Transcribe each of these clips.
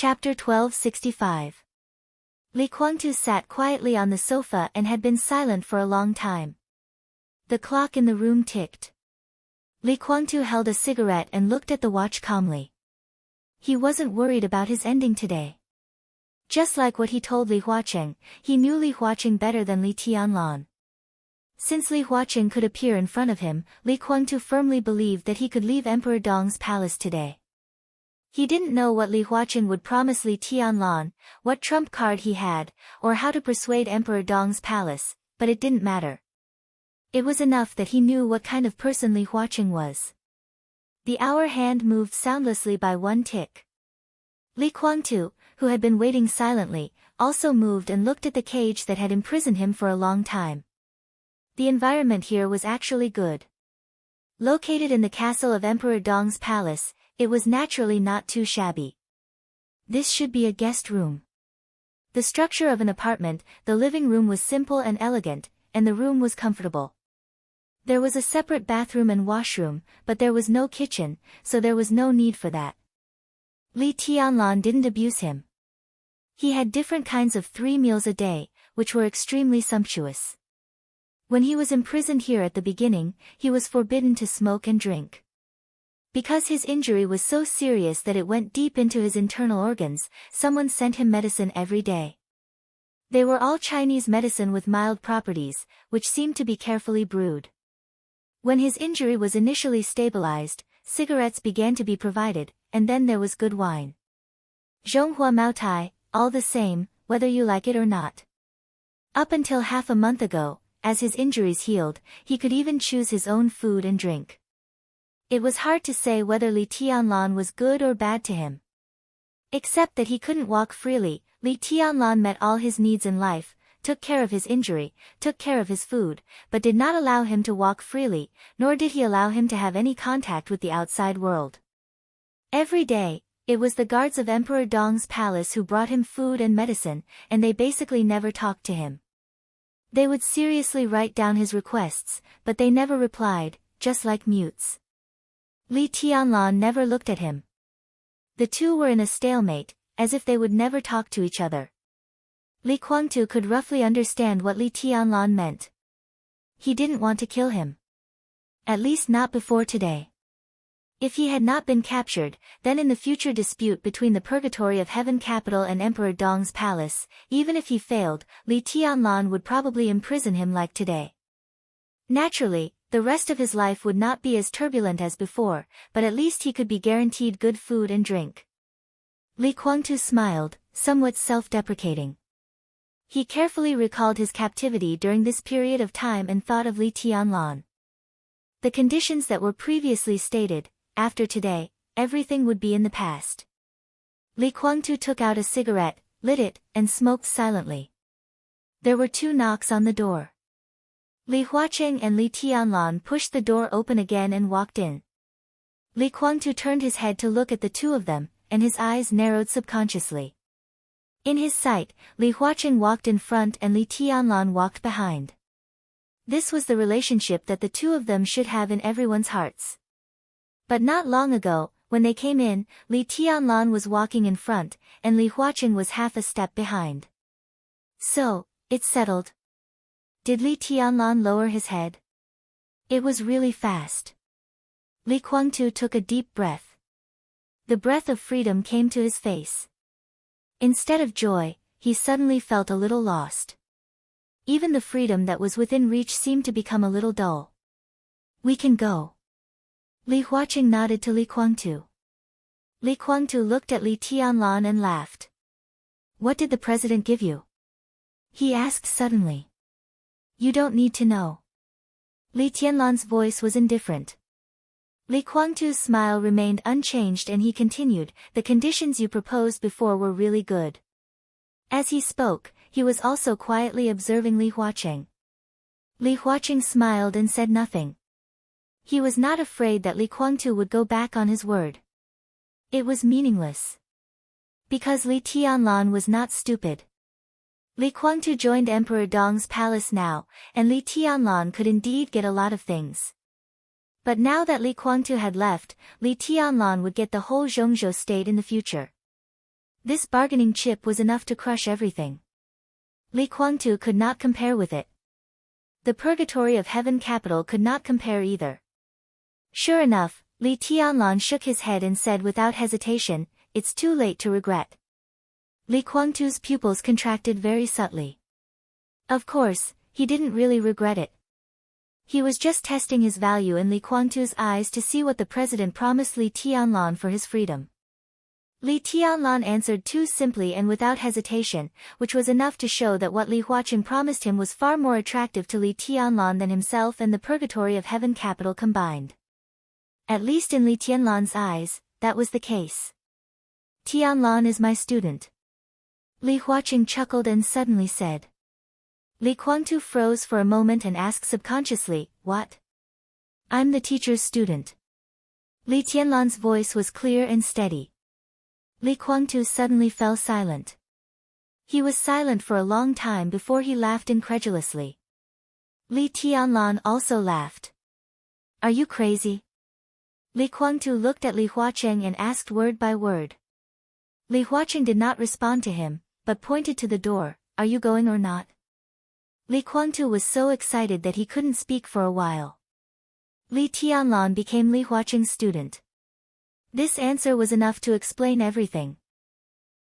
Chapter 1265. Li Guangtu sat quietly on the sofa and had been silent for a long time. The clock in the room ticked. Li Guangtu held a cigarette and looked at the watch calmly. He wasn't worried about his ending today. Just like what he told Li Huaqing, he knew Li Huaqing better than Li Tianlan. Since Li Huaqing could appear in front of him, Li Guangtu firmly believed that he could leave Emperor Dong's palace today. He didn't know what Li Huaqing would promise Li Tianlan, what trump card he had, or how to persuade Emperor Dong's palace, but it didn't matter. It was enough that he knew what kind of person Li Huaqing was. The hour hand moved soundlessly by one tick. Li Guangtu, who had been waiting silently, also moved and looked at the cage that had imprisoned him for a long time. The environment here was actually good. Located in the castle of Emperor Dong's palace, it was naturally not too shabby. This should be a guest room. The structure of an apartment, the living room was simple and elegant, and the room was comfortable. There was a separate bathroom and washroom, but there was no kitchen, so there was no need for that. Li Tianlan didn't abuse him. He had different kinds of 3 meals a day, which were extremely sumptuous. When he was imprisoned here at the beginning, he was forbidden to smoke and drink. Because his injury was so serious that it went deep into his internal organs, someone sent him medicine every day. They were all Chinese medicine with mild properties, which seemed to be carefully brewed. When his injury was initially stabilized, cigarettes began to be provided, and then there was good wine. Zhonghua Maotai, all the same, whether you like it or not. Up until half a month ago, as his injuries healed, he could even choose his own food and drink. It was hard to say whether Li Tianlan was good or bad to him. Except that he couldn't walk freely, Li Tianlan met all his needs in life, took care of his injury, took care of his food, but did not allow him to walk freely, nor did he allow him to have any contact with the outside world. Every day, it was the guards of Emperor Dong's palace who brought him food and medicine, and they basically never talked to him. They would seriously write down his requests, but they never replied, just like mutes. Li Tianlan never looked at him. The two were in a stalemate, as if they would never talk to each other. Li Guangtu could roughly understand what Li Tianlan meant. He didn't want to kill him. At least not before today. If he had not been captured, then in the future dispute between the Purgatory of Heaven capital and Emperor Dong's palace, even if he failed, Li Tianlan would probably imprison him like today. Naturally, the rest of his life would not be as turbulent as before, but at least he could be guaranteed good food and drink. Li Guangtu smiled, somewhat self-deprecating. He carefully recalled his captivity during this period of time and thought of Li Tianlan. The conditions that were previously stated, after today, everything would be in the past. Li Guangtu took out a cigarette, lit it, and smoked silently. There were 2 knocks on the door. Li Huaqing and Li Tianlan pushed the door open again and walked in. Li Guangtu turned his head to look at the two of them, and his eyes narrowed subconsciously. In his sight, Li Huaqing walked in front and Li Tianlan walked behind. This was the relationship that the two of them should have in everyone's hearts. But not long ago, when they came in, Li Tianlan was walking in front, and Li Huaqing was half a step behind. So, it's settled. Did Li Tianlan lower his head? It was really fast. Li Guangtu took a deep breath. The breath of freedom came to his face. Instead of joy, he suddenly felt a little lost. Even the freedom that was within reach seemed to become a little dull. We can go. Li Huaqing nodded to Li Guangtu. Li Guangtu looked at Li Tianlan and laughed. What did the president give you? He asked suddenly. You don't need to know. Li Tianlan's voice was indifferent. Li Guangtu's smile remained unchanged and he continued, the conditions you proposed before were really good. As he spoke, he was also quietly observing Li Huaqing. Li Huaqing smiled and said nothing. He was not afraid that Li Guangtu would go back on his word. It was meaningless. Because Li Tianlan was not stupid. Li Guangtu joined Emperor Dong's palace now, and Li Tianlan could indeed get a lot of things. But now that Li Guangtu had left, Li Tianlan would get the whole Zhongzhou state in the future. This bargaining chip was enough to crush everything. Li Kuangtu could not compare with it. The purgatory of heaven capital could not compare either. Sure enough, Li Tianlan shook his head and said without hesitation, "It's too late to regret." Li Kuangtu's pupils contracted very subtly. Of course, he didn't really regret it. He was just testing his value in Li Kuangtu's eyes to see what the president promised Li Tianlan for his freedom. Li Tianlan answered too simply and without hesitation, which was enough to show that what Li Huaqing promised him was far more attractive to Li Tianlan than himself and the purgatory of heaven capital combined. At least in Li Tianlan's eyes, that was the case. "Tianlan is my student." Li Huaqing chuckled and suddenly said. Li Kuangtu froze for a moment and asked subconsciously, "What?" "I'm the teacher's student." Li Tianlan's voice was clear and steady. Li Kuangtu suddenly fell silent. He was silent for a long time before he laughed incredulously. Li Tianlan also laughed. "Are you crazy?" Li Kuangtu looked at Li Huaqing and asked word by word. Li Huaqing did not respond to him, but pointed to the door. "Are you going or not?" Li Kuangtu was so excited that he couldn't speak for a while. Li Tianlan became Li Huaqing's student. This answer was enough to explain everything.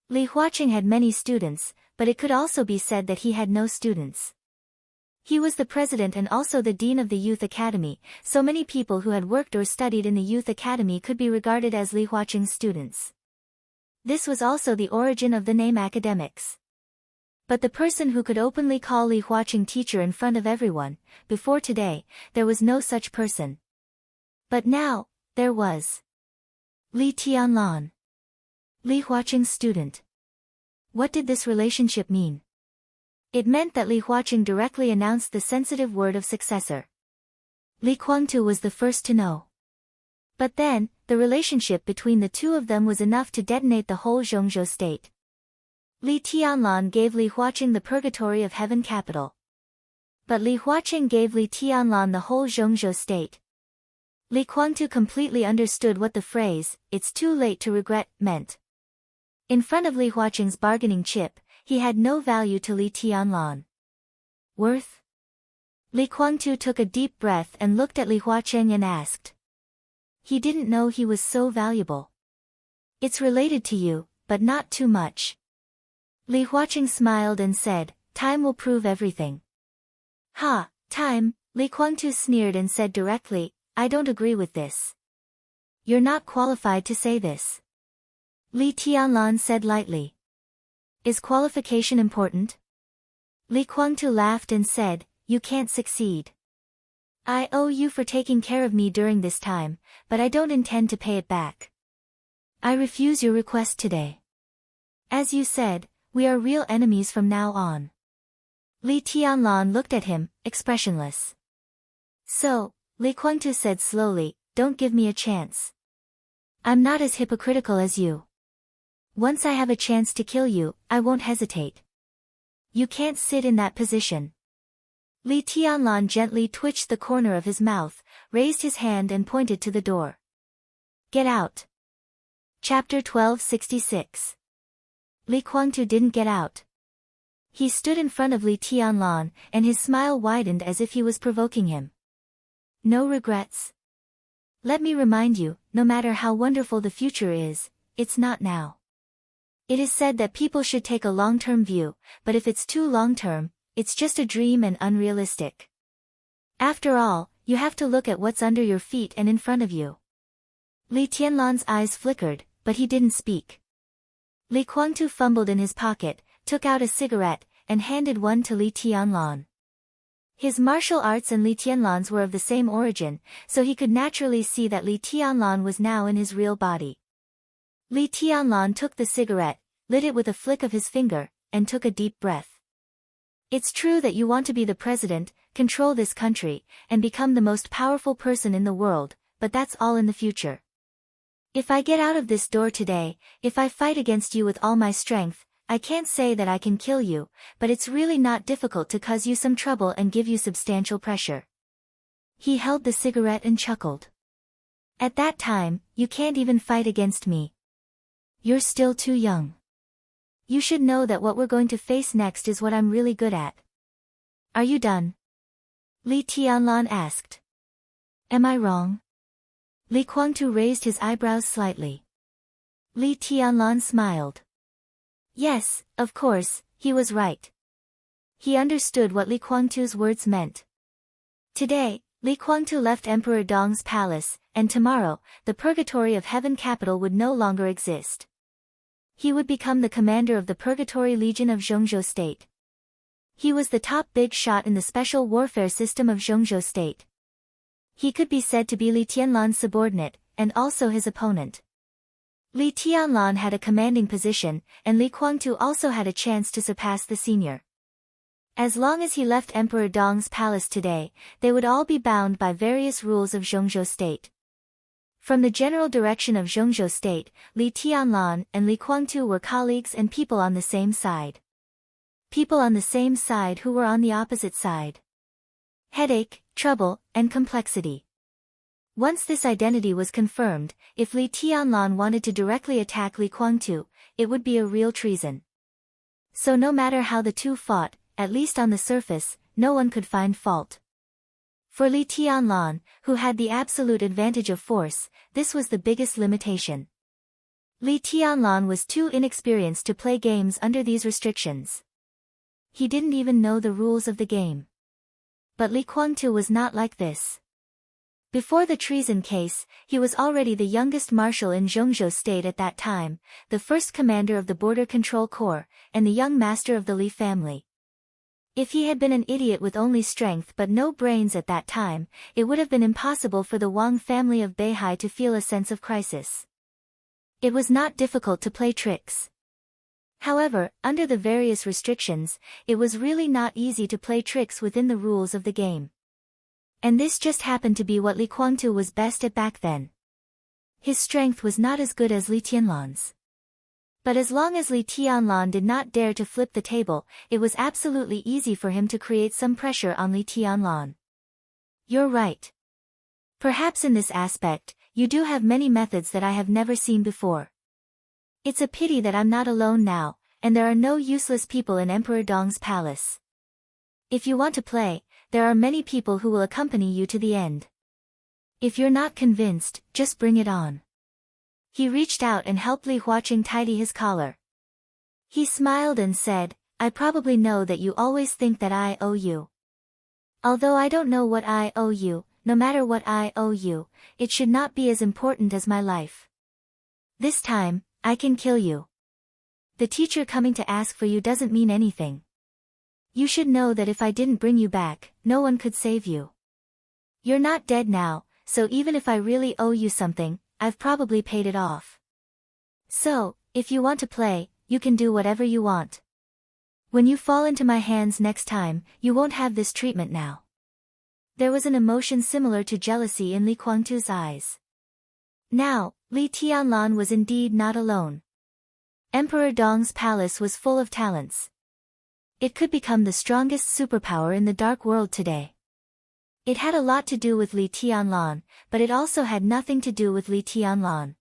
Li Huaqing had many students, but it could also be said that he had no students. He was the president and also the dean of the youth academy, so many people who had worked or studied in the youth academy could be regarded as Li Huaqing's students. This was also the origin of the name academics. But the person who could openly call Li Huaqing teacher in front of everyone, before today, there was no such person. But now, there was. Li Tianlan. Li Huaqing's student. What did this relationship mean? It meant that Li Huaqing directly announced the sensitive word of successor. Li Kuangtu was the first to know. But then, the relationship between the two of them was enough to detonate the whole Zhongzhou state. Li Tianlan gave Li Huaqing the purgatory of heaven capital. But Li Huaqing gave Li Tianlan the whole Zhongzhou state. Li Kuangtu completely understood what the phrase, "It's too late to regret," meant. In front of Li Huaqing's bargaining chip, he had no value to Li Tianlan. Worth? Li Kuangtu took a deep breath and looked at Li Huaqing and asked. He didn't know he was so valuable. "It's related to you, but not too much." Li Huaqing smiled and said, "Time will prove everything." "Ha, time," Li Kuangtu sneered and said directly, "I don't agree with this." "You're not qualified to say this." Li Tianlan said lightly. "Is qualification important?" Li Kuangtu laughed and said, "You can't succeed. I owe you for taking care of me during this time, but I don't intend to pay it back. I refuse your request today. As you said, we are real enemies from now on." Li Tianlan looked at him, expressionless. "So," Li Kuangtu said slowly, "don't give me a chance. I'm not as hypocritical as you. Once I have a chance to kill you, I won't hesitate. You can't sit in that position." Li Tianlan gently twitched the corner of his mouth, raised his hand and pointed to the door. "Get out." Chapter 1266. Li Kuangtu didn't get out. He stood in front of Li Tianlan, and his smile widened as if he was provoking him. "No regrets? Let me remind you, no matter how wonderful the future is, it's not now. It is said that people should take a long-term view, but if it's too long-term, it's just a dream and unrealistic. After all, you have to look at what's under your feet and in front of you." Li Tianlan's eyes flickered, but he didn't speak. Li Kuangtu fumbled in his pocket, took out a cigarette, and handed one to Li Tianlan. His martial arts and Li Tianlan's were of the same origin, so he could naturally see that Li Tianlan was now in his real body. Li Tianlan took the cigarette, lit it with a flick of his finger, and took a deep breath. "It's true that you want to be the president, control this country, and become the most powerful person in the world, but that's all in the future. If I get out of this door today, if I fight against you with all my strength, I can't say that I can kill you, but it's really not difficult to cause you some trouble and give you substantial pressure." He held the cigarette and chuckled. "At that time, you can't even fight against me. You're still too young. You should know that what we're going to face next is what I'm really good at. Are you done? Li Tianlan asked. Am I wrong? Li Guangtu raised his eyebrows slightly. Li Tianlan smiled. Yes, of course, he was right. He understood what Li Guangtu's words meant. Today, Li Guangtu left Emperor Dong's palace, and tomorrow, the Purgatory of Heaven capital would no longer exist. He would become the commander of the Purgatory Legion of Zhongzhou State. He was the top big shot in the special warfare system of Zhongzhou State. He could be said to be Li Tianlan's subordinate, and also his opponent. Li Tianlan had a commanding position, and Li Guangtu also had a chance to surpass the senior. As long as he left Emperor Dong's palace today, they would all be bound by various rules of Zhongzhou State. From the general direction of Zhongzhou State, Li Tianlan and Li Guangtu were colleagues and people on the same side. People on the same side who were on the opposite side. Headache, trouble, and complexity. Once this identity was confirmed, if Li Tianlan wanted to directly attack Li Guangtu, it would be a real treason. So no matter how the two fought, at least on the surface, no one could find fault. For Li Tianlan, who had the absolute advantage of force, this was the biggest limitation. Li Tianlan was too inexperienced to play games under these restrictions. He didn't even know the rules of the game. But Li Guangtu was not like this. Before the treason case, he was already the youngest marshal in Zhongzhou State at that time, the first commander of the Border Control Corps, and the young master of the Li family. If he had been an idiot with only strength but no brains at that time, it would have been impossible for the Wang family of Beihai to feel a sense of crisis. It was not difficult to play tricks. However, under the various restrictions, it was really not easy to play tricks within the rules of the game. And this just happened to be what Li Guangtu was best at back then. His strength was not as good as Li Tianlan's. But as long as Li Tianlan did not dare to flip the table, it was absolutely easy for him to create some pressure on Li Tianlan. You're right. Perhaps in this aspect, you do have many methods that I have never seen before. It's a pity that I'm not alone now, and there are no useless people in Emperor Dong's palace. If you want to play, there are many people who will accompany you to the end. If you're not convinced, just bring it on. He reached out and helped Li Huaqing tidy his collar. He smiled and said, I probably know that you always think that I owe you. Although I don't know what I owe you, no matter what I owe you, it should not be as important as my life. This time, I can kill you. The teacher coming to ask for you doesn't mean anything. You should know that if I didn't bring you back, no one could save you. You're not dead now, so even if I really owe you something, I've probably paid it off. So, if you want to play, you can do whatever you want. When you fall into my hands next time, you won't have this treatment now. There was an emotion similar to jealousy in Li Guangtu's eyes. Now, Li Tianlan was indeed not alone. Emperor Dong's palace was full of talents. It could become the strongest superpower in the dark world today. It had a lot to do with Li Tianlan, but it also had nothing to do with Li Tianlan.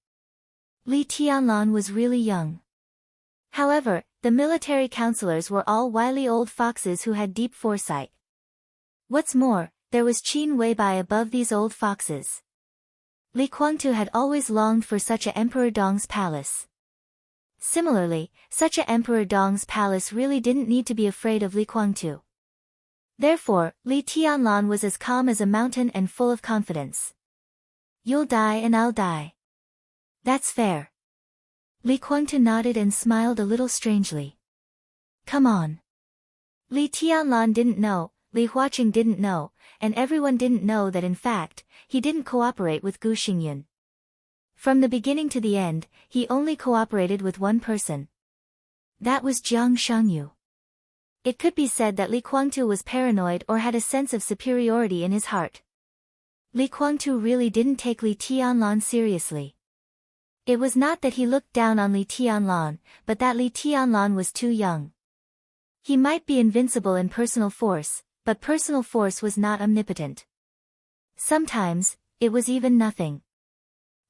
Li Tianlan was really young. However, the military counselors were all wily old foxes who had deep foresight. What's more, there was Qin Weibai above these old foxes. Li Guangtu had always longed for such a Emperor Dong's palace. Similarly, such a Emperor Dong's palace really didn't need to be afraid of Li Guangtu. Therefore, Li Tianlan was as calm as a mountain and full of confidence. You'll die and I'll die. That's fair. Li Guangtu nodded and smiled a little strangely. Come on. Li Tianlan didn't know, Li Huaqing didn't know, and everyone didn't know that in fact, he didn't cooperate with Gu Xingyun. From the beginning to the end, he only cooperated with one person. That was Jiang Shangyu. It could be said that Li Guangtu was paranoid or had a sense of superiority in his heart. Li Guangtu really didn't take Li Tianlan seriously. It was not that he looked down on Li Tianlan, but that Li Tianlan was too young. He might be invincible in personal force, but personal force was not omnipotent. Sometimes, it was even nothing.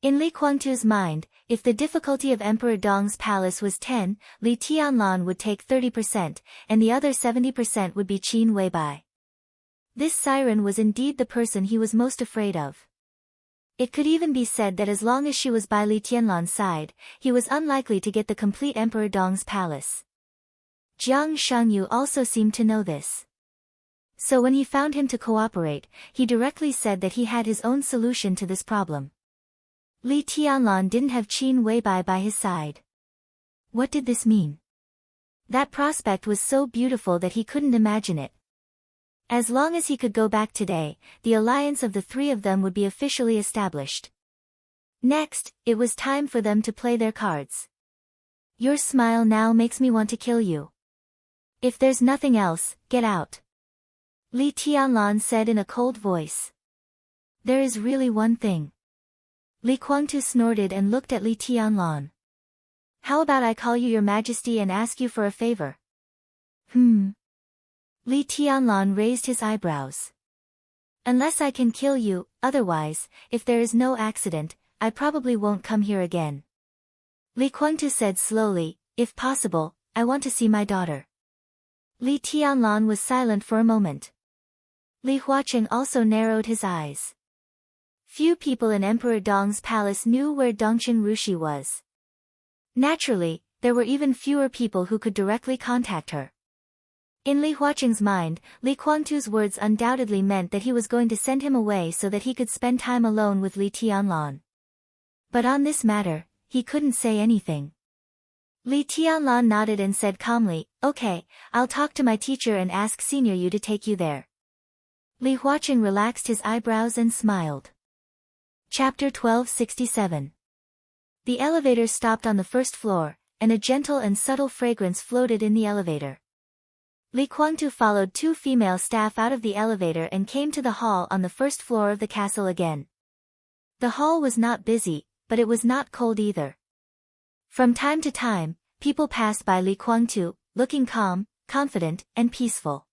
In Li Guangtu's mind, if the difficulty of Emperor Dong's palace was 10, Li Tianlan would take 30%, and the other 70% would be Qin Weibai. This siren was indeed the person he was most afraid of. It could even be said that as long as she was by Li Tianlan's side, he was unlikely to get the complete Emperor Dong's palace. Jiang Shangyu also seemed to know this. So when he found him to cooperate, he directly said that he had his own solution to this problem. Li Tianlan didn't have Qin Weibai by his side. What did this mean? That prospect was so beautiful that he couldn't imagine it. As long as he could go back today, the alliance of the three of them would be officially established. Next, it was time for them to play their cards. Your smile now makes me want to kill you. If there's nothing else, get out. Li Tianlan said in a cold voice. There is really one thing. Li Guangtu snorted and looked at Li Tianlan. How about I call you your majesty and ask you for a favor? Li Tianlan raised his eyebrows. Unless I can kill you, otherwise, if there is no accident, I probably won't come here again. Li Guangtu said slowly, if possible, I want to see my daughter. Li Tianlan was silent for a moment. Li Huaqing also narrowed his eyes. Few people in Emperor Dong's palace knew where Dongqing Rushi was. Naturally, there were even fewer people who could directly contact her. In Li Huaqing's mind, Li Guangtu's words undoubtedly meant that he was going to send him away so that he could spend time alone with Li Tianlan. But on this matter, he couldn't say anything. Li Tianlan nodded and said calmly, okay, I'll talk to my teacher and ask Senior Yu to take you there. Li Huaqing relaxed his eyebrows and smiled. Chapter 1267. The elevator stopped on the first floor, and a gentle and subtle fragrance floated in the elevator. Li Guangtu followed two female staff out of the elevator and came to the hall on the first floor of the castle again. The hall was not busy, but it was not cold either. From time to time, people passed by Li Guangtu, looking calm, confident, and peaceful.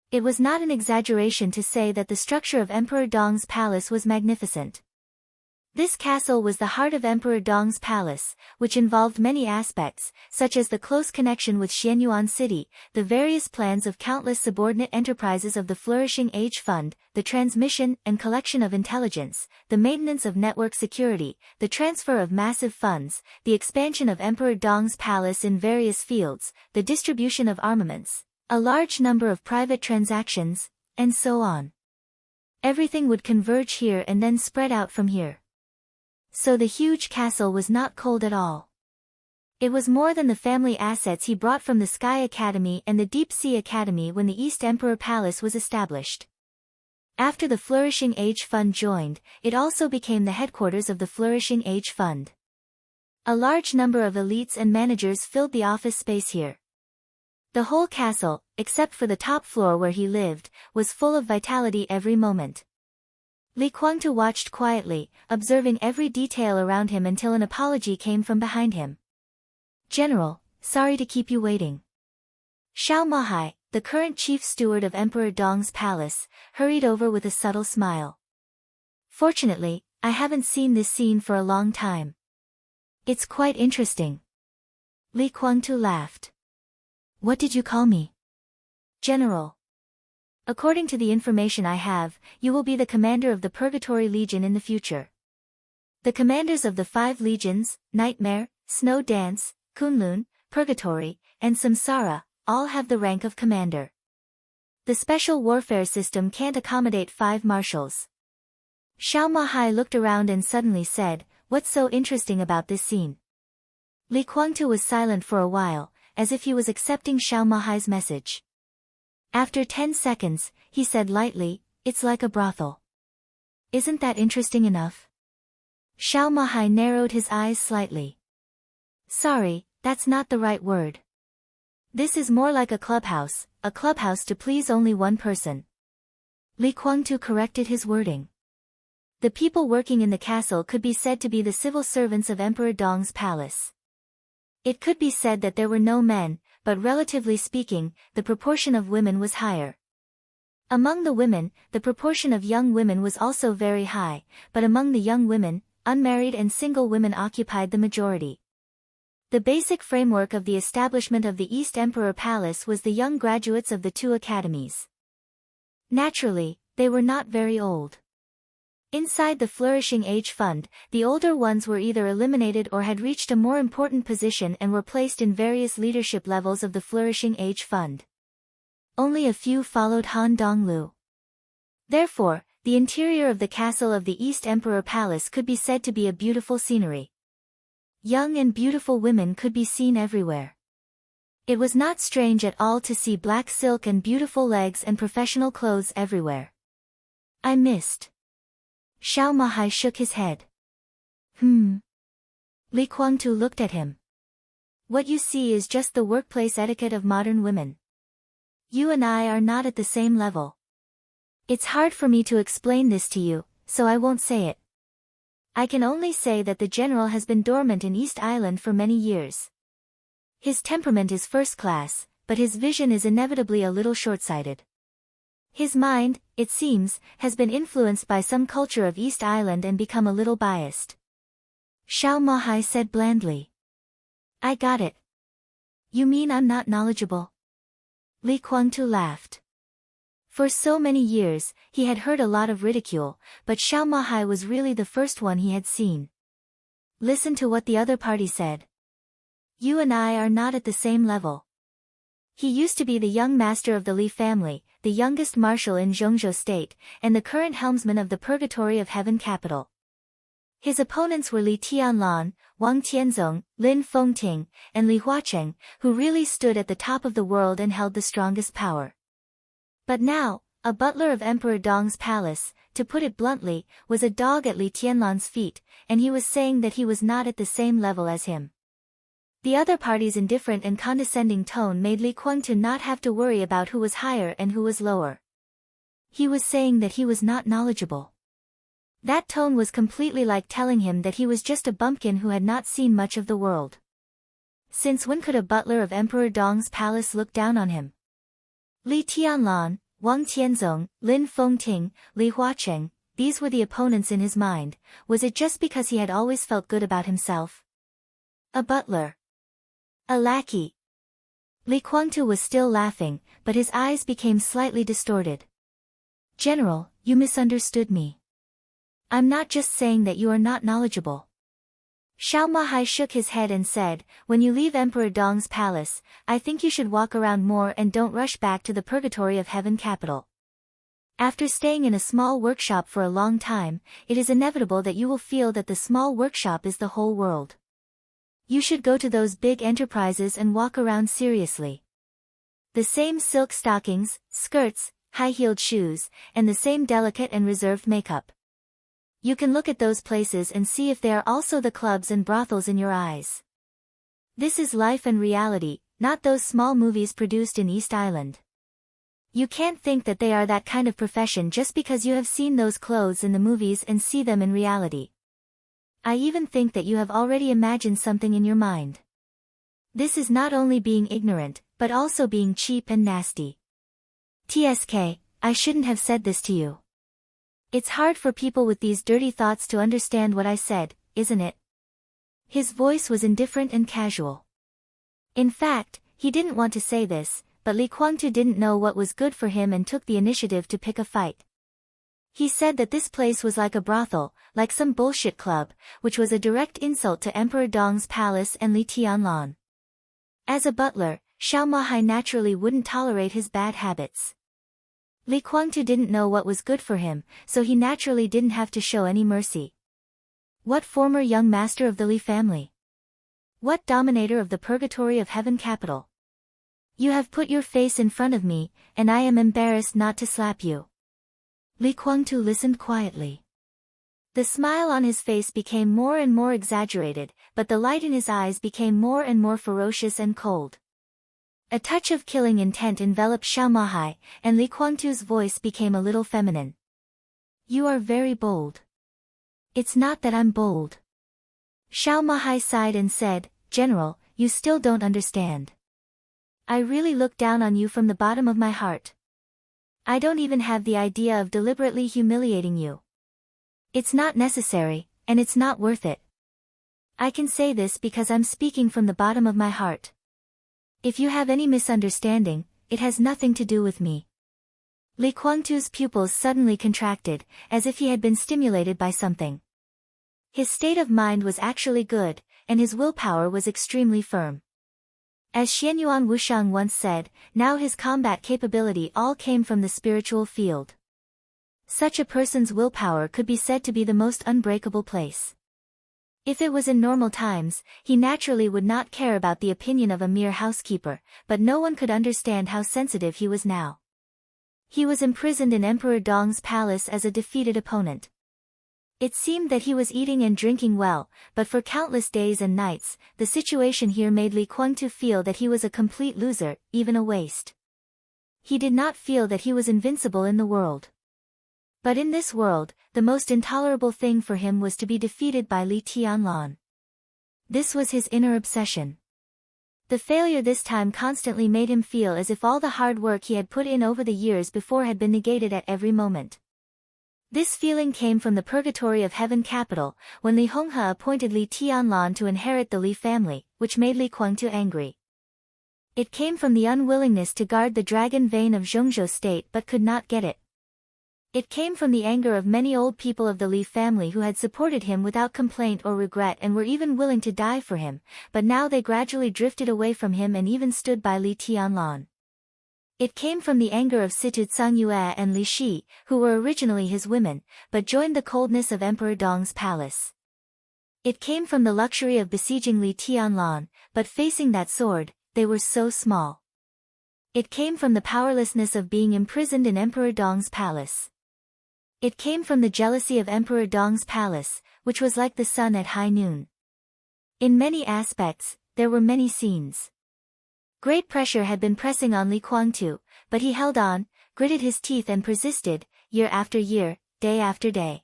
It was not an exaggeration to say that the structure of Emperor Dong's palace was magnificent. This castle was the heart of Emperor Dong's palace, which involved many aspects, such as the close connection with Xianyuan City, the various plans of countless subordinate enterprises of the Flourishing Age Fund, the transmission and collection of intelligence, the maintenance of network security, the transfer of massive funds, the expansion of Emperor Dong's palace in various fields, the distribution of armaments, a large number of private transactions, and so on. Everything would converge here and then spread out from here. So the huge castle was not cold at all. It was more than the family assets he brought from the Sky Academy and the Deep Sea Academy when the East Emperor Palace was established. After the Flourishing Age Fund joined, it also became the headquarters of the Flourishing Age Fund. A large number of elites and managers filled the office space here. The whole castle, except for the top floor where he lived, was full of vitality every moment. Li Guangtu watched quietly, observing every detail around him until an apology came from behind him. General, sorry to keep you waiting. Xiao Mahai, the current chief steward of Emperor Dong's palace, hurried over with a subtle smile. Fortunately, I haven't seen this scene for a long time. It's quite interesting. Li Guangtu laughed. What did you call me? General. According to the information I have, you will be the commander of the Purgatory Legion in the future. The commanders of the 5 legions, Nightmare, Snow Dance, Kunlun, Purgatory, and Samsara, all have the rank of commander. The special warfare system can't accommodate 5 marshals. Xiao Mahai looked around and suddenly said, what's so interesting about this scene? Li Guangtu was silent for a while, as if he was accepting Xiao Mahai's message. After 10 seconds, he said lightly, it's like a brothel. Isn't that interesting enough? Xiao Mahai narrowed his eyes slightly. Sorry, that's not the right word. This is more like a clubhouse to please only one person. Li Guangtu corrected his wording. The people working in the castle could be said to be the civil servants of Emperor Dong's palace. It could be said that there were no men, but relatively speaking, the proportion of women was higher. Among the women, the proportion of young women was also very high, but among the young women, unmarried and single women occupied the majority. The basic framework of the establishment of the East Emperor Palace was the young graduates of the two academies. Naturally, they were not very old. Inside the Flourishing Age Fund, the older ones were either eliminated or had reached a more important position and were placed in various leadership levels of the Flourishing Age Fund. Only a few followed Han Donglu. Therefore, the interior of the castle of the East Emperor Palace could be said to be a beautiful scenery. Young and beautiful women could be seen everywhere. It was not strange at all to see black silk and beautiful legs and professional clothes everywhere. I missed. Xiao Mahai shook his head. Li Kuangtu looked at him. What you see is just the workplace etiquette of modern women. You and I are not at the same level. It's hard for me to explain this to you, so I won't say it. I can only say that the general has been dormant in East Island for many years. His temperament is first class, but his vision is inevitably a little short-sighted. His mind, it seems, has been influenced by some culture of East Island and become a little biased. Xiao Mahai said blandly. I got it. You mean I'm not knowledgeable? Li Kuangtu laughed. For so many years, he had heard a lot of ridicule, but Xiao Mahai was really the first one he had seen. Listen to what the other party said. You and I are not at the same level. He used to be the young master of the Li family, the youngest marshal in Zhongzhou state, and the current helmsman of the Purgatory of Heaven capital. His opponents were Li Tianlan, Wang Tianzong, Lin Fengting, and Li Huacheng, who really stood at the top of the world and held the strongest power. But now, a butler of Emperor Dong's palace, to put it bluntly, was a dog at Li Tianlan's feet, and he was saying that he was not at the same level as him. The other party's indifferent and condescending tone made Li Kuangtu not have to worry about who was higher and who was lower. He was saying that he was not knowledgeable. That tone was completely like telling him that he was just a bumpkin who had not seen much of the world. Since when could a butler of Emperor Dong's palace look down on him? Li Tianlan, Wang Tianzong, Lin Fengting, Li Huacheng, these were the opponents in his mind. Was it just because he had always felt good about himself? A butler. A lackey. Li Kuangtu was still laughing, but his eyes became slightly distorted. General, you misunderstood me. I'm not just saying that you are not knowledgeable. Xiao Mahai shook his head and said, when you leave Emperor Dong's palace, I think you should walk around more and don't rush back to the Purgatory of Heaven capital. After staying in a small workshop for a long time, it is inevitable that you will feel that the small workshop is the whole world. You should go to those big enterprises and walk around seriously. The same silk stockings, skirts, high-heeled shoes, and the same delicate and reserved makeup. You can look at those places and see if they are also the clubs and brothels in your eyes. This is life and reality, not those small movies produced in East Island. You can't think that they are that kind of profession just because you have seen those clothes in the movies and see them in reality. I even think that you have already imagined something in your mind. This is not only being ignorant, but also being cheap and nasty. TSK, I shouldn't have said this to you. It's hard for people with these dirty thoughts to understand what I said, isn't it? His voice was indifferent and casual. In fact, he didn't want to say this, but Li Kuangtu didn't know what was good for him and took the initiative to pick a fight. He said that this place was like a brothel, like some bullshit club, which was a direct insult to Emperor Dong's palace and Li Tianlan. As a butler, Xiao Mahai naturally wouldn't tolerate his bad habits. Li Kuangtu didn't know what was good for him, so he naturally didn't have to show any mercy. What former young master of the Li family? What dominator of the Purgatory of Heaven capital? You have put your face in front of me, and I am embarrassed not to slap you. Li Kuangtu listened quietly. The smile on his face became more and more exaggerated, but the light in his eyes became more and more ferocious and cold. A touch of killing intent enveloped Xiao Mahai, and Li Kuangtu's voice became a little feminine. You are very bold. It's not that I'm bold. Xiao Mahai sighed and said, General, you still don't understand. I really look down on you from the bottom of my heart. I don't even have the idea of deliberately humiliating you. It's not necessary, and it's not worth it. I can say this because I'm speaking from the bottom of my heart. If you have any misunderstanding, it has nothing to do with me. Li Guangtu's pupils suddenly contracted, as if he had been stimulated by something. His state of mind was actually good, and his willpower was extremely firm. As Xianyuan Wushang once said, now his combat capability all came from the spiritual field. Such a person's willpower could be said to be the most unbreakable place. If it was in normal times, he naturally would not care about the opinion of a mere housekeeper, but no one could understand how sensitive he was now. He was imprisoned in Emperor Dong's palace as a defeated opponent. It seemed that he was eating and drinking well, but for countless days and nights, the situation here made Li Guangtu feel that he was a complete loser, even a waste. He did not feel that he was invincible in the world. But in this world, the most intolerable thing for him was to be defeated by Li Tianlan. This was his inner obsession. The failure this time constantly made him feel as if all the hard work he had put in over the years before had been negated at every moment. This feeling came from the purgatory of heaven capital, when Li Honghe appointed Li Tianlan to inherit the Li family, which made Li Guangtu angry. It came from the unwillingness to guard the dragon vein of Zhongzhou state but could not get it. It came from the anger of many old people of the Li family who had supported him without complaint or regret and were even willing to die for him, but now they gradually drifted away from him and even stood by Li Tianlan. It came from the anger of Situ Tsangyue and Li Shi, who were originally his women, but joined the coldness of Emperor Dong's palace. It came from the luxury of besieging Li Tianlan, but facing that sword, they were so small. It came from the powerlessness of being imprisoned in Emperor Dong's palace. It came from the jealousy of Emperor Dong's palace, which was like the sun at high noon. In many aspects, there were many scenes. Great pressure had been pressing on Li Guangtu, but he held on, gritted his teeth and persisted, year after year, day after day.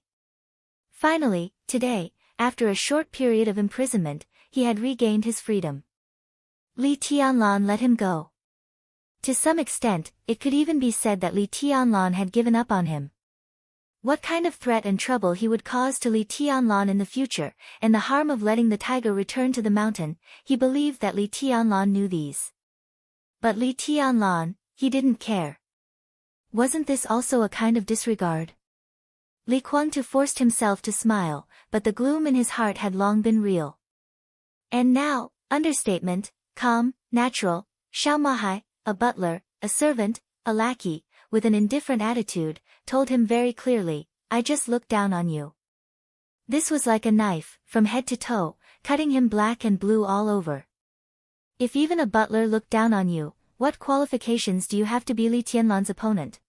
Finally, today, after a short period of imprisonment, he had regained his freedom. Li Tianlan let him go. To some extent, it could even be said that Li Tianlan had given up on him. What kind of threat and trouble he would cause to Li Tianlan in the future, and the harm of letting the tiger return to the mountain, he believed that Li Tianlan knew these. But Li Tianlan, he didn't care. Wasn't this also a kind of disregard? Li Guangtu forced himself to smile, but the gloom in his heart had long been real. And now, understatement, calm, natural, Xiao Mahai, a butler, a servant, a lackey, with an indifferent attitude, told him very clearly, I just looked down on you. This was like a knife, from head to toe, cutting him black and blue all over. If even a butler looked down on you, what qualifications do you have to be Li Tianlan's opponent?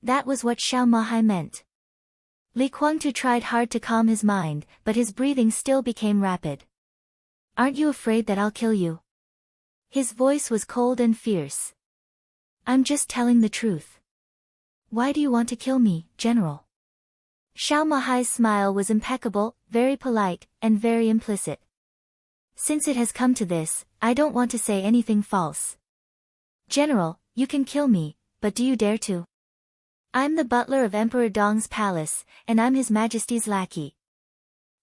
That was what Xiao Mahai meant. Li Guangtu tried hard to calm his mind, but his breathing still became rapid. Aren't you afraid that I'll kill you? His voice was cold and fierce. I'm just telling the truth. Why do you want to kill me, General? Xiao Mahai's smile was impeccable, very polite, and very implicit. Since it has come to this, I don't want to say anything false. General, you can kill me, but do you dare to? I'm the butler of Emperor Dong's palace, and I'm His Majesty's lackey.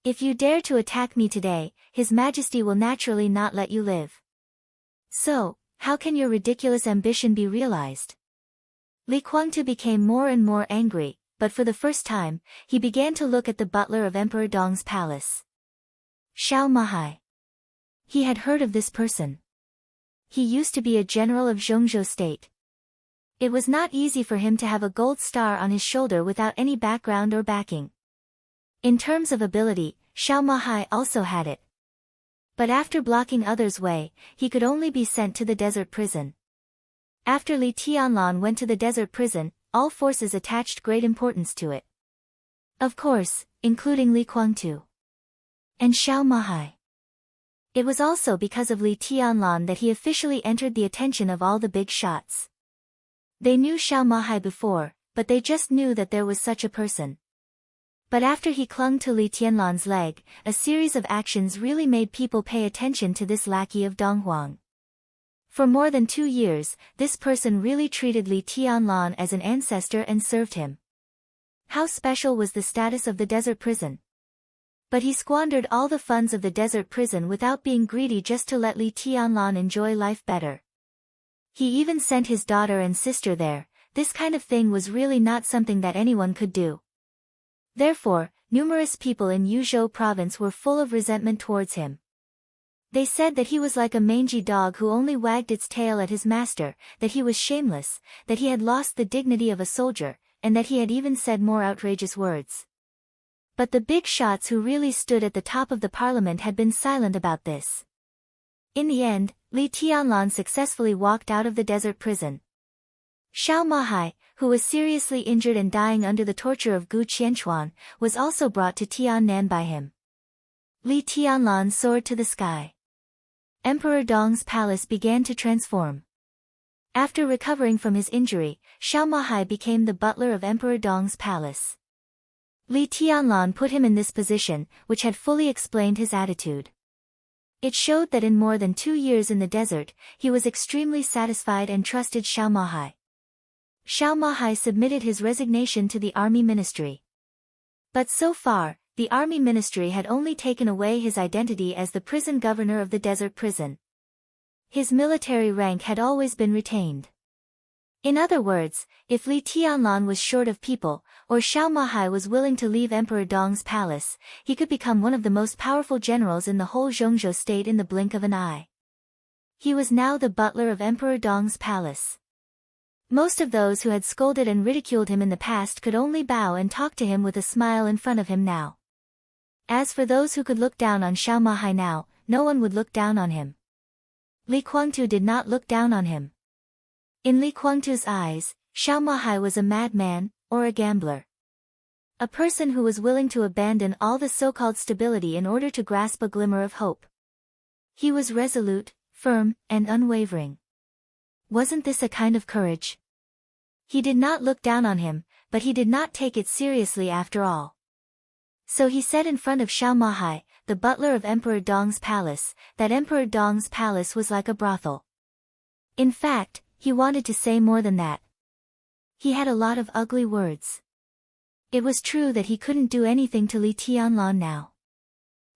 If you dare to attack me today, His Majesty will naturally not let you live. So, how can your ridiculous ambition be realized? Li Guangtu became more and more angry, but for the first time, he began to look at the butler of Emperor Dong's palace. Xiao Mahai. He had heard of this person. He used to be a general of Zhongzhou state. It was not easy for him to have a gold star on his shoulder without any background or backing. In terms of ability, Xiao Mahai also had it. But after blocking others' way, he could only be sent to the desert prison. After Li Tianlan went to the desert prison, all forces attached great importance to it. Of course, including Li Guangtu. And Xiao Mahai. It was also because of Li Tianlan that he officially entered the attention of all the big shots. They knew Xiao Mahai before, but they just knew that there was such a person. But after he clung to Li Tianlan's leg, a series of actions really made people pay attention to this lackey of Donghuang. For more than 2 years, this person really treated Li Tianlan as an ancestor and served him. How special was the status of the desert prison? But he squandered all the funds of the desert prison without being greedy, just to let Li Tianlan enjoy life better. He even sent his daughter and sister there. This kind of thing was really not something that anyone could do. Therefore, numerous people in Yuzhou province were full of resentment towards him. They said that he was like a mangy dog who only wagged its tail at his master, that he was shameless, that he had lost the dignity of a soldier, and that he had even said more outrageous words. But the big shots who really stood at the top of the parliament had been silent about this. In the end, Li Tianlan successfully walked out of the desert prison. Xiao Mahai, who was seriously injured and dying under the torture of Gu Qianchuan, was also brought to Tiannan by him. Li Tianlan soared to the sky. Emperor Dong's palace began to transform. After recovering from his injury, Xiao Mahai became the butler of Emperor Dong's palace. Li Tianlan put him in this position, which had fully explained his attitude. It showed that in more than 2 years in the desert, he was extremely satisfied and trusted Xiao Mahai. Xiao Mahai submitted his resignation to the army ministry. But so far, the army ministry had only taken away his identity as the prison governor of the desert prison. His military rank had always been retained. In other words, if Li Tianlan was short of people, or Xiao Mahai was willing to leave Emperor Dong's palace, he could become one of the most powerful generals in the whole Zhongzhou state in the blink of an eye. He was now the butler of Emperor Dong's palace. Most of those who had scolded and ridiculed him in the past could only bow and talk to him with a smile in front of him now. As for those who could look down on Xiao Mahai now, no one would look down on him. Li Guangtu did not look down on him. In Li Guangtu's eyes, Xiao Mahai was a madman, or a gambler. A person who was willing to abandon all the so-called stability in order to grasp a glimmer of hope. He was resolute, firm, and unwavering. Wasn't this a kind of courage? He did not look down on him, but he did not take it seriously after all. So he said in front of Xiao Mahai, the butler of Emperor Dong's palace, that Emperor Dong's palace was like a brothel. In fact, he wanted to say more than that. He had a lot of ugly words. It was true that he couldn't do anything to Li Tianlan now.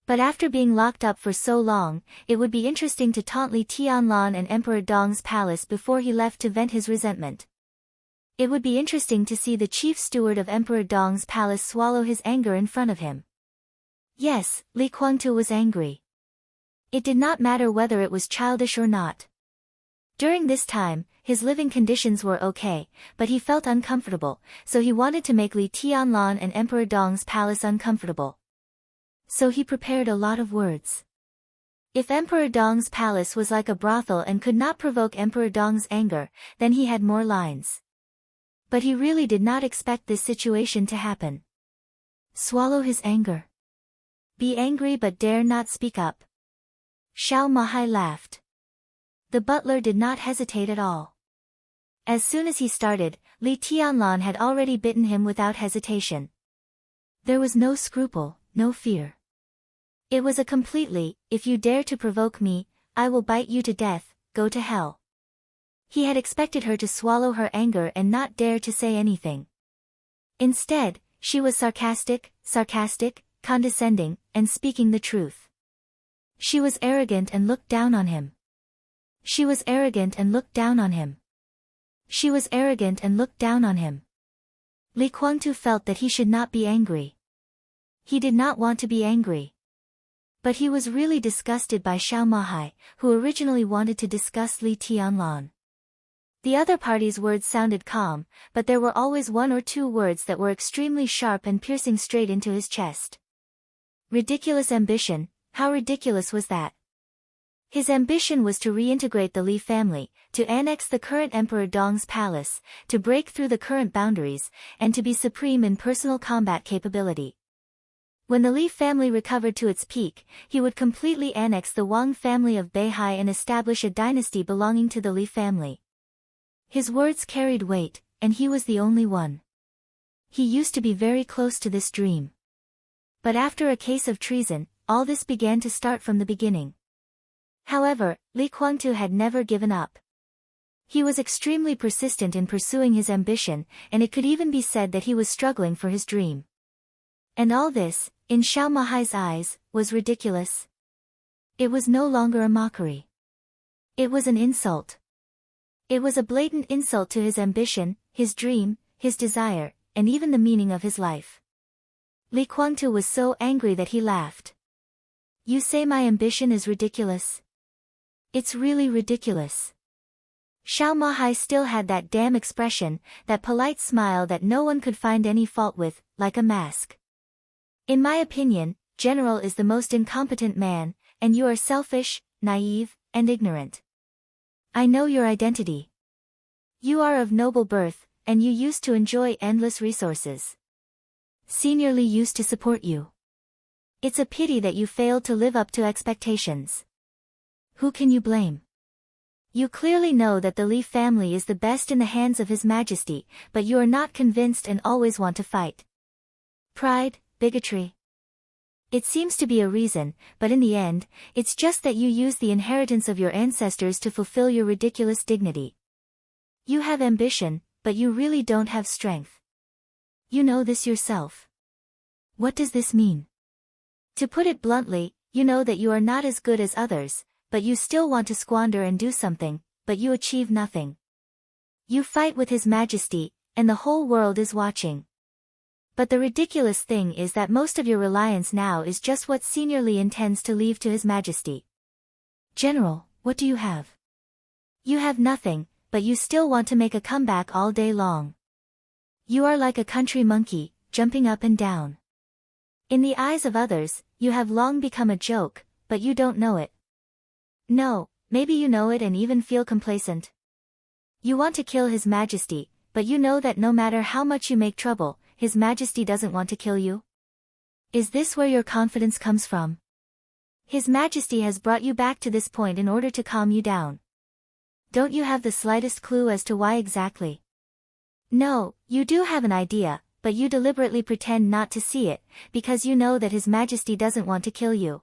But after being locked up for so long, it would be interesting to taunt Li Tianlan and Emperor Dong's palace before he left to vent his resentment. It would be interesting to see the chief steward of Emperor Dong's palace swallow his anger in front of him. Yes, Li Guangtu was angry. It did not matter whether it was childish or not. During this time, his living conditions were okay, but he felt uncomfortable, so he wanted to make Li Tianlan and Emperor Dong's palace uncomfortable. So he prepared a lot of words. If Emperor Dong's palace was like a brothel and could not provoke Emperor Dong's anger, then he had more lines. But he really did not expect this situation to happen. Swallow his anger. Be angry but dare not speak up. Xiao Mahai laughed. The butler did not hesitate at all. As soon as he started, Li Tianlan had already bitten him without hesitation. There was no scruple, no fear. It was a completely, if you dare to provoke me, I will bite you to death, go to hell. He had expected her to swallow her anger and not dare to say anything. Instead, she was sarcastic, condescending, and speaking the truth. She was arrogant and looked down on him. She was arrogant and looked down on him. She was arrogant and looked down on him. Li Guangtu felt that he should not be angry. He did not want to be angry. But he was really disgusted by Xiao Mahai, who originally wanted to discuss Li Tianlan. The other party's words sounded calm, but there were always 1 or 2 words that were extremely sharp and piercing straight into his chest. Ridiculous ambition, how ridiculous was that? His ambition was to reintegrate the Li family, to annex the current Emperor Dong's palace, to break through the current boundaries, and to be supreme in personal combat capability. When the Li family recovered to its peak, he would completely annex the Wang family of Beihai and establish a dynasty belonging to the Li family. His words carried weight, and he was the only one. He used to be very close to this dream. But after a case of treason, all this began to start from the beginning. However, Li Guangtu had never given up. He was extremely persistent in pursuing his ambition, and it could even be said that he was struggling for his dream. And all this, in Xiao Mahai's eyes, was ridiculous. It was no longer a mockery. It was an insult. It was a blatant insult to his ambition, his dream, his desire, and even the meaning of his life. Li Kuangtu was so angry that he laughed. You say my ambition is ridiculous? It's really ridiculous. Xiao Mahai still had that damn expression, that polite smile that no one could find any fault with, like a mask. In my opinion, General is the most incompetent man, and you are selfish, naive, and ignorant. I know your identity. You are of noble birth, and you used to enjoy endless resources. Senior Li used to support you. It's a pity that you failed to live up to expectations. Who can you blame? You clearly know that the Li family is the best in the hands of His Majesty, but you are not convinced and always want to fight. Pride, bigotry. It seems to be a reason, but in the end, it's just that you use the inheritance of your ancestors to fulfill your ridiculous dignity. You have ambition, but you really don't have strength. You know this yourself. What does this mean? To put it bluntly, you know that you are not as good as others, but you still want to squander and do something, but you achieve nothing. You fight with His Majesty, and the whole world is watching. But the ridiculous thing is that most of your reliance now is just what Senior Li intends to leave to His Majesty. General, what do you have? You have nothing, but you still want to make a comeback all day long. You are like a country monkey, jumping up and down. In the eyes of others, you have long become a joke, but you don't know it. No, maybe you know it and even feel complacent. You want to kill His Majesty, but you know that no matter how much you make trouble, His Majesty doesn't want to kill you? Is this where your confidence comes from? His Majesty has brought you back to this point in order to calm you down. Don't you have the slightest clue as to why exactly? No, you do have an idea, but you deliberately pretend not to see it, because you know that His Majesty doesn't want to kill you.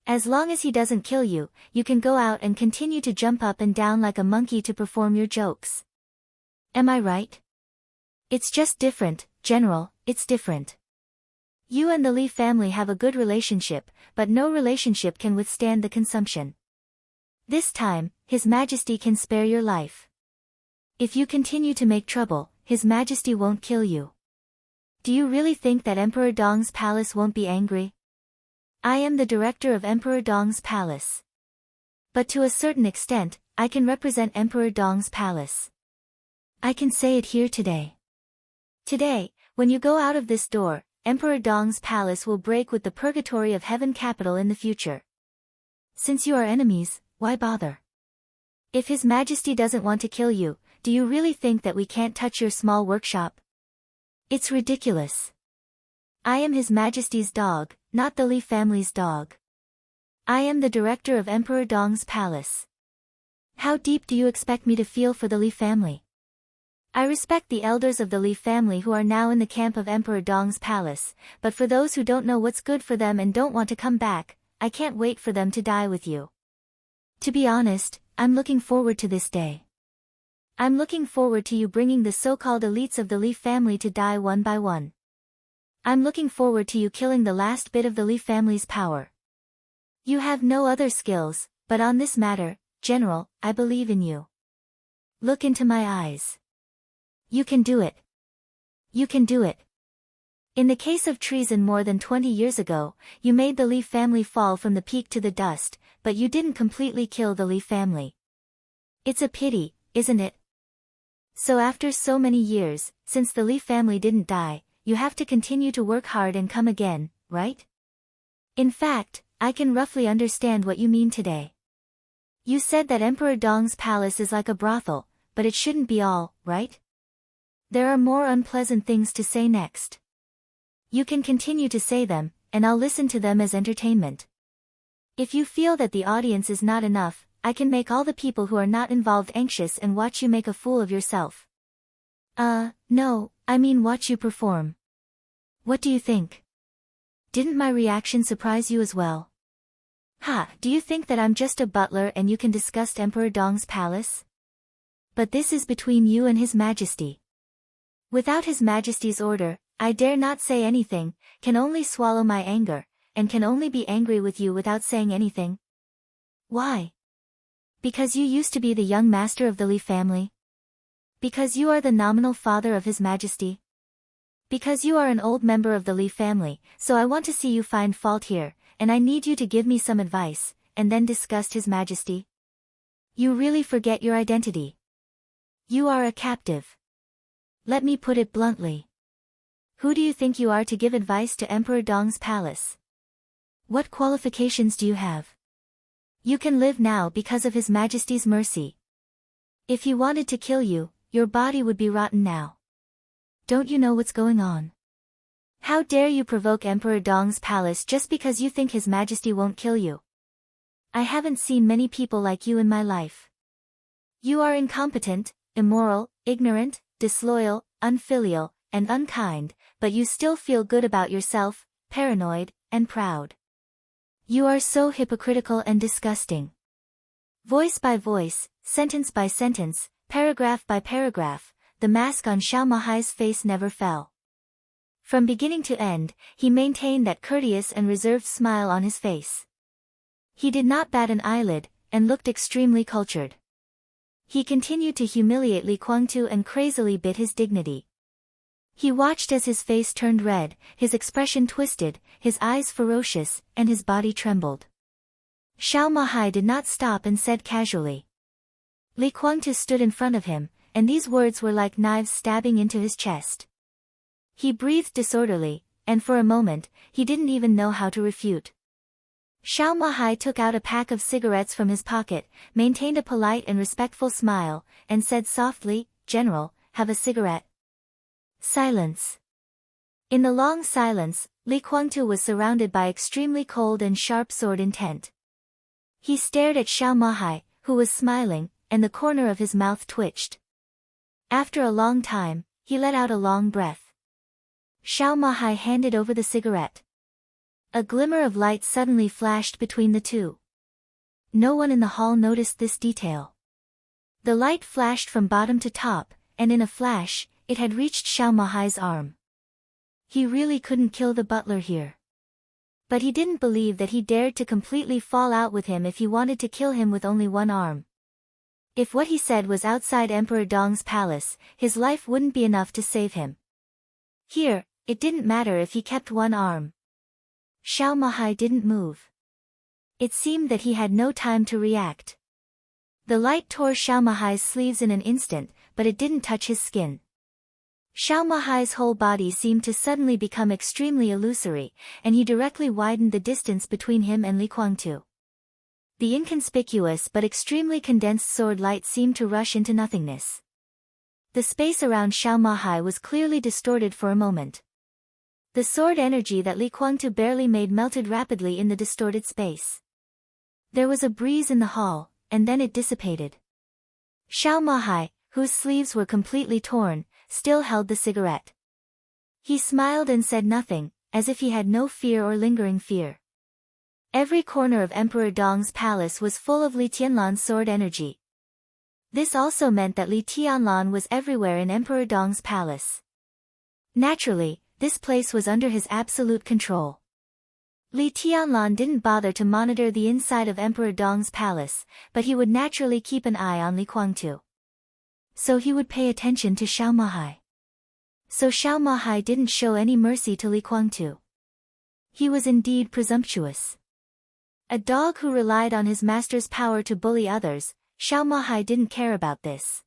As long as he doesn't kill you, you can go out and continue to jump up and down like a monkey to perform your jokes. Am I right? It's just different, General, it's different. You and the Li family have a good relationship, but no relationship can withstand the consumption. This time, His Majesty can spare your life. If you continue to make trouble, His Majesty won't kill you. Do you really think that Emperor Dong's palace won't be angry? I am the director of Emperor Dong's palace. But to a certain extent, I can represent Emperor Dong's palace. I can say it here today. Today, when you go out of this door, Emperor Dong's palace will break with the purgatory of Heaven Capital in the future. Since you are enemies, why bother? If His Majesty doesn't want to kill you, do you really think that we can't touch your small workshop? It's ridiculous. I am His Majesty's dog, not the Li family's dog. I am the director of Emperor Dong's palace. How deep do you expect me to feel for the Li family? I respect the elders of the Li family who are now in the camp of Emperor Dong's palace, but for those who don't know what's good for them and don't want to come back, I can't wait for them to die with you. To be honest, I'm looking forward to this day. I'm looking forward to you bringing the so-called elites of the Li family to die one by one. I'm looking forward to you killing the last bit of the Li family's power. You have no other skills, but on this matter, General, I believe in you. Look into my eyes. You can do it. You can do it. In the case of treason more than 20 years ago, you made the Li family fall from the peak to the dust, but you didn't completely kill the Li family. It's a pity, isn't it? So after so many years, since the Li family didn't die, you have to continue to work hard and come again, right? In fact, I can roughly understand what you mean today. You said that Emperor Dong's palace is like a brothel, but it shouldn't be all, right? There are more unpleasant things to say next. You can continue to say them, and I'll listen to them as entertainment. If you feel that the audience is not enough, I can make all the people who are not involved anxious and watch you make a fool of yourself. No, I mean watch you perform. What do you think? Didn't my reaction surprise you as well? Do you think that I'm just a butler and you can discuss Emperor Dong's palace? But this is between you and His Majesty. Without His Majesty's order, I dare not say anything, can only swallow my anger, and can only be angry with you without saying anything. Why? Because you used to be the young master of the Li family? Because you are the nominal father of His Majesty? Because you are an old member of the Li family, so I want to see you find fault here, and I need you to give me some advice, and then disgust His Majesty? You really forget your identity. You are a captive. Let me put it bluntly. Who do you think you are to give advice to Emperor Dong's palace? What qualifications do you have? You can live now because of His Majesty's mercy. If he wanted to kill you, your body would be rotten now. Don't you know what's going on? How dare you provoke Emperor Dong's palace just because you think His Majesty won't kill you? I haven't seen many people like you in my life. You are incompetent, immoral, ignorant, disloyal, unfilial, and unkind, but you still feel good about yourself, paranoid, and proud. You are so hypocritical and disgusting. Voice by voice, sentence by sentence, paragraph by paragraph, the mask on Xiao Mahai's face never fell. From beginning to end, he maintained that courteous and reserved smile on his face. He did not bat an eyelid, and looked extremely cultured. He continued to humiliate Li Guangtu and crazily bit his dignity. He watched as his face turned red, his expression twisted, his eyes ferocious, and his body trembled. Xiao Mahai did not stop and said casually. Li Guangtu stood in front of him, and these words were like knives stabbing into his chest. He breathed disorderly, and for a moment, he didn't even know how to refute. Xiao Mahai took out a pack of cigarettes from his pocket, maintained a polite and respectful smile, and said softly, "General, have a cigarette." Silence. In the long silence, Li Guangtu was surrounded by extremely cold and sharp sword intent. He stared at Xiao Mahai, who was smiling, and the corner of his mouth twitched. After a long time, he let out a long breath. Xiao Mahai handed over the cigarette. A glimmer of light suddenly flashed between the two. No one in the hall noticed this detail. The light flashed from bottom to top, and in a flash, it had reached Xiao Mahai's arm. He really couldn't kill the butler here. But he didn't believe that he dared to completely fall out with him if he wanted to kill him with only one arm. If what he said was outside Emperor Dong's palace, his life wouldn't be enough to save him. Here, it didn't matter if he kept one arm. Xiao Mahai didn't move. It seemed that he had no time to react. The light tore Xiao Mahai's sleeves in an instant, but it didn't touch his skin. Xiao Mahai's whole body seemed to suddenly become extremely illusory, and he directly widened the distance between him and Li Guangtu. The inconspicuous but extremely condensed sword light seemed to rush into nothingness. The space around Xiao Mahai was clearly distorted for a moment. The sword energy that Li Guangtu barely made melted rapidly in the distorted space. There was a breeze in the hall, and then it dissipated. Xiao Mahai, whose sleeves were completely torn, still held the cigarette. He smiled and said nothing, as if he had no fear or lingering fear. Every corner of Emperor Dong's palace was full of Li Tianlan's sword energy. This also meant that Li Tianlan was everywhere in Emperor Dong's palace. Naturally, this place was under his absolute control. Li Tianlan didn't bother to monitor the inside of Emperor Dong's palace, but he would naturally keep an eye on Li Guangtu. So he would pay attention to Xiao Mahai. So Xiao Mahai didn't show any mercy to Li Guangtu. He was indeed presumptuous. A dog who relied on his master's power to bully others, Xiao Mahai didn't care about this.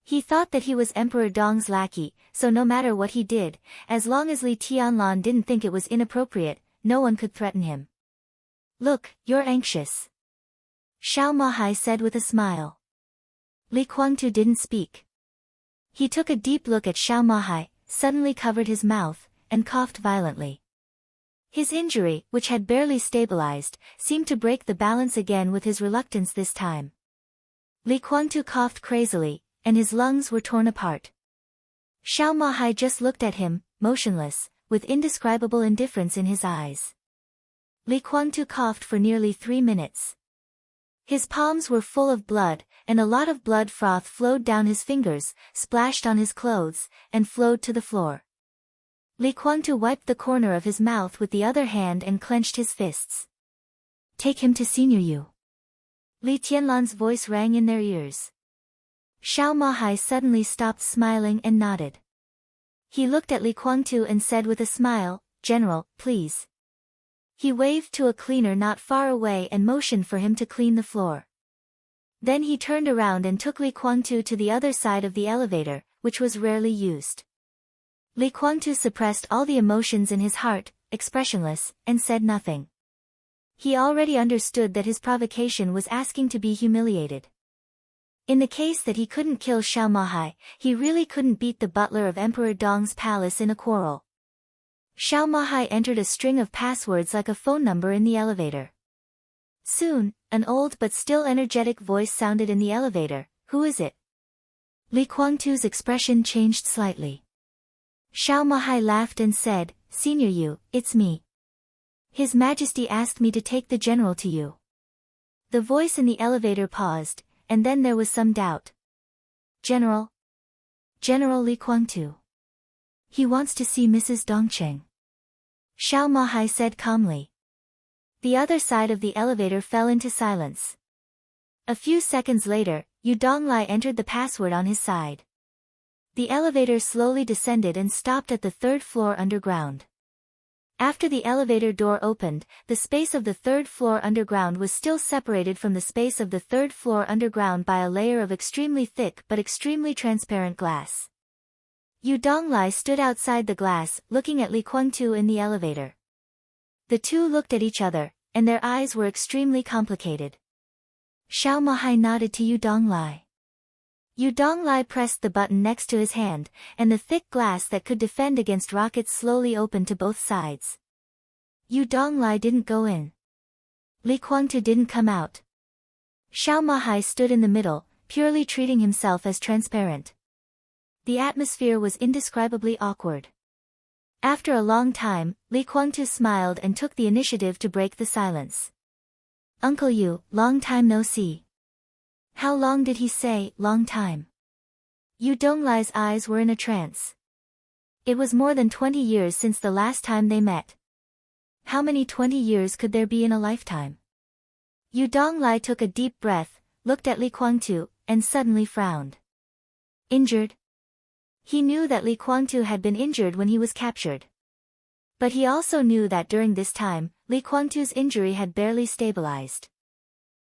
He thought that he was Emperor Dong's lackey, so no matter what he did, as long as Li Tianlan didn't think it was inappropriate, no one could threaten him. "Look, you're anxious," Xiao Mahai said with a smile. Li Guangtu didn't speak. He took a deep look at Xiao Mahai, suddenly covered his mouth, and coughed violently. His injury, which had barely stabilized, seemed to break the balance again with his reluctance this time. Li Guangtu coughed crazily, and his lungs were torn apart. Xiao Mahai just looked at him, motionless, with indescribable indifference in his eyes. Li Guangtu coughed for nearly 3 minutes. His palms were full of blood, and a lot of blood froth flowed down his fingers, splashed on his clothes, and flowed to the floor. Li Kuangtu wiped the corner of his mouth with the other hand and clenched his fists. Take him to Senior Yu. Li Tianlan's voice rang in their ears. Xiao Mahai suddenly stopped smiling and nodded. He looked at Li Kuangtu and said with a smile, General, please. He waved to a cleaner not far away and motioned for him to clean the floor. Then he turned around and took Li Kuangtu to the other side of the elevator, which was rarely used. Li Kuangtu suppressed all the emotions in his heart, expressionless, and said nothing. He already understood that his provocation was asking to be humiliated. In the case that he couldn't kill Xiao Mahai, he really couldn't beat the butler of Emperor Dong's palace in a quarrel. Xiao Mahai entered a string of passwords like a phone number in the elevator. Soon, an old but still energetic voice sounded in the elevator. Who is it? Li Kuangtu's expression changed slightly. Xiao Mahai laughed and said, Senior Yu, it's me. His Majesty asked me to take the general to you. The voice in the elevator paused, and then there was some doubt. General? General Li Kuangtu. He wants to see Mrs. Dongcheng. Xiao Mahai said calmly. The other side of the elevator fell into silence. A few seconds later, Yu Donglai entered the password on his side. The elevator slowly descended and stopped at the third floor underground. After the elevator door opened, the space of the third floor underground was still separated from the space of the third floor underground by a layer of extremely thick but extremely transparent glass. Yu Donglai stood outside the glass, looking at Li Kuangtu in the elevator. The two looked at each other, and their eyes were extremely complicated. Xiao Mahai nodded to Yu Donglai. Yu Donglai pressed the button next to his hand, and the thick glass that could defend against rockets slowly opened to both sides. Yu Donglai didn't go in. Li Kuangtu didn't come out. Xiao Mahai stood in the middle, purely treating himself as transparent. The atmosphere was indescribably awkward. After a long time, Li Kuangtu smiled and took the initiative to break the silence. Uncle Yu, long time no see. How long did he say, long time? Yu Donglai's eyes were in a trance. It was more than 20 years since the last time they met. How many 20 years could there be in a lifetime? Yu Donglai took a deep breath, looked at Li Kuangtu, and suddenly frowned. Injured? He knew that Li Kuangtu had been injured when he was captured. But he also knew that during this time, Li Kuangtu's injury had barely stabilized.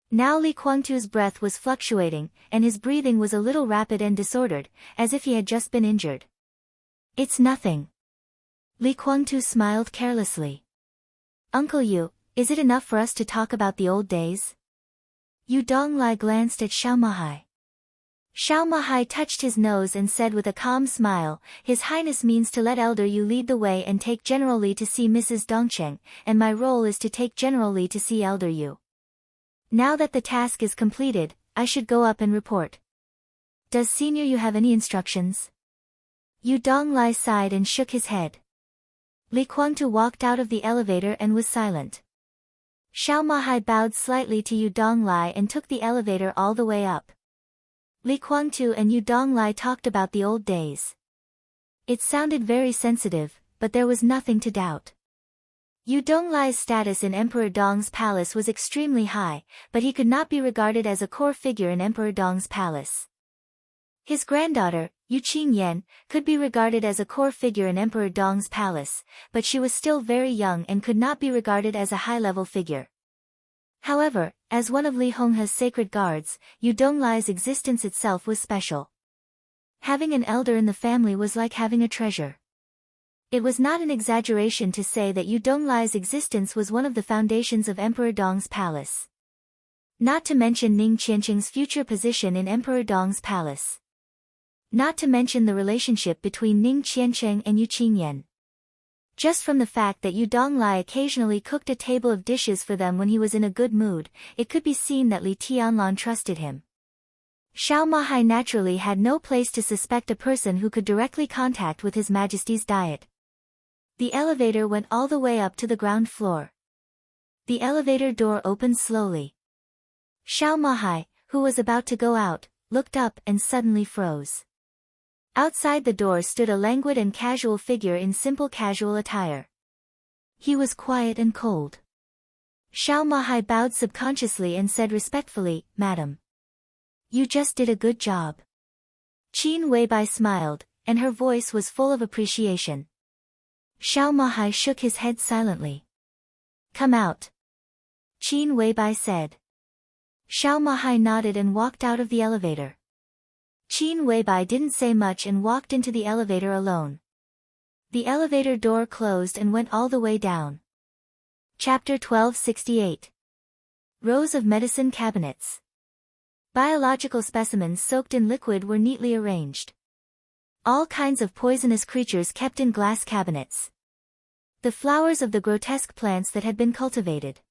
Now Li Kuangtu's breath was fluctuating, and his breathing was a little rapid and disordered, as if he had just been injured. It's nothing. Li Kuangtu smiled carelessly. Uncle Yu, is it enough for us to talk about the old days? Yu Donglai glanced at Xiao Mahai. Xiao Mahai touched his nose and said with a calm smile, His Highness means to let Elder Yu lead the way and take General Li to see Mrs. Dongcheng, and my role is to take General Li to see Elder Yu. Now that the task is completed, I should go up and report. Does Senior Yu have any instructions? Yu Donglai sighed and shook his head. Li Kuangtu walked out of the elevator and was silent. Xiao Mahai bowed slightly to Yu Donglai and took the elevator all the way up. Li Kuangtu and Yu Donglai talked about the old days. It sounded very sensitive, but there was nothing to doubt. Yu Donglai's status in Emperor Dong's palace was extremely high, but he could not be regarded as a core figure in Emperor Dong's palace. His granddaughter, Yu Qingyan, could be regarded as a core figure in Emperor Dong's palace, but she was still very young and could not be regarded as a high-level figure. However, as one of Li Honghe's sacred guards, Yu Donglai's existence itself was special. Having an elder in the family was like having a treasure. It was not an exaggeration to say that Yu Donglai's existence was one of the foundations of Emperor Dong's palace. Not to mention Ning Qianqing's future position in Emperor Dong's palace. Not to mention the relationship between Ning Qianqing and Yu Qingyan. Just from the fact that Yu Donglai occasionally cooked a table of dishes for them when he was in a good mood, it could be seen that Li Tianlan trusted him. Xiao Mahai naturally had no place to suspect a person who could directly contact with His Majesty's diet. The elevator went all the way up to the ground floor. The elevator door opened slowly. Xiao Mahai, who was about to go out, looked up and suddenly froze. Outside the door stood a languid and casual figure in simple casual attire. He was quiet and cold. Xiao Mahai bowed subconsciously and said respectfully, "Madam. You just did a good job." Qin Weibai smiled, and her voice was full of appreciation. Xiao Mahai shook his head silently. "Come out," Qin Weibai said. Xiao Mahai nodded and walked out of the elevator. Qin Weibai didn't say much and walked into the elevator alone. The elevator door closed and went all the way down. Chapter 1268. Rows of medicine cabinets. Biological specimens soaked in liquid were neatly arranged. All kinds of poisonous creatures kept in glass cabinets. The flowers of the grotesque plants that had been cultivated.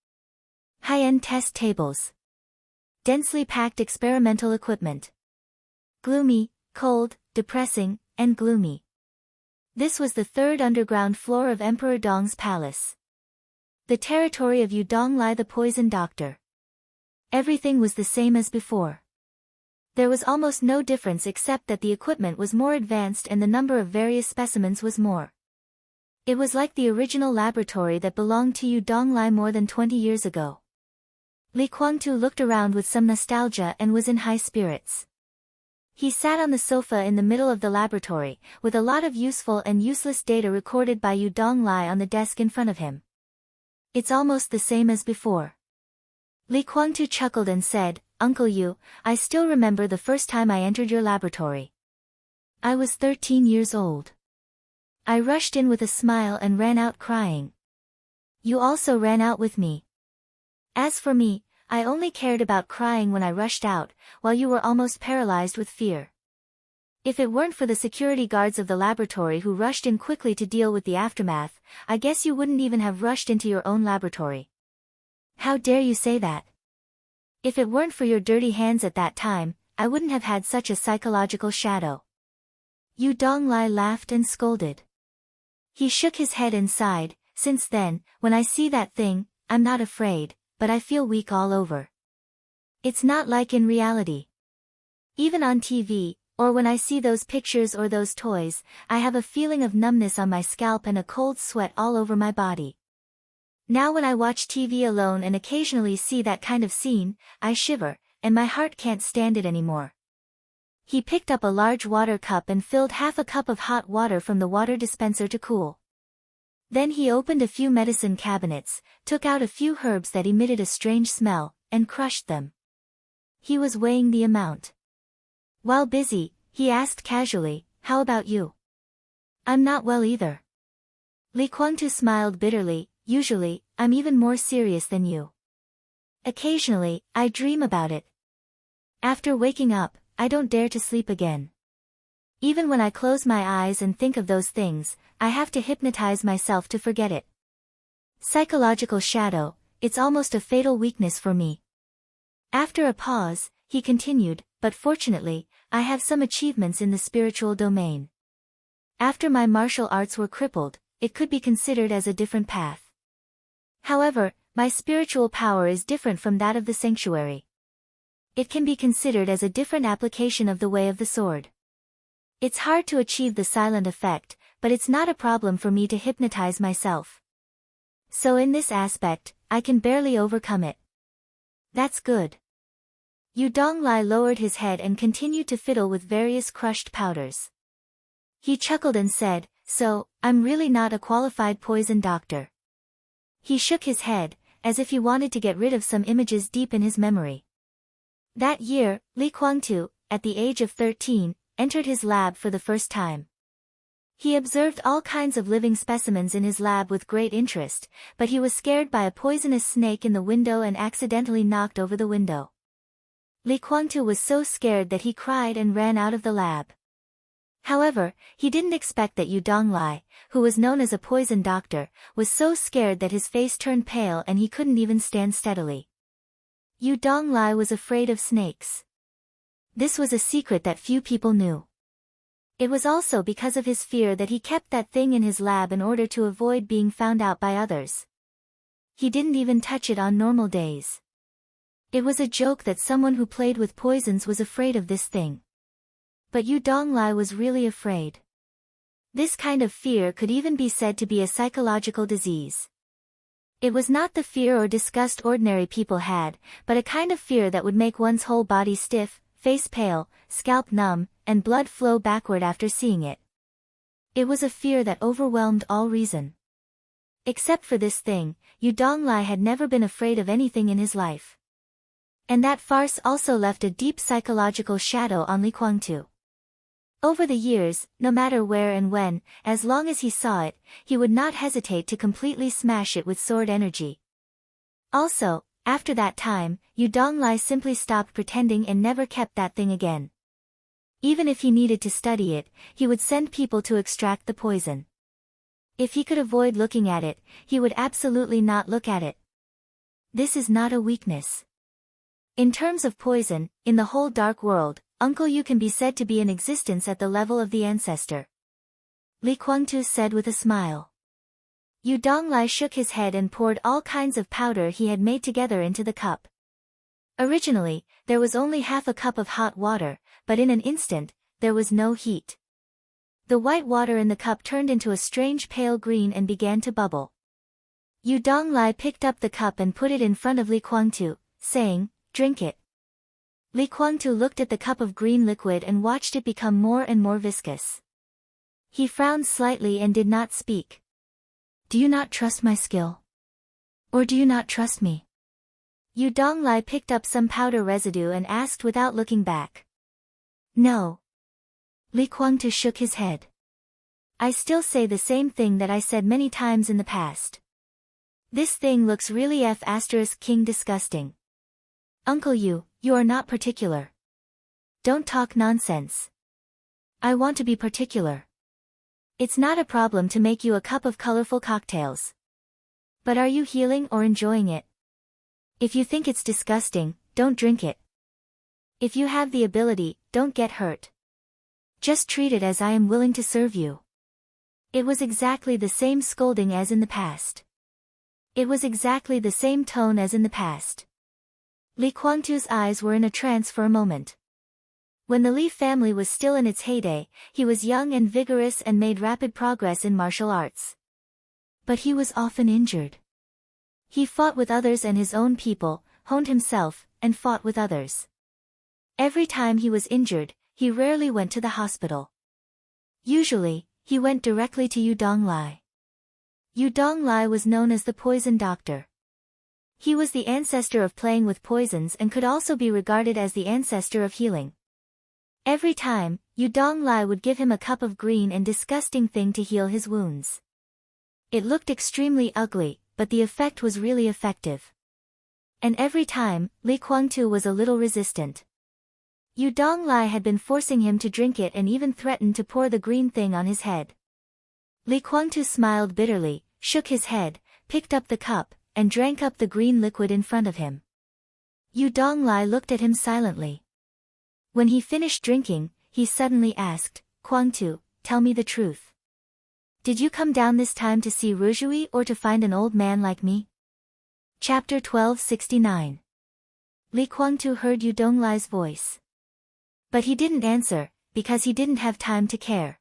High-end test tables. Densely packed experimental equipment. Gloomy, cold, depressing, and gloomy. This was the third underground floor of Emperor Dong's palace. The territory of Yu Donglai the poison doctor. Everything was the same as before. There was almost no difference except that the equipment was more advanced and the number of various specimens was more. It was like the original laboratory that belonged to Yu Donglai more than 20 years ago. Li Kuangtu looked around with some nostalgia and was in high spirits. He sat on the sofa in the middle of the laboratory, with a lot of useful and useless data recorded by Yu Donglai on the desk in front of him. It's almost the same as before. Li Kuangtu chuckled and said, "Uncle Yu, I still remember the first time I entered your laboratory. I was 13 years old. I rushed in with a smile and ran out crying. You also ran out with me. As for me, I only cared about crying when I rushed out, while you were almost paralyzed with fear. If it weren't for the security guards of the laboratory who rushed in quickly to deal with the aftermath, I guess you wouldn't even have rushed into your own laboratory." "How dare you say that? If it weren't for your dirty hands at that time, I wouldn't have had such a psychological shadow." Yu Donglai laughed and scolded. He shook his head and sighed. "Since then, when I see that thing, I'm not afraid, but I feel weak all over. It's not like in reality. Even on TV, or when I see those pictures or those toys, I have a feeling of numbness on my scalp and a cold sweat all over my body. Now when I watch TV alone and occasionally see that kind of scene, I shiver, and my heart can't stand it anymore." He picked up a large water cup and filled half a cup of hot water from the water dispenser to cool. Then he opened a few medicine cabinets, took out a few herbs that emitted a strange smell, and crushed them. He was weighing the amount. While busy, he asked casually, "How about you?" "I'm not well either." Li Kuangtu smiled bitterly. "Usually, I'm even more serious than you. Occasionally, I dream about it. After waking up, I don't dare to sleep again. Even when I close my eyes and think of those things, I have to hypnotize myself to forget it. Psychological shadow, it's almost a fatal weakness for me." After a pause, he continued, "But fortunately, I have some achievements in the spiritual domain. After my martial arts were crippled, it could be considered as a different path. However, my spiritual power is different from that of the sanctuary. It can be considered as a different application of the way of the sword. It's hard to achieve the silent effect, but it's not a problem for me to hypnotize myself. So in this aspect, I can barely overcome it." "That's good." Yu Donglai lowered his head and continued to fiddle with various crushed powders. He chuckled and said, "So, I'm really not a qualified poison doctor." He shook his head, as if he wanted to get rid of some images deep in his memory. That year, Li Kuangtu, at the age of 13, entered his lab for the first time. He observed all kinds of living specimens in his lab with great interest, but he was scared by a poisonous snake in the window and accidentally knocked over the window. Li Kuangtu was so scared that he cried and ran out of the lab. However, he didn't expect that Yu Donglai, who was known as a poison doctor, was so scared that his face turned pale and he couldn't even stand steadily. Yu Donglai was afraid of snakes. This was a secret that few people knew. It was also because of his fear that he kept that thing in his lab in order to avoid being found out by others. He didn't even touch it on normal days. It was a joke that someone who played with poisons was afraid of this thing. But Yu Donglai was really afraid. This kind of fear could even be said to be a psychological disease. It was not the fear or disgust ordinary people had, but a kind of fear that would make one's whole body stiff, face pale, scalp numb, and blood flow backward after seeing it. It was a fear that overwhelmed all reason. Except for this thing, Yu Donglai had never been afraid of anything in his life. And that farce also left a deep psychological shadow on Li Kuangtu. Over the years, no matter where and when, as long as he saw it, he would not hesitate to completely smash it with sword energy. Also, after that time, Yu Donglai simply stopped pretending and never kept that thing again. Even if he needed to study it, he would send people to extract the poison. If he could avoid looking at it, he would absolutely not look at it. This is not a weakness. In terms of poison, in the whole dark world, Uncle Yu can be said to be in existence at the level of the ancestor. Li Kuangtu said with a smile. Yu Donglai shook his head and poured all kinds of powder he had made together into the cup. Originally, there was only half a cup of hot water, but in an instant, there was no heat. The white water in the cup turned into a strange pale green and began to bubble. Yu Donglai picked up the cup and put it in front of Li Kuangtu, saying, "Drink it." Li Kuangtu looked at the cup of green liquid and watched it become more and more viscous. He frowned slightly and did not speak. "Do you not trust my skill? Or do you not trust me?" Yu Donglai picked up some powder residue and asked without looking back. "No." Li Kuangtu shook his head. "I still say the same thing that I said many times in the past. This thing looks really King disgusting. Uncle Yu, you are not particular. Don't talk nonsense. I want to be particular. It's not a problem to make you a cup of colorful cocktails. But are you healing or enjoying it? If you think it's disgusting, don't drink it. If you have the ability, don't get hurt. Just treat it as I am willing to serve you." It was exactly the same scolding as in the past. It was exactly the same tone as in the past. Li Kuangtu's eyes were in a trance for a moment. When the Li family was still in its heyday, he was young and vigorous and made rapid progress in martial arts. But he was often injured. He fought with others and his own people, honed himself, and fought with others. Every time he was injured, he rarely went to the hospital. Usually, he went directly to Yu Donglai. Yu Donglai was known as the poison doctor. He was the ancestor of playing with poisons and could also be regarded as the ancestor of healing. Every time, Yu Donglai would give him a cup of green and disgusting thing to heal his wounds. It looked extremely ugly, but the effect was really effective. And every time, Li Kuangtu was a little resistant. Yu Donglai had been forcing him to drink it and even threatened to pour the green thing on his head. Li Kuangtu smiled bitterly, shook his head, picked up the cup, and drank up the green liquid in front of him. Yu Donglai looked at him silently. When he finished drinking, he suddenly asked, "Kuangtu, tell me the truth. Did you come down this time to see Ruzhui or to find an old man like me?" Chapter 1269. Li Kuangtu heard Yu Donglai's voice. But he didn't answer, because he didn't have time to care.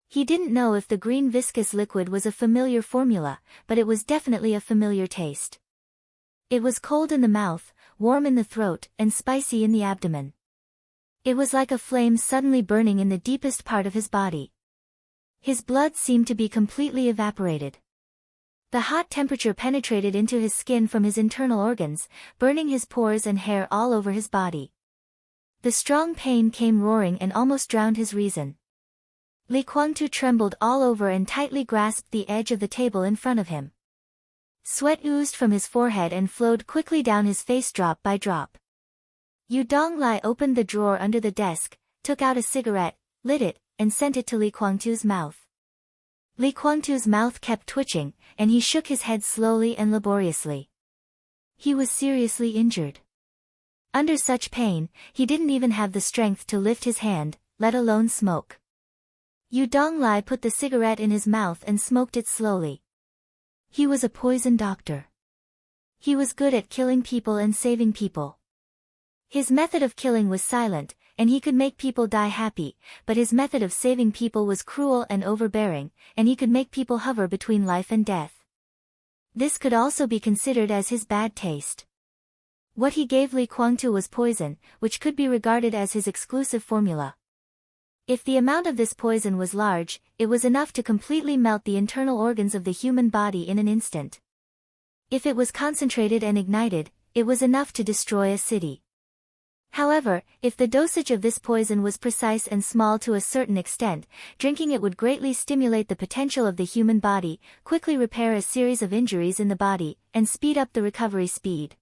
He didn't know if the green viscous liquid was a familiar formula, but it was definitely a familiar taste. It was cold in the mouth, warm in the throat, and spicy in the abdomen. It was like a flame suddenly burning in the deepest part of his body. His blood seemed to be completely evaporated. The hot temperature penetrated into his skin from his internal organs, burning his pores and hair all over his body. The strong pain came roaring and almost drowned his reason. Li Kuangtu trembled all over and tightly grasped the edge of the table in front of him. Sweat oozed from his forehead and flowed quickly down his face drop by drop. Yu Donglai opened the drawer under the desk, took out a cigarette, lit it, and sent it to Li Kuangtu's mouth. Li Kuangtu's mouth kept twitching, and he shook his head slowly and laboriously. He was seriously injured. Under such pain, he didn't even have the strength to lift his hand, let alone smoke. Yu Donglai put the cigarette in his mouth and smoked it slowly. He was a poison doctor. He was good at killing people and saving people. His method of killing was silent, and he could make people die happy, but his method of saving people was cruel and overbearing, and he could make people hover between life and death. This could also be considered as his bad taste. What he gave Li Kuangtu was poison, which could be regarded as his exclusive formula. If the amount of this poison was large, it was enough to completely melt the internal organs of the human body in an instant. If it was concentrated and ignited, it was enough to destroy a city. However, if the dosage of this poison was precise and small to a certain extent, drinking it would greatly stimulate the potential of the human body, quickly repair a series of injuries in the body, and speed up the recovery speed.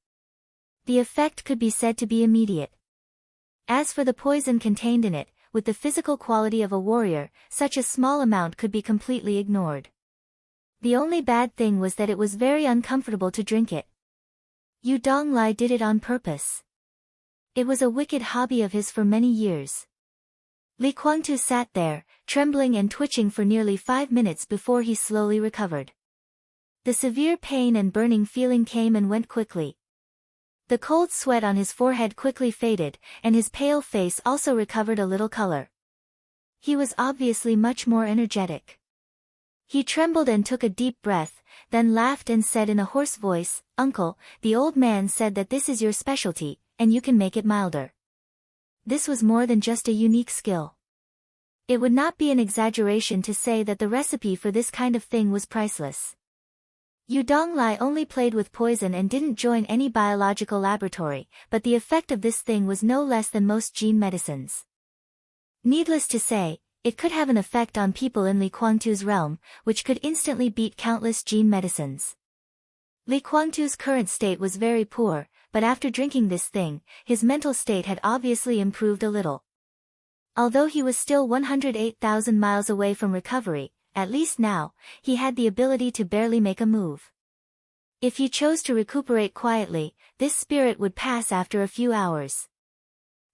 The effect could be said to be immediate. As for the poison contained in it, with the physical quality of a warrior, such a small amount could be completely ignored. The only bad thing was that it was very uncomfortable to drink it. Yu Donglai did it on purpose. It was a wicked hobby of his for many years. Li Kuangtu sat there, trembling and twitching for nearly 5 minutes before he slowly recovered. The severe pain and burning feeling came and went quickly. The cold sweat on his forehead quickly faded, and his pale face also recovered a little color. He was obviously much more energetic. He trembled and took a deep breath, then laughed and said in a hoarse voice, "Uncle, the old man said that this is your specialty, and you can make it milder." This was more than just a unique skill. It would not be an exaggeration to say that the recipe for this kind of thing was priceless. Yu Donglai only played with poison and didn't join any biological laboratory, but the effect of this thing was no less than most gene medicines. Needless to say, it could have an effect on people in Li Kuangtu's realm, which could instantly beat countless gene medicines. Li Kuangtu's current state was very poor, but after drinking this thing, his mental state had obviously improved a little. Although he was still 108,000 miles away from recovery, at least now, he had the ability to barely make a move. If he chose to recuperate quietly, this spirit would pass after a few hours.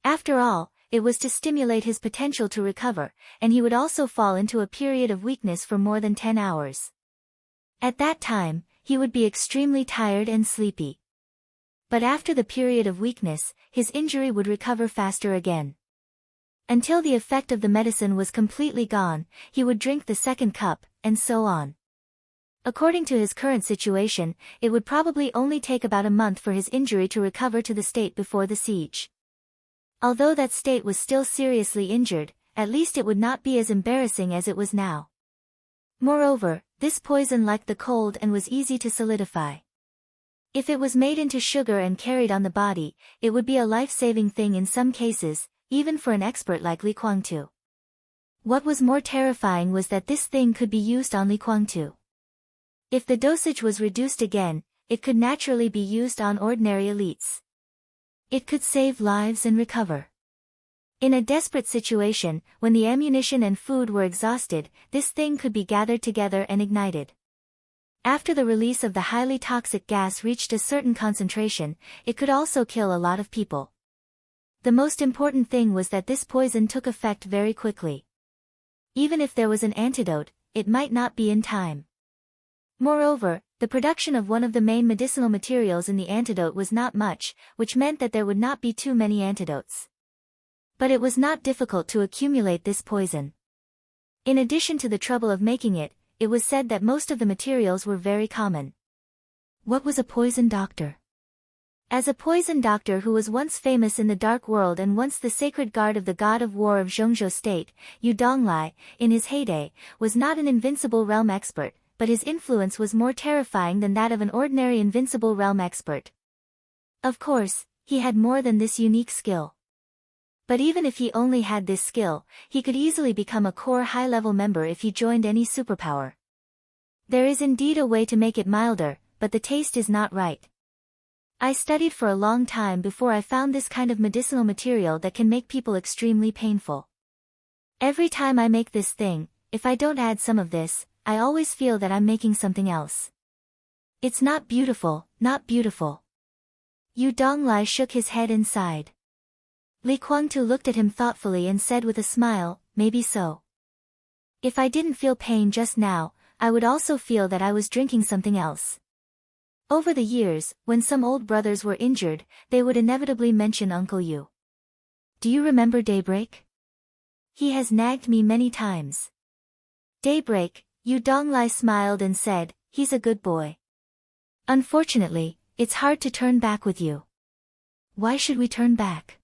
After all, it was to stimulate his potential to recover, and he would also fall into a period of weakness for more than 10 hours. At that time, he would be extremely tired and sleepy. But after the period of weakness, his injury would recover faster again. Until the effect of the medicine was completely gone, he would drink the second cup, and so on. According to his current situation, it would probably only take about a month for his injury to recover to the state before the siege. Although that state was still seriously injured, at least it would not be as embarrassing as it was now. Moreover, this poison liked the cold and was easy to solidify. If it was made into sugar and carried on the body, it would be a life-saving thing in some cases, even for an expert like Li Kuangtu. What was more terrifying was that this thing could be used on Li Kuangtu. If the dosage was reduced again, it could naturally be used on ordinary elites. It could save lives and recover. In a desperate situation, when the ammunition and food were exhausted, this thing could be gathered together and ignited. After the release of the highly toxic gas reached a certain concentration, it could also kill a lot of people. The most important thing was that this poison took effect very quickly. Even if there was an antidote, it might not be in time. Moreover, the production of one of the main medicinal materials in the antidote was not much, which meant that there would not be too many antidotes. But it was not difficult to accumulate this poison. In addition to the trouble of making it, it was said that most of the materials were very common. What was a poison doctor? As a poison doctor who was once famous in the dark world and once the sacred guard of the god of war of Zhongzhou state, Yu Donglai, in his heyday, was not an invincible realm expert, but his influence was more terrifying than that of an ordinary invincible realm expert. Of course, he had more than this unique skill. But even if he only had this skill, he could easily become a core high-level member if he joined any superpower. There is indeed a way to make it milder, but the taste is not right. I studied for a long time before I found this kind of medicinal material that can make people extremely painful. Every time I make this thing, if I don't add some of this, I always feel that I'm making something else. It's not beautiful, not beautiful. Yu Donglai shook his head and sighed. Li Kuangtu looked at him thoughtfully and said with a smile, "Maybe so. If I didn't feel pain just now, I would also feel that I was drinking something else." Over the years, when some old brothers were injured, they would inevitably mention Uncle Yu. do you remember Daybreak? He has nagged me many times. Daybreak, Yu Donglai smiled and said, he's a good boy. Unfortunately, it's hard to turn back with you. Why should we turn back?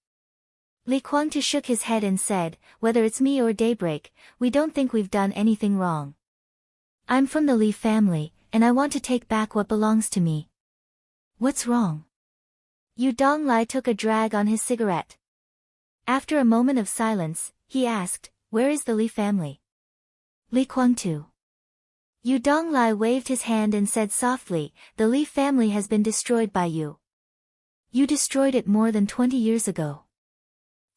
Li Kuangtu shook his head and said, whether it's me or Daybreak, we don't think we've done anything wrong. I'm from the Li family, and I want to take back what belongs to me. What's wrong? Yu Donglai took a drag on his cigarette. After a moment of silence, he asked, where is the Li family? Li Kuangtu. Yu Donglai waved his hand and said softly, the Li family has been destroyed by you. You destroyed it more than 20 years ago.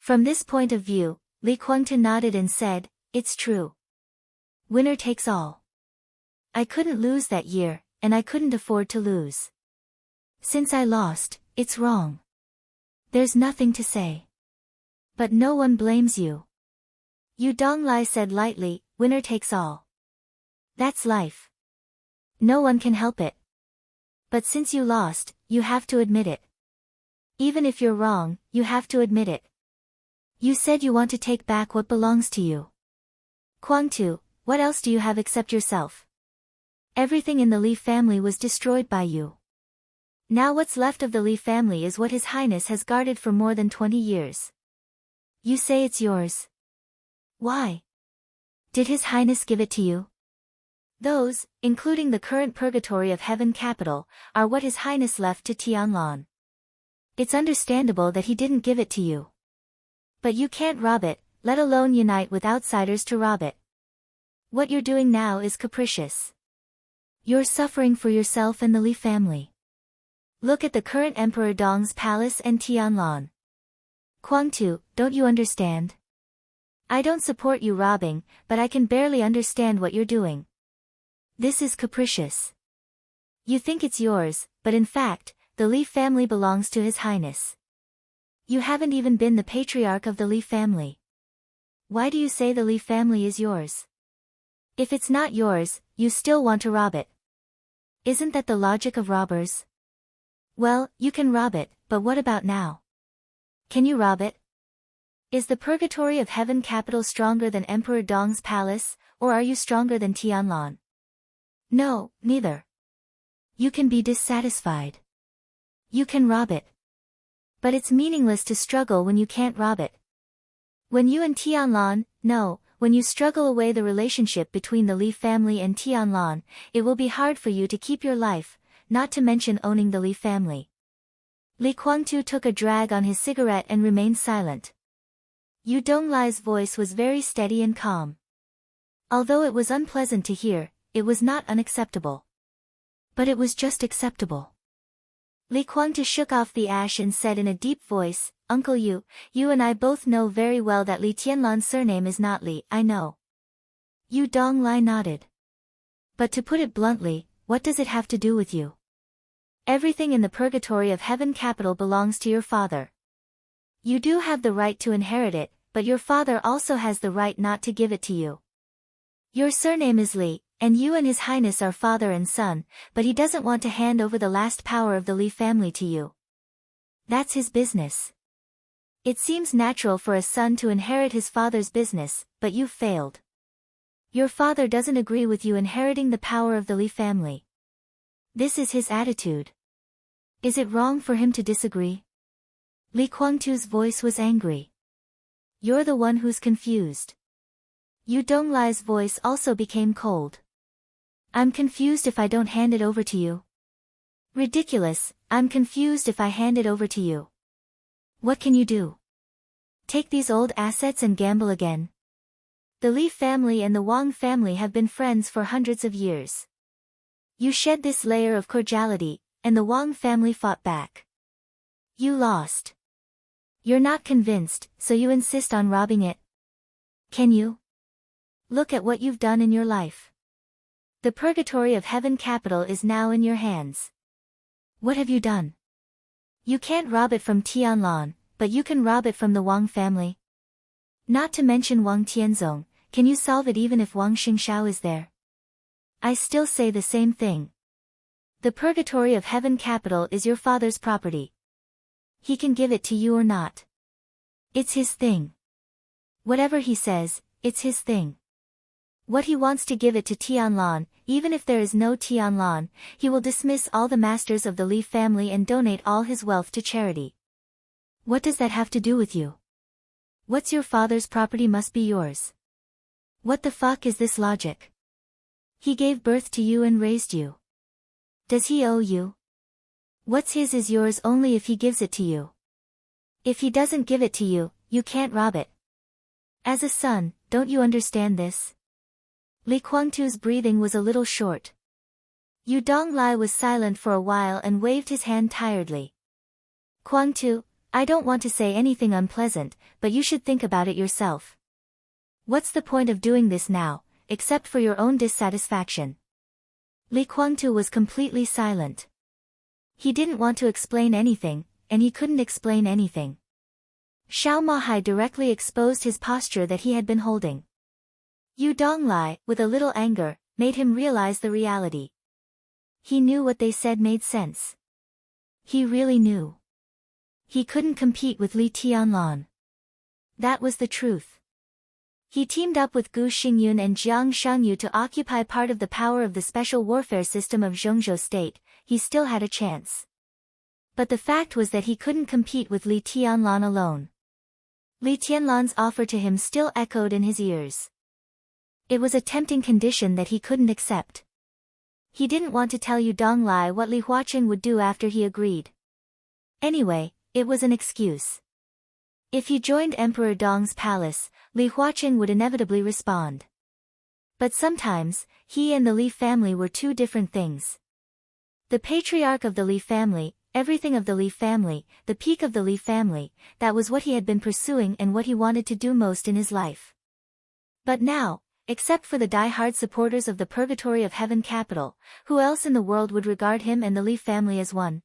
From this point of view, Li Kuangtu nodded and said, it's true. Winner takes all. I couldn't lose that year, and I couldn't afford to lose. Since I lost, it's wrong. There's nothing to say. But no one blames you. Yu Donglai said lightly, winner takes all. That's life. No one can help it. But since you lost, you have to admit it. Even if you're wrong, you have to admit it. You said you want to take back what belongs to you. Kuangtu, what else do you have except yourself? Everything in the Li family was destroyed by you. Now what's left of the Li family is what His Highness has guarded for more than 20 years. You say it's yours. Why? Did His Highness give it to you? Those, including the current purgatory of Heaven Capital, are what His Highness left to Tianlan. It's understandable that he didn't give it to you. But you can't rob it, let alone unite with outsiders to rob it. What you're doing now is capricious. You're suffering for yourself and the Li family. Look at the current Emperor Dong's palace and Tianlan. Kuangtu, don't you understand? I don't support you robbing, but I can barely understand what you're doing. This is capricious. You think it's yours, but in fact, the Li family belongs to His Highness. You haven't even been the patriarch of the Li family. Why do you say the Li family is yours? If it's not yours, you still want to rob it. Isn't that the logic of robbers? Well, you can rob it, but what about now? Can you rob it? Is the purgatory of Heaven Capital stronger than Emperor Dong's palace, or are you stronger than Tianlan? No, neither. You can be dissatisfied. You can rob it. But it's meaningless to struggle when you can't rob it. When you and Tianlan, when you struggle away the relationship between the Li family and Tianlan, it will be hard for you to keep your life, not to mention owning the Li family. Li Kuangtu took a drag on his cigarette and remained silent. Yu Donglai's voice was very steady and calm. Although it was unpleasant to hear, it was not unacceptable. But it was just acceptable. Li Kuangtu shook off the ash and said in a deep voice, Uncle Yu, you and I both know very well that Li Tianlan's surname is not Li, I know. Yu Donglai nodded. But to put it bluntly, what does it have to do with you? Everything in the purgatory of Heaven Capital belongs to your father. You do have the right to inherit it, but your father also has the right not to give it to you. Your surname is Li, and you and His Highness are father and son, but he doesn't want to hand over the last power of the Li family to you. That's his business. It seems natural for a son to inherit his father's business, but you've failed. Your father doesn't agree with you inheriting the power of the Li family. This is his attitude. Is it wrong for him to disagree? Li Kuangtu's voice was angry. You're the one who's confused. Yu Donglai's voice also became cold. I'm confused if I don't hand it over to you. Ridiculous, I'm confused if I hand it over to you. What can you do? Take these old assets and gamble again? The Li family and the Wang family have been friends for hundreds of years. You shed this layer of cordiality, and the Wang family fought back. You lost. You're not convinced, so you insist on robbing it. Can you? Look at what you've done in your life. The purgatory of Heaven Capital is now in your hands. What have you done? You can't rob it from Tianlan, but you can rob it from the Wang family. Not to mention Wang Tianzong, can you solve it even if Wang Xingshao is there? I still say the same thing. The purgatory of Heaven Capital is your father's property. He can give it to you or not. It's his thing. Whatever he says, it's his thing. What he wants to give it to Tianlan, even if there is no Tianlan, he will dismiss all the masters of the Li family and donate all his wealth to charity. What does that have to do with you? What's your father's property must be yours. What the fuck is this logic? He gave birth to you and raised you. Does he owe you? What's his is yours only if he gives it to you. If he doesn't give it to you, you can't rob it. As a son, don't you understand this? Li Guangtu's breathing was a little short. Yu Donglai was silent for a while and waved his hand tiredly. Guangtu, I don't want to say anything unpleasant, but you should think about it yourself. What's the point of doing this now, except for your own dissatisfaction? Li Guangtu was completely silent. He didn't want to explain anything, and he couldn't explain anything. Xiao Mahai directly exposed his posture that he had been holding. Yu Donglai, with a little anger, made him realize the reality. He knew what they said made sense. He really knew. He couldn't compete with Li Tianlan. That was the truth. He teamed up with Gu Xingyun and Jiang Shangyu to occupy part of the power of the special warfare system of Zhongzhou state. He still had a chance. But the fact was that he couldn't compete with Li Tianlan alone. Li Tianlan's offer to him still echoed in his ears. It was a tempting condition that he couldn't accept. He didn't want to tell Yu Donglai what Li Huaqing would do after he agreed. Anyway, it was an excuse. If he joined Emperor Dong's palace, Li Huaqing would inevitably respond. But sometimes, he and the Li family were two different things. The patriarch of the Li family, everything of the Li family, the peak of the Li family, that was what he had been pursuing and what he wanted to do most in his life. But now, except for the die-hard supporters of the Purgatory of Heaven capital, who else in the world would regard him and the Li family as one?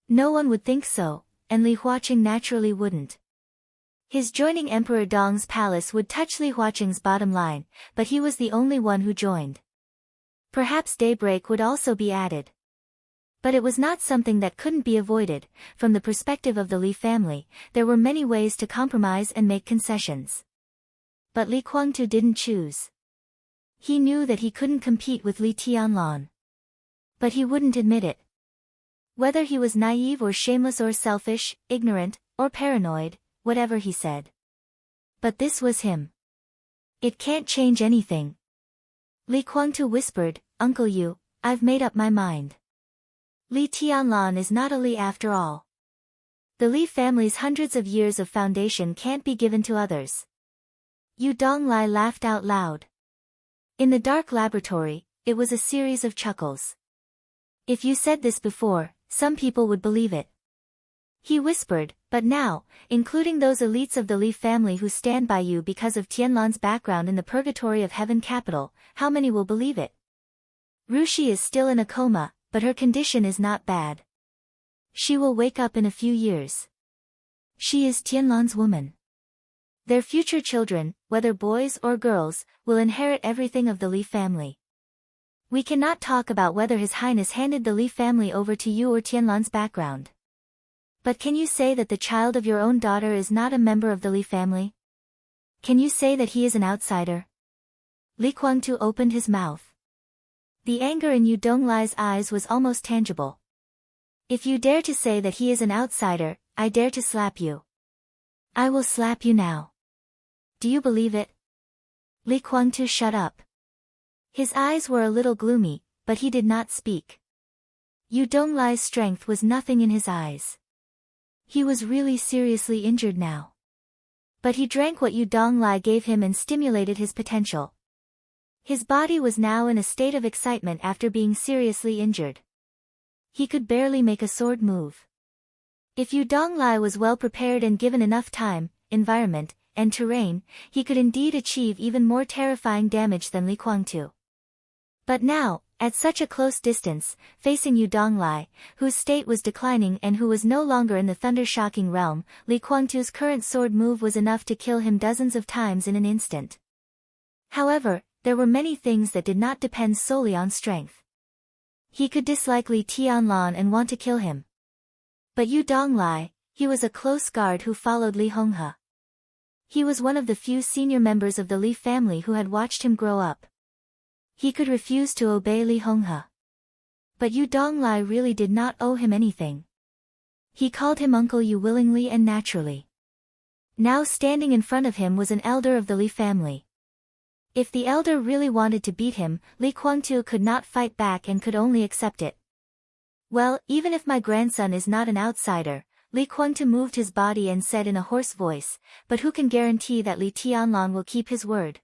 No one would think so, and Li Huaqing naturally wouldn't. His joining Emperor Dong's palace would touch Li Huaqing's bottom line, but he was the only one who joined. Perhaps daybreak would also be added. But it was not something that couldn't be avoided. From the perspective of the Li family, there were many ways to compromise and make concessions. But Li Guangtu didn't choose. He knew that he couldn't compete with Li Tianlan. But he wouldn't admit it. Whether he was naive or shameless or selfish, ignorant, or paranoid, whatever he said. But this was him. It can't change anything. Li Guangtu whispered, Uncle Yu, I've made up my mind. Li Tianlan is not a Li after all. The Li family's hundreds of years of foundation can't be given to others. Yu Donglai laughed out loud. In the dark laboratory, it was a series of chuckles. If you said this before, some people would believe it. He whispered, but now, including those elites of the Li family who stand by you because of Tianlan's background in the Purgatory of Heaven capital, how many will believe it? Rushi is still in a coma, but her condition is not bad. She will wake up in a few years. She is Tianlan's woman. Their future children, whether boys or girls, will inherit everything of the Li family. We cannot talk about whether His Highness handed the Li family over to you or Tianlan's background. But can you say that the child of your own daughter is not a member of the Li family? Can you say that he is an outsider? Li Guangtu opened his mouth. The anger in Yu Donglai's eyes was almost tangible. If you dare to say that he is an outsider, I dare to slap you. I will slap you now. Do you believe it? Li Guangtu shut up. His eyes were a little gloomy, but he did not speak. Yu Donglai's strength was nothing in his eyes. He was really seriously injured now. But he drank what Yu Donglai gave him and stimulated his potential. His body was now in a state of excitement after being seriously injured. He could barely make a sword move. If Yu Donglai was well prepared and given enough time, environment, and terrain, he could indeed achieve even more terrifying damage than Li Guangtu. But now, at such a close distance, facing Yu Donglai, whose state was declining and who was no longer in the thunder-shocking realm, Li Guangtu's current sword move was enough to kill him dozens of times in an instant. However, there were many things that did not depend solely on strength. He could dislike Li Tianlan and want to kill him. But Yu Donglai, he was a close guard who followed Li Honghe. He was one of the few senior members of the Li family who had watched him grow up. He could refuse to obey Li Honghe. But Yu Donglai really did not owe him anything. He called him Uncle Yu willingly and naturally. Now standing in front of him was an elder of the Li family. If the elder really wanted to beat him, Li Kuangtu could not fight back and could only accept it. Well, even if my grandson is not an outsider, Li Kuangtu moved his body and said in a hoarse voice, but who can guarantee that Li Tianlan will keep his word?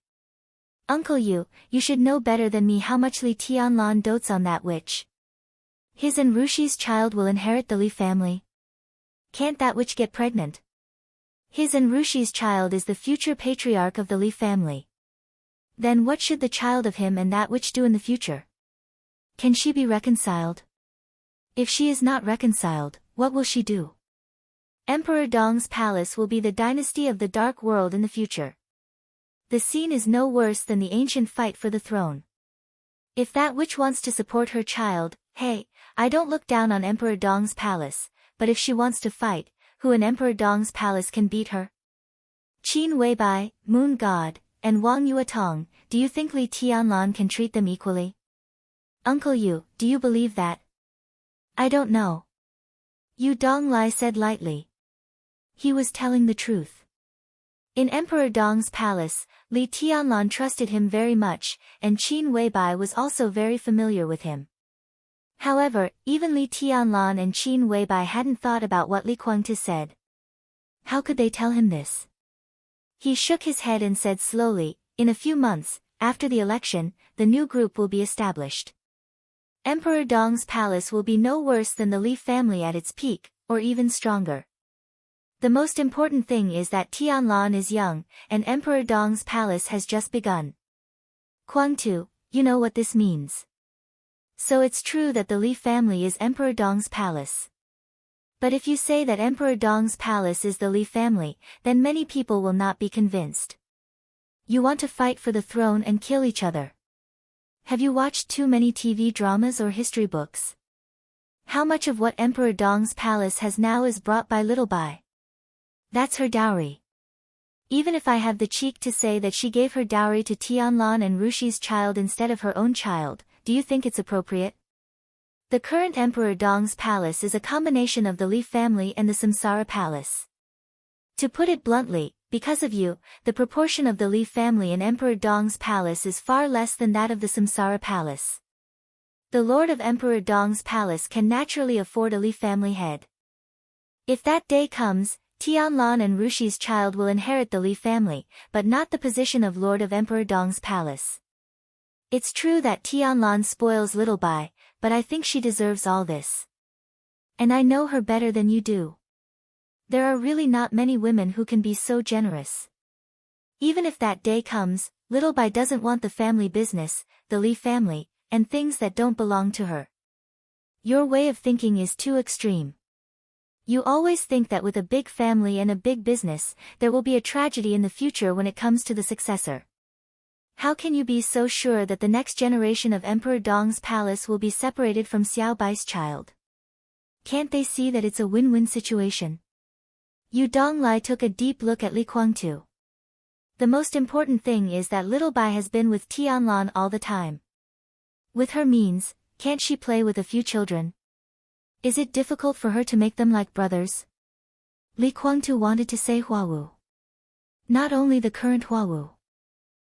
Uncle Yu, you should know better than me how much Li Tianlan dotes on that witch. His and Rushi's child will inherit the Li family. Can't that witch get pregnant? His and Rushi's child is the future patriarch of the Li family. Then what should the child of him and that witch do in the future? Can she be reconciled? If she is not reconciled, what will she do? Emperor Dong's palace will be the dynasty of the dark world in the future. The scene is no worse than the ancient fight for the throne. If that witch wants to support her child, hey, I don't look down on Emperor Dong's palace, but if she wants to fight, who in Emperor Dong's palace can beat her? Qin Weibai, Moon God, and Wang Yuetong, do you think Li Tianlan can treat them equally? Uncle Yu, do you believe that? I don't know. Yu Donglai said lightly. He was telling the truth. In Emperor Dong's palace, Li Tianlan trusted him very much, and Qin Weibai was also very familiar with him. However, even Li Tianlan and Qin Weibai hadn't thought about what Li Kuangtu said. How could they tell him this? He shook his head and said slowly, in a few months, after the election, the new group will be established. Emperor Dong's palace will be no worse than the Li family at its peak, or even stronger. The most important thing is that Tianlan is young, and Emperor Dong's palace has just begun. Kuangtu, you know what this means. So it's true that the Li family is Emperor Dong's palace. But if you say that Emperor Dong's palace is the Li family, then many people will not be convinced. You want to fight for the throne and kill each other. Have you watched too many TV dramas or history books? How much of what Emperor Dong's palace has now is brought by Little Bai? That's her dowry. Even if I have the cheek to say that she gave her dowry to Tianlan and Rushi's child instead of her own child, do you think it's appropriate? The current Emperor Dong's palace is a combination of the Li family and the Samsara palace. To put it bluntly, because of you, the proportion of the Li family in Emperor Dong's palace is far less than that of the Samsara palace. The lord of Emperor Dong's palace can naturally afford a Li family head. If that day comes, Tianlan and Rushi's child will inherit the Li family, but not the position of lord of Emperor Dong's palace. It's true that Tianlan spoils Little Bai, but I think she deserves all this. And I know her better than you do. There are really not many women who can be so generous. Even if that day comes, Little Bai doesn't want the family business, the Li family, and things that don't belong to her. Your way of thinking is too extreme. You always think that with a big family and a big business, there will be a tragedy in the future when it comes to the successor. How can you be so sure that the next generation of Emperor Dong's palace will be separated from Xiao Bai's child? Can't they see that it's a win-win situation? Yu Donglai took a deep look at Li Kuangtu. The most important thing is that Little Bai has been with Tianlan all the time. With her means, can't she play with a few children? Is it difficult for her to make them like brothers? Li Kuangtu wanted to say Huawu. Not only the current Huawu.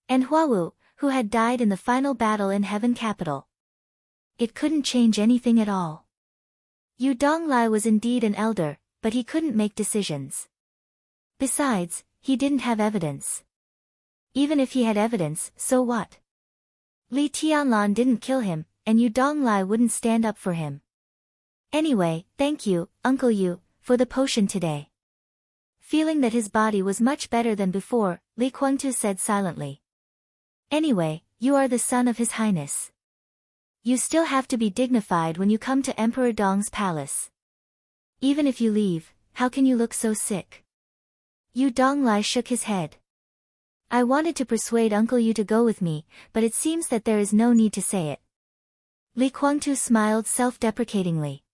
And Huawu, who had died in the final battle in Heaven Capital. It couldn't change anything at all. Yu Donglai was indeed an elder, but he couldn't make decisions. Besides, he didn't have evidence. Even if he had evidence, so what? Li Tianlan didn't kill him, and Yu Donglai wouldn't stand up for him. Anyway, thank you, Uncle Yu, for the potion today. Feeling that his body was much better than before, Li Kuangtu said silently. Anyway, you are the son of His Highness. You still have to be dignified when you come to Emperor Dong's palace. Even if you leave, how can you look so sick? Yu Donglai shook his head. I wanted to persuade Uncle Yu to go with me, but it seems that there is no need to say it. Li Kuangtu smiled self-deprecatingly.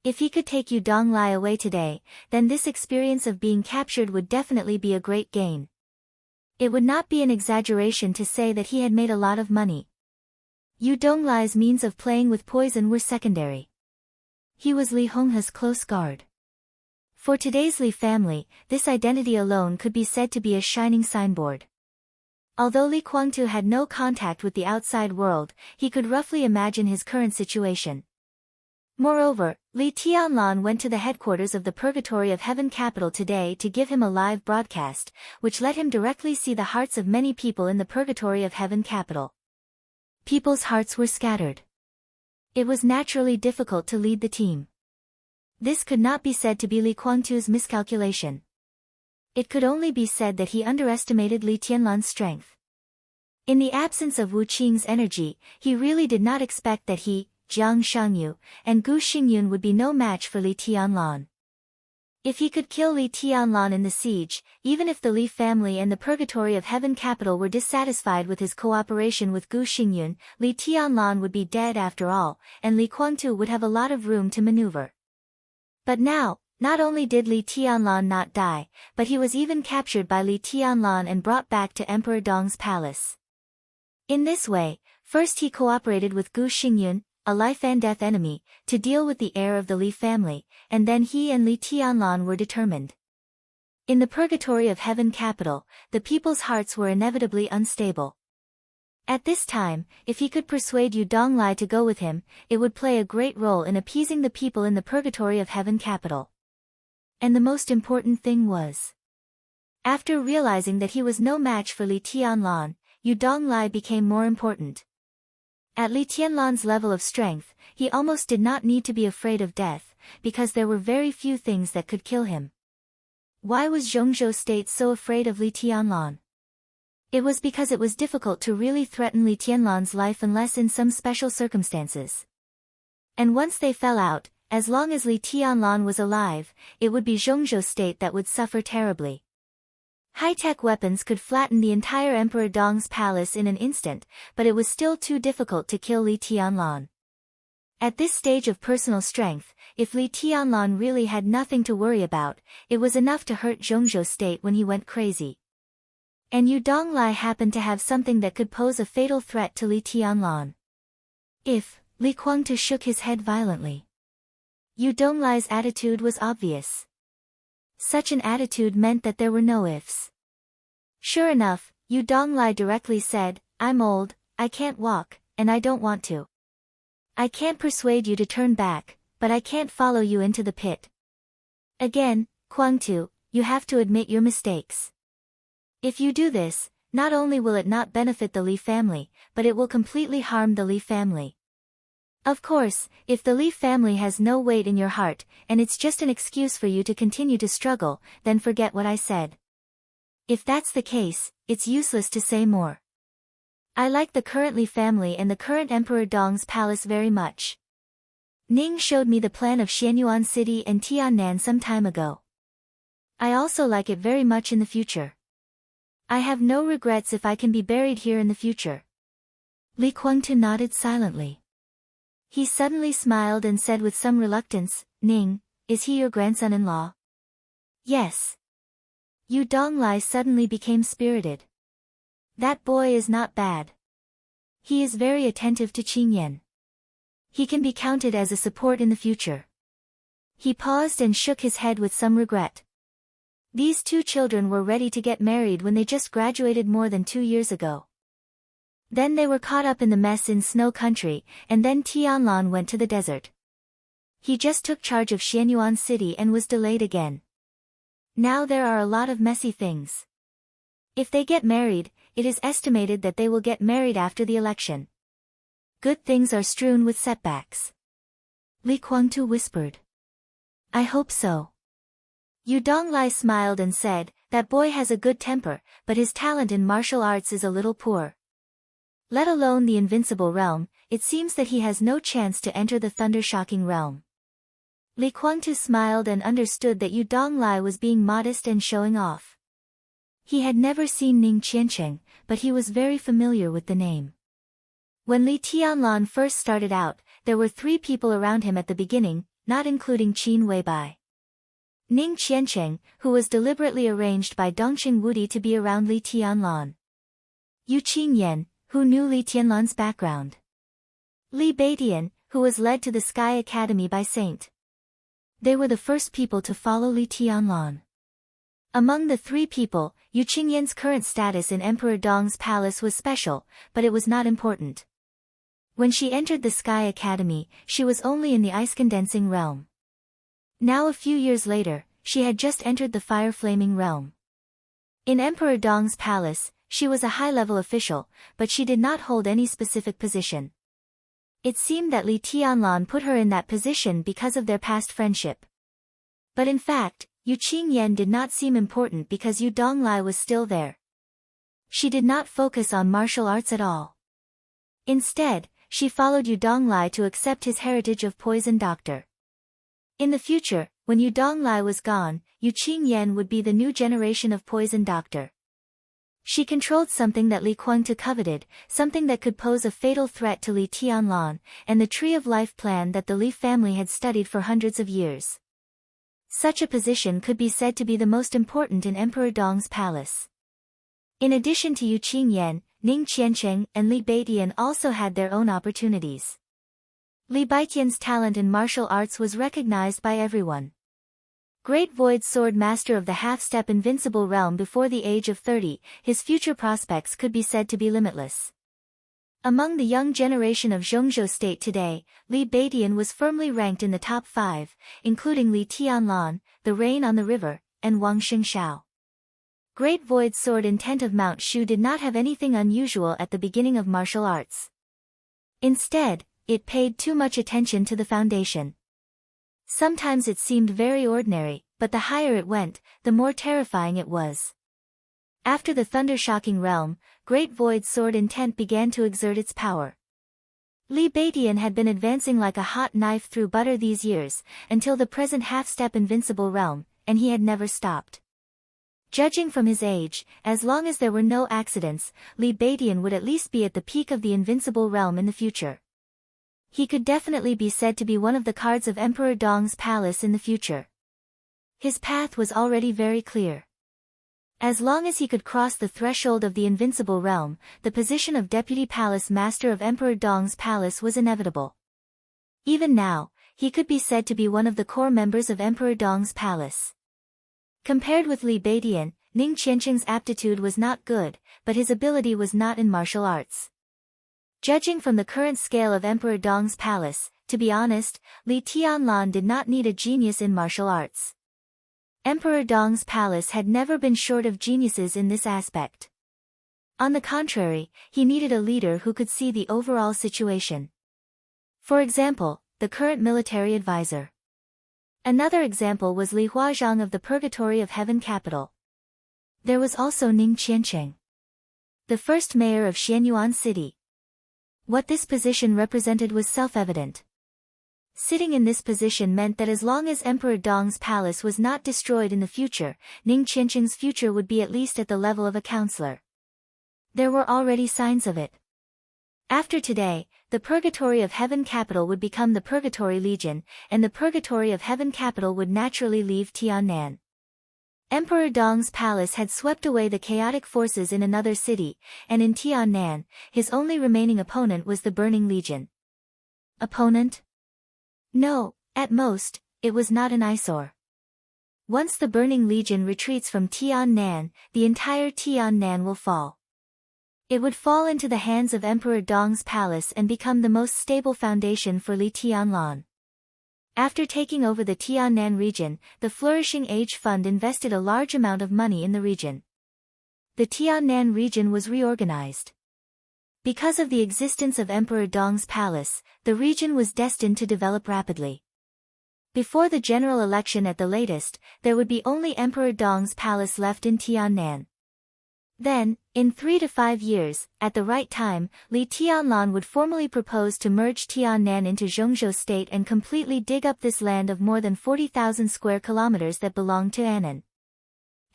If he could take Yu Donglai away today, then this experience of being captured would definitely be a great gain. It would not be an exaggeration to say that he had made a lot of money. Yu Donglai's means of playing with poison were secondary. He was Li Honghe's close guard. For today's Li family, this identity alone could be said to be a shining signboard. Although Li Kuangtu had no contact with the outside world, he could roughly imagine his current situation. Moreover, Li Tianlan went to the headquarters of the Purgatory of Heaven capital today to give him a live broadcast, which let him directly see the hearts of many people in the Purgatory of Heaven capital. People's hearts were scattered. It was naturally difficult to lead the team. This could not be said to be Li Kuangtu's miscalculation. It could only be said that he underestimated Li Tianlan's strength. In the absence of Wu Qing's energy, he really did not expect that he, Jiang Shangyu, and Gu Xingyun would be no match for Li Tianlan. If he could kill Li Tianlan in the siege, even if the Li family and the Purgatory of Heaven capital were dissatisfied with his cooperation with Gu Xingyun, Li Tianlan would be dead after all, and Li Kuangtu would have a lot of room to maneuver. But now, not only did Li Tianlan not die, but he was even captured by Li Tianlan and brought back to Emperor Dong's palace. In this way, first he cooperated with Gu Xingyun, a life and death enemy, to deal with the heir of the Li family, and then he and Li Tianlan were determined. In the Purgatory of Heaven capital, the people's hearts were inevitably unstable. At this time, if he could persuade Yu Donglai to go with him, it would play a great role in appeasing the people in the Purgatory of Heaven capital. And the most important thing was, after realizing that he was no match for Li Tianlan, Yu Donglai became more important. At Li Tianlan's level of strength, he almost did not need to be afraid of death, because there were very few things that could kill him. Why was Zhongzhou State so afraid of Li Tianlan? It was because it was difficult to really threaten Li Tianlan's life unless in some special circumstances. And once they fell out, as long as Li Tianlan was alive, it would be Zhongzhou State that would suffer terribly. High-tech weapons could flatten the entire Emperor Dong's palace in an instant, but it was still too difficult to kill Li Tianlan. At this stage of personal strength, if Li Tianlan really had nothing to worry about, it was enough to hurt Zhongzhou State when he went crazy. And Yu Donglai happened to have something that could pose a fatal threat to Li Tianlan. If, Li Kuangtu shook his head violently. Yu Donglai's attitude was obvious. Such an attitude meant that there were no ifs. Sure enough, Yu Donglai directly said, "I'm old, I can't walk, and I don't want to. I can't persuade you to turn back, but I can't follow you into the pit. Again, Kuangtu, you have to admit your mistakes. If you do this, not only will it not benefit the Li family, but it will completely harm the Li family. Of course, if the Li family has no weight in your heart, and it's just an excuse for you to continue to struggle, then forget what I said. If that's the case, it's useless to say more. I like the current Li family and the current Emperor Dong's palace very much. Ning showed me the plan of Xianyuan City and Tiannan some time ago. I also like it very much in the future. I have no regrets if I can be buried here in the future." Li Kuangtu nodded silently. He suddenly smiled and said with some reluctance, "Ning, is he your grandson-in-law?" "Yes." Yu Donglai suddenly became spirited. "That boy is not bad. He is very attentive to Qingyan. He can be counted as a support in the future." He paused and shook his head with some regret. These two children were ready to get married when they just graduated more than 2 years ago. Then they were caught up in the mess in Snow Country, and then Tianlan went to the desert. He just took charge of Xianyuan City and was delayed again. Now there are a lot of messy things. If they get married, it is estimated that they will get married after the election. Good things are strewn with setbacks. Li Kuangtu whispered. "I hope so." Yu Donglai smiled and said, "That boy has a good temper, but his talent in martial arts is a little poor. Let alone the invincible realm, it seems that he has no chance to enter the thunder-shocking realm." Li Kuangtu smiled and understood that Yu Donglai was being modest and showing off. He had never seen Ning Qiancheng, but he was very familiar with the name. When Li Tianlan first started out, there were 3 people around him at the beginning: not including Qin Weibai. Ning Qiancheng, who was deliberately arranged by Dongqing Wudi to be around Li Tianlan. Yu Qingyan, who knew Li Tianlan's background. Li Beidian, who was led to the Sky Academy by Saint. They were the first people to follow Li Tianlan. Among the three people, Yu Qingyan's current status in Emperor Dong's palace was special, but it was not important. When she entered the Sky Academy, she was only in the ice-condensing realm. Now a few years later, she had just entered the fire-flaming realm. In Emperor Dong's palace, she was a high-level official, but she did not hold any specific position. It seemed that Li Tianlan put her in that position because of their past friendship. But in fact, Yu Qingyan did not seem important because Yu Donglai was still there. She did not focus on martial arts at all. Instead, she followed Yu Donglai to accept his heritage of poison doctor. In the future, when Yu Donglai was gone, Yu Qingyan would be the new generation of poison doctor. She controlled something that Li Kuangtu coveted, something that could pose a fatal threat to Li Tianlan, and the Tree of Life plan that the Li family had studied for hundreds of years. Such a position could be said to be the most important in Emperor Dong's palace. In addition to Yu Qingyan, Ning Qiancheng and Li Beidian also had their own opportunities. Li Beidian's talent in martial arts was recognized by everyone. Great Void Sword Master of the half-step invincible realm before the age of 30, his future prospects could be said to be limitless. Among the young generation of Zhongzhou state today, Li Beidian was firmly ranked in the top 5, including Li Tianlan, the Rain on the River, and Wang Xingshao. Great Void Sword Intent of Mount Shu did not have anything unusual at the beginning of martial arts. Instead, it paid too much attention to the foundation. Sometimes it seemed very ordinary, but the higher it went, the more terrifying it was. After the thunder-shocking realm, Great Void Sword Intent began to exert its power. Li Beidian had been advancing like a hot knife through butter these years, until the present half-step invincible realm, and he had never stopped. Judging from his age, as long as there were no accidents, Li Beidian would at least be at the peak of the invincible realm in the future. He could definitely be said to be one of the cards of Emperor Dong's palace in the future. His path was already very clear. As long as he could cross the threshold of the invincible realm, the position of Deputy Palace Master of Emperor Dong's palace was inevitable. Even now, he could be said to be one of the core members of Emperor Dong's palace. Compared with Li Beidian, Ning Qiancheng's aptitude was not good, but his ability was not in martial arts. Judging from the current scale of Emperor Dong's palace, to be honest, Li Tianlan did not need a genius in martial arts. Emperor Dong's palace had never been short of geniuses in this aspect. On the contrary, he needed a leader who could see the overall situation. For example, the current military advisor. Another example was Li Huazhang of the Purgatory of Heaven capital. There was also Ning Qiancheng, the first mayor of Xianyuan City. What this position represented was self-evident. Sitting in this position meant that as long as Emperor Dong's palace was not destroyed in the future, Ning Qiancheng's future would be at least at the level of a counselor. There were already signs of it. After today, the Purgatory of Heaven capital would become the Purgatory Legion, and the Purgatory of Heaven capital would naturally leave Tiannan. Emperor Dong's palace had swept away the chaotic forces in another city, and in Tiannan, his only remaining opponent was the Burning Legion. Opponent? No, at most, it was not an eyesore. Once the Burning Legion retreats from Tiannan, the entire Tiannan will fall. It would fall into the hands of Emperor Dong's palace and become the most stable foundation for Li Tianlan. After taking over the Tiannan region, the Flourishing Age Fund invested a large amount of money in the region. The Tiannan region was reorganized. Because of the existence of Emperor Dong's palace, the region was destined to develop rapidly. Before the general election at the latest, there would be only Emperor Dong's palace left in Tiannan. Then, in 3 to 5 years, at the right time, Li Tianlan would formally propose to merge Tiannan into Zhongzhou state and completely dig up this land of more than 40,000 square kilometers that belonged to Annan.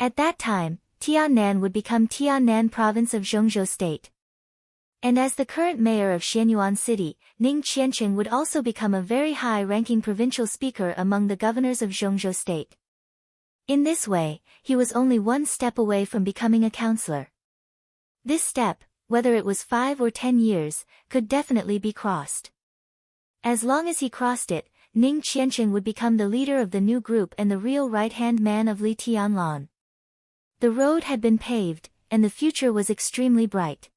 At that time, Tiannan would become Tiannan province of Zhongzhou state. And as the current mayor of Xianyuan City, Ning Qianqing would also become a very high-ranking provincial speaker among the governors of Zhongzhou State. In this way, he was only one step away from becoming a counselor. This step, whether it was 5 or 10 years, could definitely be crossed. As long as he crossed it, Ning Qianqing would become the leader of the new group and the real right-hand man of Li Tianlan. The road had been paved, and the future was extremely bright.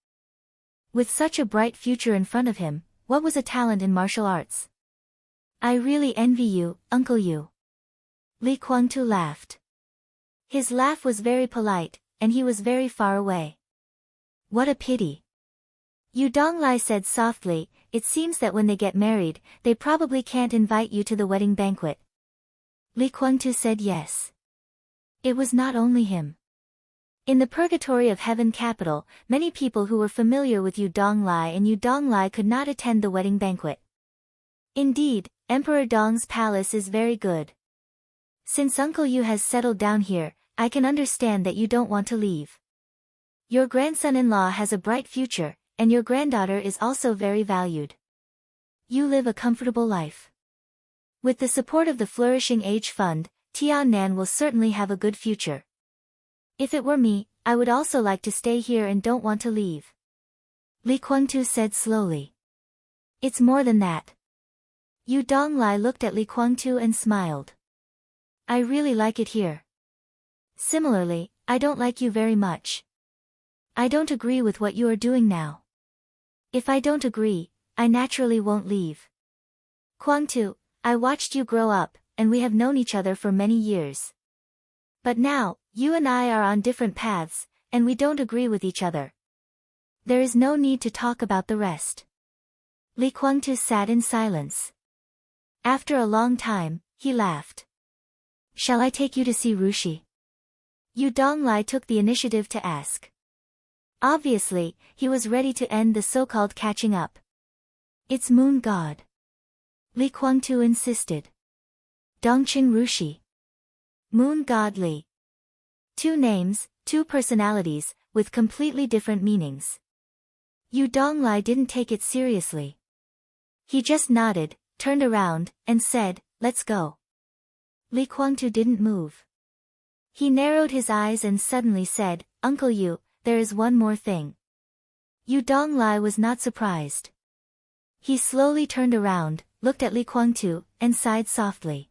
With such a bright future in front of him, what was a talent in martial arts? I really envy you, Uncle Yu. Li Kuangtu laughed. His laugh was very polite, and he was very far away. What a pity. Yu Donglai said softly, it seems that when they get married, they probably can't invite you to the wedding banquet. Li Kuangtu said yes. It was not only him. In the purgatory of Heaven capital, many people who were familiar with Yu Donglai and Yu Donglai could not attend the wedding banquet. Indeed, Emperor Dong's palace is very good. Since Uncle Yu has settled down here, I can understand that you don't want to leave. Your grandson-in-law has a bright future, and your granddaughter is also very valued. You live a comfortable life. With the support of the Flourishing Age Fund, Tiannan will certainly have a good future. If it were me, I would also like to stay here and don't want to leave. Li Kuangtu said slowly. It's more than that. Yu Donglai looked at Li Kuangtu and smiled. I really like it here. Similarly, I don't like you very much. I don't agree with what you are doing now. If I don't agree, I naturally won't leave. Kuangtu, I watched you grow up, and we have known each other for many years. But now, you and I are on different paths, and we don't agree with each other. There is no need to talk about the rest. Li Kuangtu sat in silence. After a long time, he laughed. Shall I take you to see Rushi? Yu Donglai took the initiative to ask. Obviously, he was ready to end the so-called catching up. It's Moon God. Li Kuangtu insisted. Dongqing Rushi. Moon God Li. 2 names, 2 personalities, with completely different meanings. Yu Donglai didn't take it seriously. He just nodded, turned around, and said, let's go. Li Kuangtu didn't move. He narrowed his eyes and suddenly said, Uncle Yu, there is one more thing. Yu Donglai was not surprised. He slowly turned around, looked at Li Kuangtu, and sighed softly.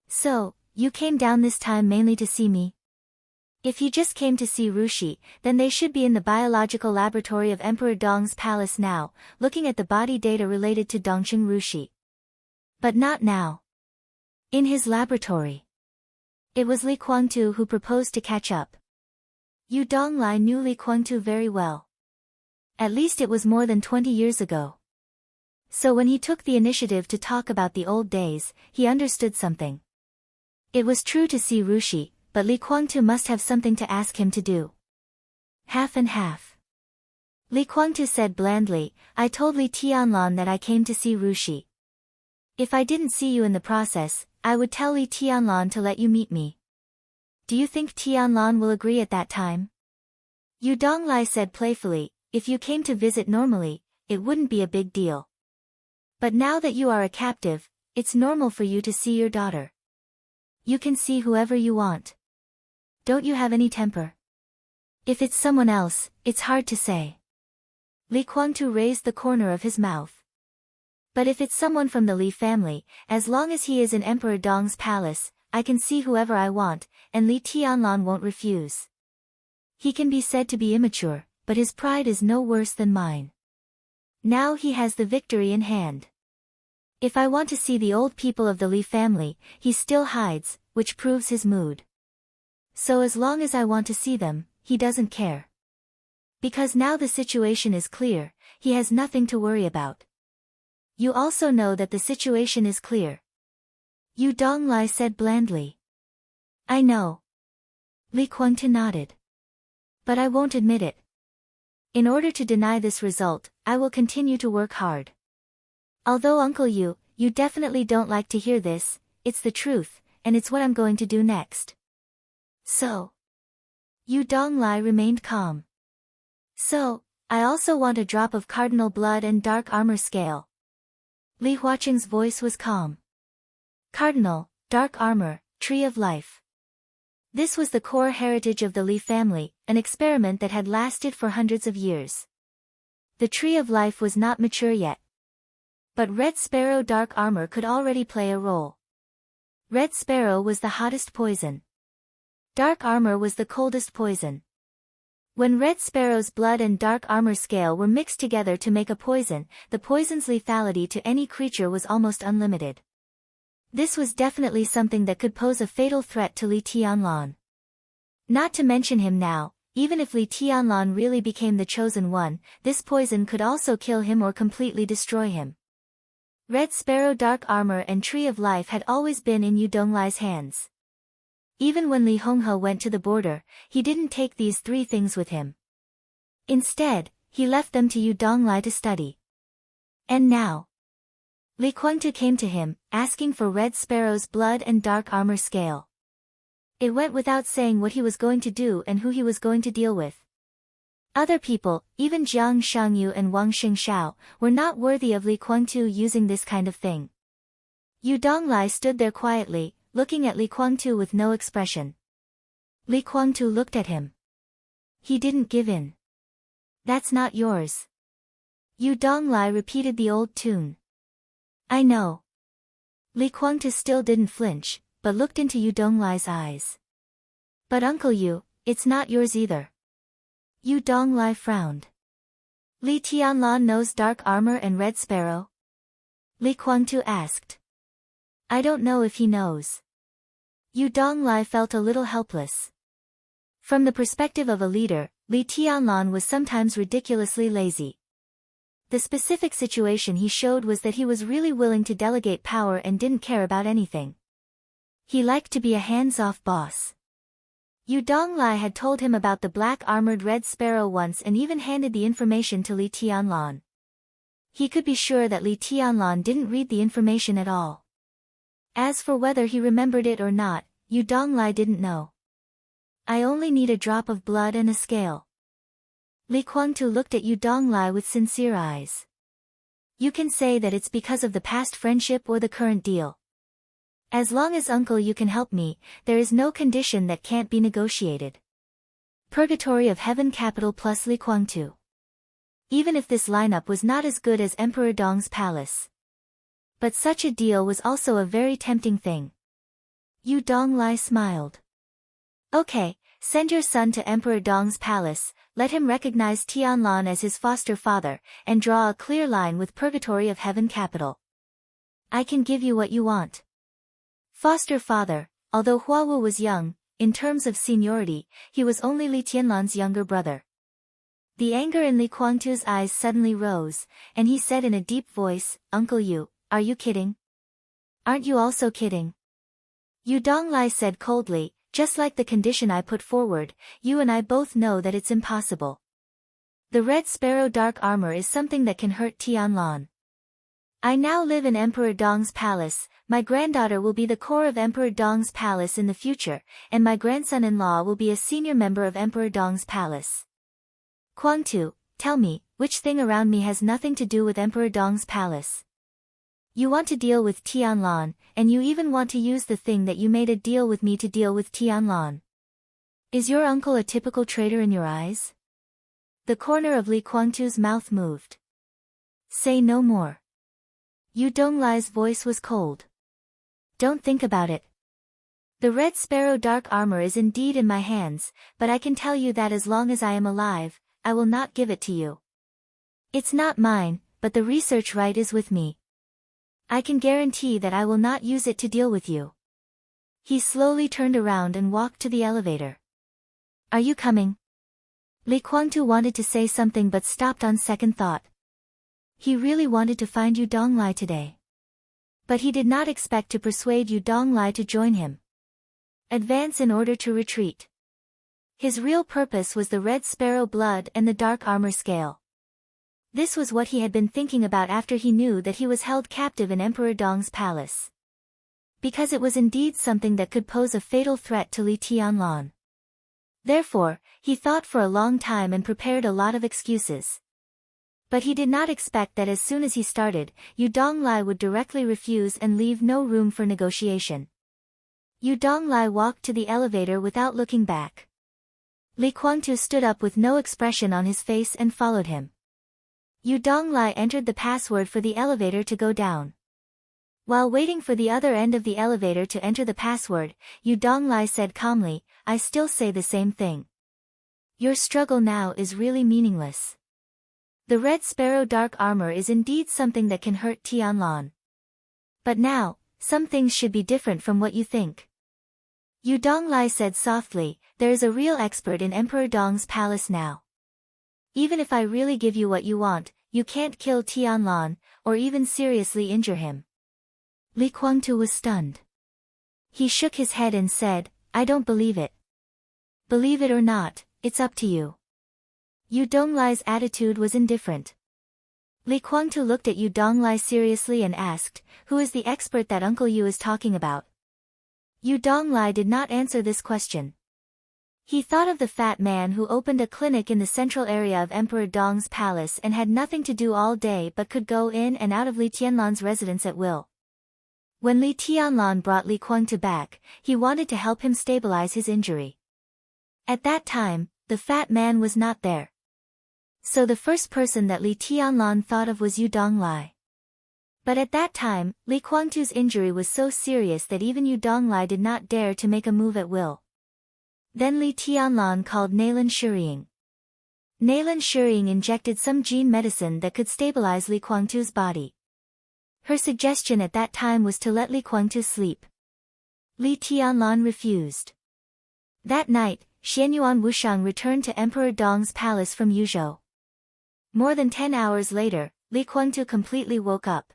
So, you came down this time mainly to see me? If you just came to see Rushi, then they should be in the biological laboratory of Emperor Dong's palace now, looking at the body data related to Dongqing Rushi. But not now. In his laboratory. It was Li Kuangtu who proposed to catch up. Yu Donglai knew Li Kuangtu very well. At least it was more than 20 years ago. So when he took the initiative to talk about the old days, he understood something. It was true to see Rushi, but Li Kuangtu must have something to ask him to do. Half and half. Li Kuangtu said blandly, I told Li Tianlan that I came to see Rushi. If I didn't see you in the process, I would tell Li Tianlan to let you meet me. Do you think Tianlan will agree at that time? Yu Donglai said playfully, if you came to visit normally, it wouldn't be a big deal. But now that you are a captive, it's normal for you to see your daughter. You can see whoever you want. Don't you have any temper? If it's someone else, it's hard to say. Li Kuangtu raised the corner of his mouth. But if it's someone from the Li family, as long as he is in Emperor Dong's palace, I can see whoever I want, and Li Tianlan won't refuse. He can be said to be immature, but his pride is no worse than mine. Now he has the victory in hand. If I want to see the old people of the Li family, he still hides, which proves his mood. So as long as I want to see them, he doesn't care. Because now the situation is clear, he has nothing to worry about. You also know that the situation is clear. Yu Donglai said blandly. I know. Li Kuangtu nodded. But I won't admit it. In order to deny this result, I will continue to work hard. Although Uncle Yu, you definitely don't like to hear this, it's the truth, and it's what I'm going to do next. So. Yu Donglai remained calm. So, I also want a drop of cardinal blood and dark armor scale. Li Huaqing's voice was calm. Cardinal, dark armor, tree of life. This was the core heritage of the Li family, an experiment that had lasted for hundreds of years. The tree of life was not mature yet. But Red Sparrow dark armor could already play a role. Red Sparrow was the hottest poison. Dark armor was the coldest poison. When Red Sparrow's blood and dark armor scale were mixed together to make a poison, the poison's lethality to any creature was almost unlimited. This was definitely something that could pose a fatal threat to Li Tianlan. Not to mention him now, even if Li Tianlan really became the chosen one, this poison could also kill him or completely destroy him. Red Sparrow dark armor and Tree of Life had always been in Yu Donglai's hands. Even when Li Honghe went to the border, he didn't take these three things with him. Instead, he left them to Yu Donglai to study. And now, Li Kuangtu came to him, asking for Red Sparrow's blood and dark armor scale. It went without saying what he was going to do and who he was going to deal with. Other people, even Jiang Shangyu and Wang Xingshao, were not worthy of Li Kuangtu using this kind of thing. Yu Donglai stood there quietly, looking at Li Kuangtu with no expression. Li Kuangtu looked at him. He didn't give in. That's not yours. Yu Donglai repeated the old tune. I know. Li Kuangtu still didn't flinch, but looked into Yu Donglai's eyes. But Uncle Yu, it's not yours either. Yu Donglai frowned. Li Tianlan knows dark armor and Red Sparrow? Li Kuangtu asked. I don't know if he knows. Yu Donglai felt a little helpless. From the perspective of a leader, Li Tianlan was sometimes ridiculously lazy. The specific situation he showed was that he was really willing to delegate power and didn't care about anything. He liked to be a hands-off boss. Yu Donglai had told him about the black-armored Red Sparrow once and even handed the information to Li Tianlan. He could be sure that Li Tianlan didn't read the information at all. As for whether he remembered it or not, Yu Donglai didn't know. I only need a drop of blood and a scale. Li Kuangtu looked at Yu Donglai with sincere eyes. You can say that it's because of the past friendship or the current deal. As long as Uncle you can help me, there is no condition that can't be negotiated. Purgatory of Heaven Capital plus Li Kuangtu. Even if this lineup was not as good as Emperor Dong's palace. But such a deal was also a very tempting thing. Yu Donglai smiled. Okay, send your son to Emperor Dong's palace, let him recognize Tianlan as his foster father, and draw a clear line with Purgatory of Heaven Capital. I can give you what you want. Foster father, although Huawu was young, in terms of seniority, he was only Li Tianlan's younger brother. The anger in Li Kuangtu's eyes suddenly rose, and he said in a deep voice, Uncle Yu, are you kidding? Aren't you also kidding? Yu Donglai said coldly, just like the condition I put forward, you and I both know that it's impossible. The Red Sparrow dark armor is something that can hurt Tianlan. I now live in Emperor Dong's palace, my granddaughter will be the core of Emperor Dong's palace in the future, and my grandson-in-law will be a senior member of Emperor Dong's palace. Kuangtu, tell me, which thing around me has nothing to do with Emperor Dong's palace? You want to deal with Tianlan, and you even want to use the thing that you made a deal with me to deal with Tianlan. Is your uncle a typical traitor in your eyes? The corner of Li Kuangtu's mouth moved. Say no more. Yu Donglai's voice was cold. Don't think about it. The Red Sparrow dark armor is indeed in my hands, but I can tell you that as long as I am alive, I will not give it to you. It's not mine, but the research right is with me. I can guarantee that I will not use it to deal with you. He slowly turned around and walked to the elevator. Are you coming? Li Kuangtu wanted to say something but stopped on second thought. He really wanted to find Yu Donglai today. But he did not expect to persuade Yu Donglai to join him. Advance in order to retreat. His real purpose was the Red Sparrow blood and the dark armor scale. This was what he had been thinking about after he knew that he was held captive in Emperor Dong's palace. Because it was indeed something that could pose a fatal threat to Li Tianlan. Therefore, he thought for a long time and prepared a lot of excuses. But he did not expect that as soon as he started, Yu Donglai would directly refuse and leave no room for negotiation. Yu Donglai walked to the elevator without looking back. Li Kuangtu stood up with no expression on his face and followed him. Yu Donglai entered the password for the elevator to go down. While waiting for the other end of the elevator to enter the password, Yu Donglai said calmly, "I still say the same thing. Your struggle now is really meaningless. The Red Sparrow dark armor is indeed something that can hurt Tianlan. But now, some things should be different from what you think." Yu Donglai said softly, "There is a real expert in Emperor Dong's palace now. Even if I really give you what you want, you can't kill Tianlan, or even seriously injure him." Li Kuangtu was stunned. He shook his head and said, "I don't believe it." "Believe it or not, it's up to you." Yu Donglai's attitude was indifferent. Li Kuangtu looked at Yu Donglai seriously and asked, "Who is the expert that Uncle Yu is talking about?" Yu Donglai did not answer this question. He thought of the fat man who opened a clinic in the central area of Emperor Dong's palace and had nothing to do all day but could go in and out of Li Tianlan's residence at will. When Li Tianlan brought Li Kuangtu back, he wanted to help him stabilize his injury. At that time, the fat man was not there. So the first person that Li Tianlan thought of was Yu Donglai. But at that time, Li Kuangtu's injury was so serious that even Yu Donglai did not dare to make a move at will. Then Li Tianlan called Nailan Shuriying. Nailan Shuriying injected some gene medicine that could stabilize Li Kuangtu's body. Her suggestion at that time was to let Li Kuangtu sleep. Li Tianlan refused. That night, Xianyuan Wushang returned to Emperor Dong's palace from Yuzhou. More than 10 hours later, Li Kuangtu completely woke up.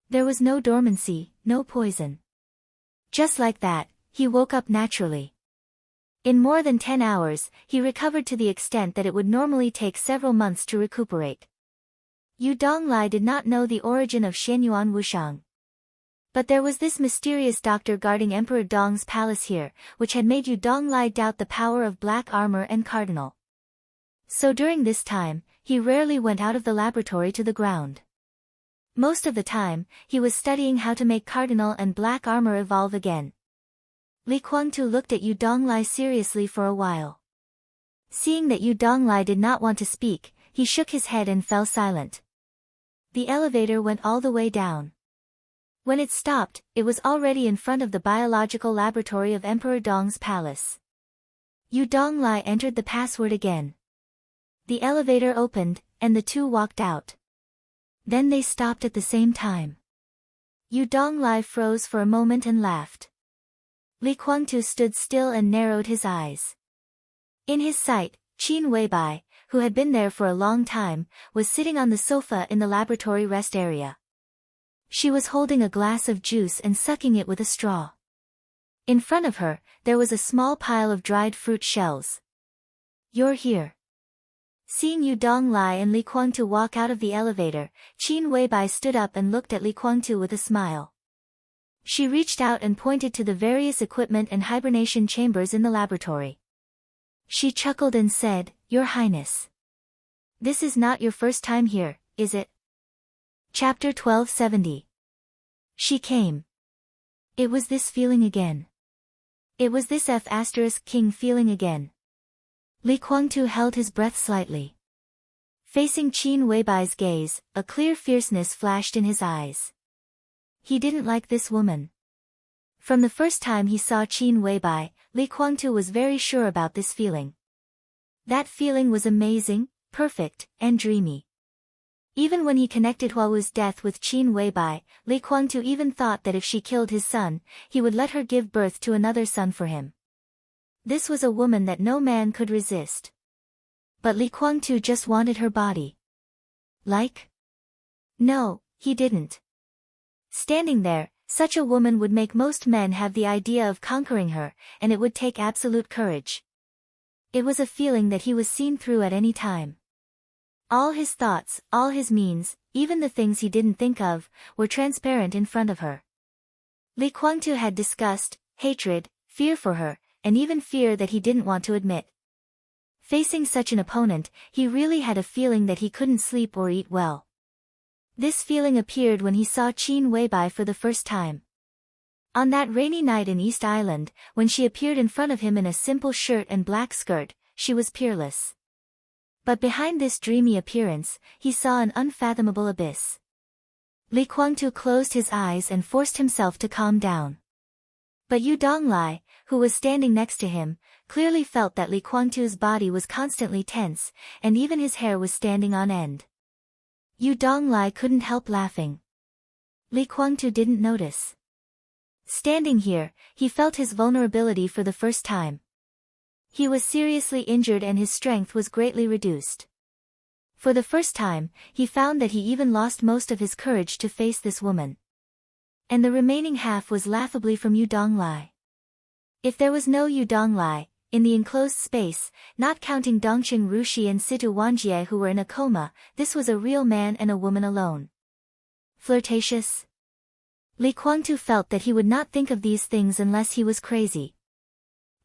There was no dormancy, no poison. Just like that, he woke up naturally. In more than 10 hours, he recovered to the extent that it would normally take several months to recuperate. Yu Donglai did not know the origin of Xianyuan Wushang. But there was this mysterious doctor guarding Emperor Dong's palace here, which had made Yu Donglai doubt the power of black armor and cardinal. So during this time, he rarely went out of the laboratory to the ground. Most of the time, he was studying how to make cardinal and black armor evolve again. Li Kuangtu looked at Yu Donglai seriously for a while. Seeing that Yu Donglai did not want to speak, he shook his head and fell silent. The elevator went all the way down. When it stopped, it was already in front of the biological laboratory of Emperor Dong's palace. Yu Donglai entered the password again. The elevator opened, and the two walked out. Then they stopped at the same time. Yu Donglai froze for a moment and laughed. Li Kuangtu stood still and narrowed his eyes. In his sight, Qin Weibai, who had been there for a long time, was sitting on the sofa in the laboratory rest area. She was holding a glass of juice and sucking it with a straw. In front of her, there was a small pile of dried fruit shells. "You're here." Seeing Yu Donglai and Li Kuangtu walk out of the elevator, Qin Weibai stood up and looked at Li Kuangtu with a smile. She reached out and pointed to the various equipment and hibernation chambers in the laboratory. She chuckled and said, "Your Highness. This is not your first time here, is it?" Chapter 1270. She came. It was this feeling again. It was this F*King feeling again. Li Kuangtu held his breath slightly. Facing Qin Weibai's gaze, a clear fierceness flashed in his eyes. He didn't like this woman. From the first time he saw Qin Weibai, Li Kuangtu was very sure about this feeling. That feeling was amazing, perfect, and dreamy. Even when he connected Huawu's death with Qin Weibai, Li Kuangtu even thought that if she killed his son, he would let her give birth to another son for him. This was a woman that no man could resist. But Li Kuangtu just wanted her body. Like? No, he didn't. Standing there, such a woman would make most men have the idea of conquering her, and it would take absolute courage. It was a feeling that he was seen through at any time. All his thoughts, all his means, even the things he didn't think of, were transparent in front of her. Li Kuangtu had disgust, hatred, fear for her, and even fear that he didn't want to admit. Facing such an opponent, he really had a feeling that he couldn't sleep or eat well. This feeling appeared when he saw Qin Weibai for the first time. On that rainy night in East Island, when she appeared in front of him in a simple shirt and black skirt, she was peerless. But behind this dreamy appearance, he saw an unfathomable abyss. Li Guangtu closed his eyes and forced himself to calm down. But Yu Donglai, who was standing next to him, clearly felt that Li Guangtu's body was constantly tense, and even his hair was standing on end. Yu Donglai couldn't help laughing. Li Guangtu didn't notice. Standing here, he felt his vulnerability for the first time. He was seriously injured and his strength was greatly reduced. For the first time, he found that he even lost most of his courage to face this woman. And the remaining half was laughably from Yu Donglai. If there was no Yu Donglai, in the enclosed space, not counting Dongqing Rushi and Situ Wanjie who were in a coma, this was a real man and a woman alone. Flirtatious? Li Guangtu felt that he would not think of these things unless he was crazy.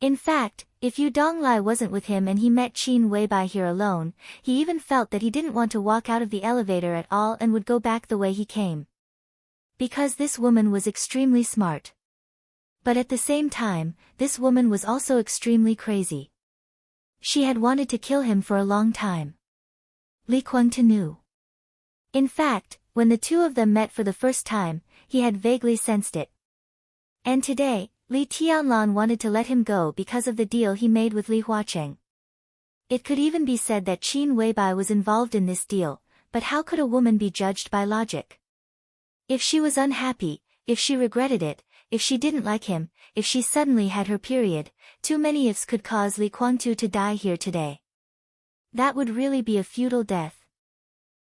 In fact, if Yu Donglai wasn't with him and he met Qin Weibai here alone, he even felt that he didn't want to walk out of the elevator at all and would go back the way he came. Because this woman was extremely smart. But at the same time, this woman was also extremely crazy. She had wanted to kill him for a long time. Li Guangtu knew. In fact, when the two of them met for the first time, he had vaguely sensed it. And today, Li Tianlan wanted to let him go because of the deal he made with Li Huacheng. It could even be said that Qin Weibai was involved in this deal, but how could a woman be judged by logic? If she was unhappy, if she regretted it, if she didn't like him, if she suddenly had her period, too many ifs could cause Li Guangtu to die here today. That would really be a futile death.